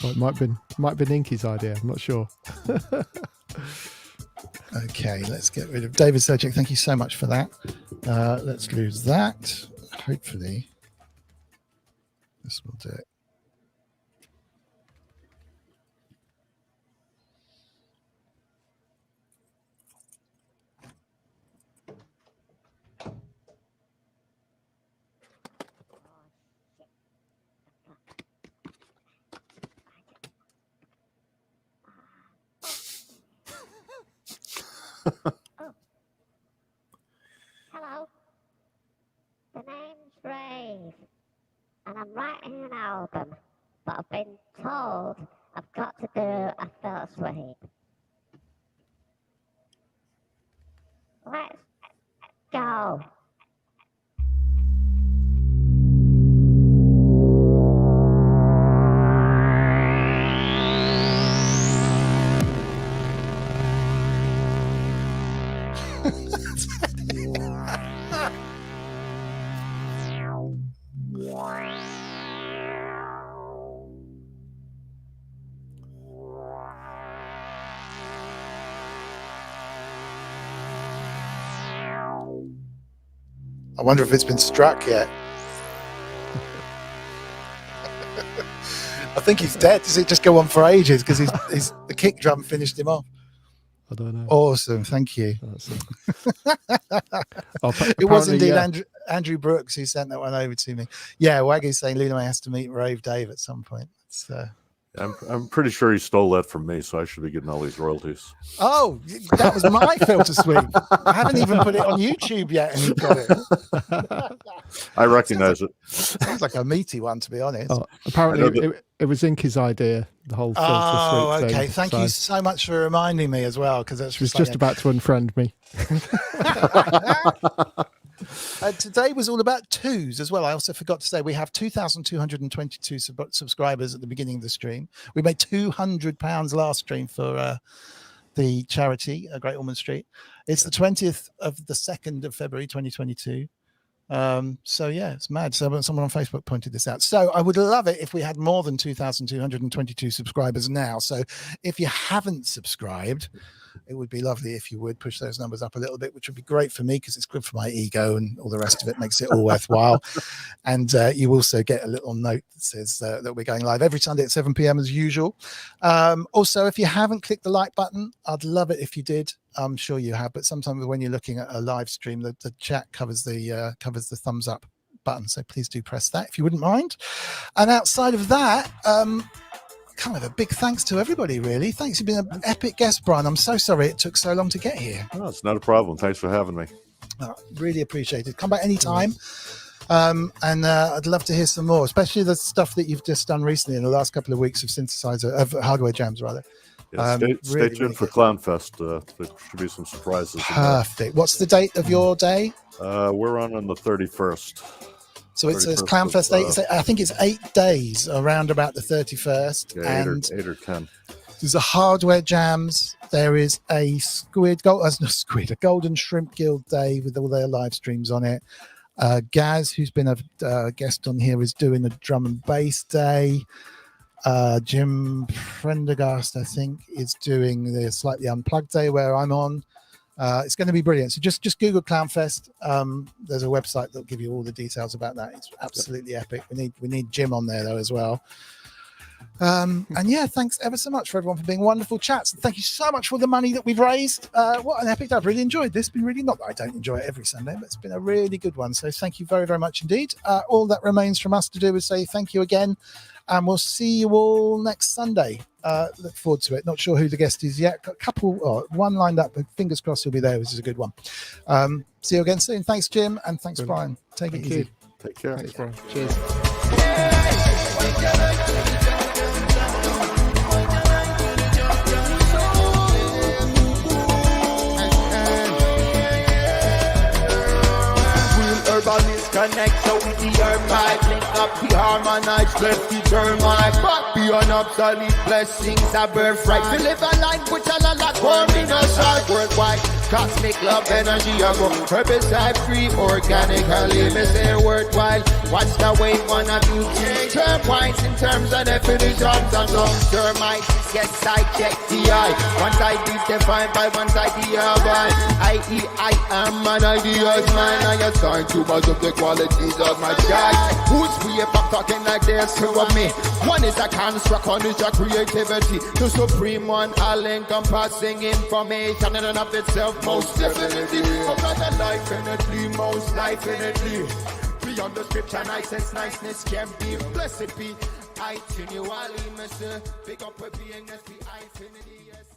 Well, it might have been Inky's idea. I'm not sure. Okay, let's get rid of David Svrjcek. Thank you so much for that. Let's lose that. Hopefully, this will do it. Hello. The name's Rave, and I'm writing an album, but I've been told I've got to do a filter sweep. Let's go. I wonder if it's been struck yet. I think he's dead. Does it just go on for ages because the kick drum finished him off? I don't know. Awesome, thank you. It was indeed Andrew Brooks who sent that one over to me. Yeah, Wagoo's saying Luna May has to meet Rave Dave at some point. I'm pretty sure he stole that from me, so I should be getting all these royalties. Oh, that was my filter sweep. I haven't even put it on YouTube yet, and he got it. I recognize it. Sounds like a meaty one, to be honest. Oh, apparently, it was Inky's idea, the whole filter sweep thing. Okay. Thank you so much for reminding me as well, because that's She was just about to unfriend me. Today was all about twos as well. I also forgot to say we have 2,222 subscribers at the beginning of the stream. We made £200 last stream for the charity, Great Ormond Street. It's the 20th of the 2nd of February 2022. So yeah, it's mad. So someone on Facebook pointed this out. So I would love it if we had more than 2,222 subscribers now. So if you haven't subscribed, it would be lovely if you would push those numbers up a little bit, which would be great for me because it's good for my ego and all the rest of it, makes it all worthwhile. And you also get a little note that says that we're going live every Sunday at 7 p.m. as usual. Also, if you haven't clicked the like button, I'd love it if you did. I'm sure you have, but sometimes when you're looking at a live stream, the chat covers the thumbs up button. So please do press that if you wouldn't mind. And outside of that, kind of a big thanks to everybody, really. Thanks. You've been an epic guest, Brian. I'm so sorry it took so long to get here. No, it's not a problem. Thanks for having me. Really appreciate it. Come back anytime. And I'd love to hear some more, especially the stuff that you've just done recently in the last couple of weeks of hardware jams, rather. Yeah, stay tuned for Clownfest. There should be some surprises. Perfect. What's the date of your day? We're on the 31st. So it's Clownfest 8. I think it's 8 days around about the 31st. Yeah, and 8 or 10. There's a hardware jams. There is a Golden Shrimp Guild Day with all their live streams on it. Gaz, who's been a guest on here, is doing a drum and bass day. Jim Prendergast, I think, is doing the Slightly Unplugged Day where I'm on. It's going to be brilliant. So just Google Clownfest. There's a website that'll give you all the details about that. It's absolutely epic. We need Jim on there though as well. And yeah, thanks ever so much for everyone for being wonderful chats. And thank you so much for the money that we've raised. What an epic day. I've really enjoyed this. Been really, not that I don't enjoy it every Sunday, but it's been a really good one. So thank you very, very much indeed. All that remains from us to do is say thank you again, and we'll see you all next Sunday. Look forward to it. Not sure who the guest is yet. Got a couple, one lined up, but fingers crossed he'll be there, which is a good one. See you again soon. Thanks, Jim, and thanks, Brian. Take it easy. Take care. Thanks, Brian. Cheers. Urbanist connect so with the herb pipe, link up the harmonize, left the termite, but beyond obsolete blessings are birthright. We live a life which a lot warm in us heart worldwide. Cosmic love energy, I go herbicide free, organically, me say worthwhile. What's the way one of you take termites in terms of definitions and long termites? Yes, I check the eye. One side is defined by one side the other. I.e. I am an ideas man. I assign too much of the qualities of my child. Who's free up talking like there's two of me? One is a construct, one is a creativity. The supreme one, all-encompassing information in and of itself, most definitely. Another life infinitely, most life infinitely. Beyond the scripture, niceness can be. Blessed be. I continually, Mr. Pick up a being, that's the infinity, yes.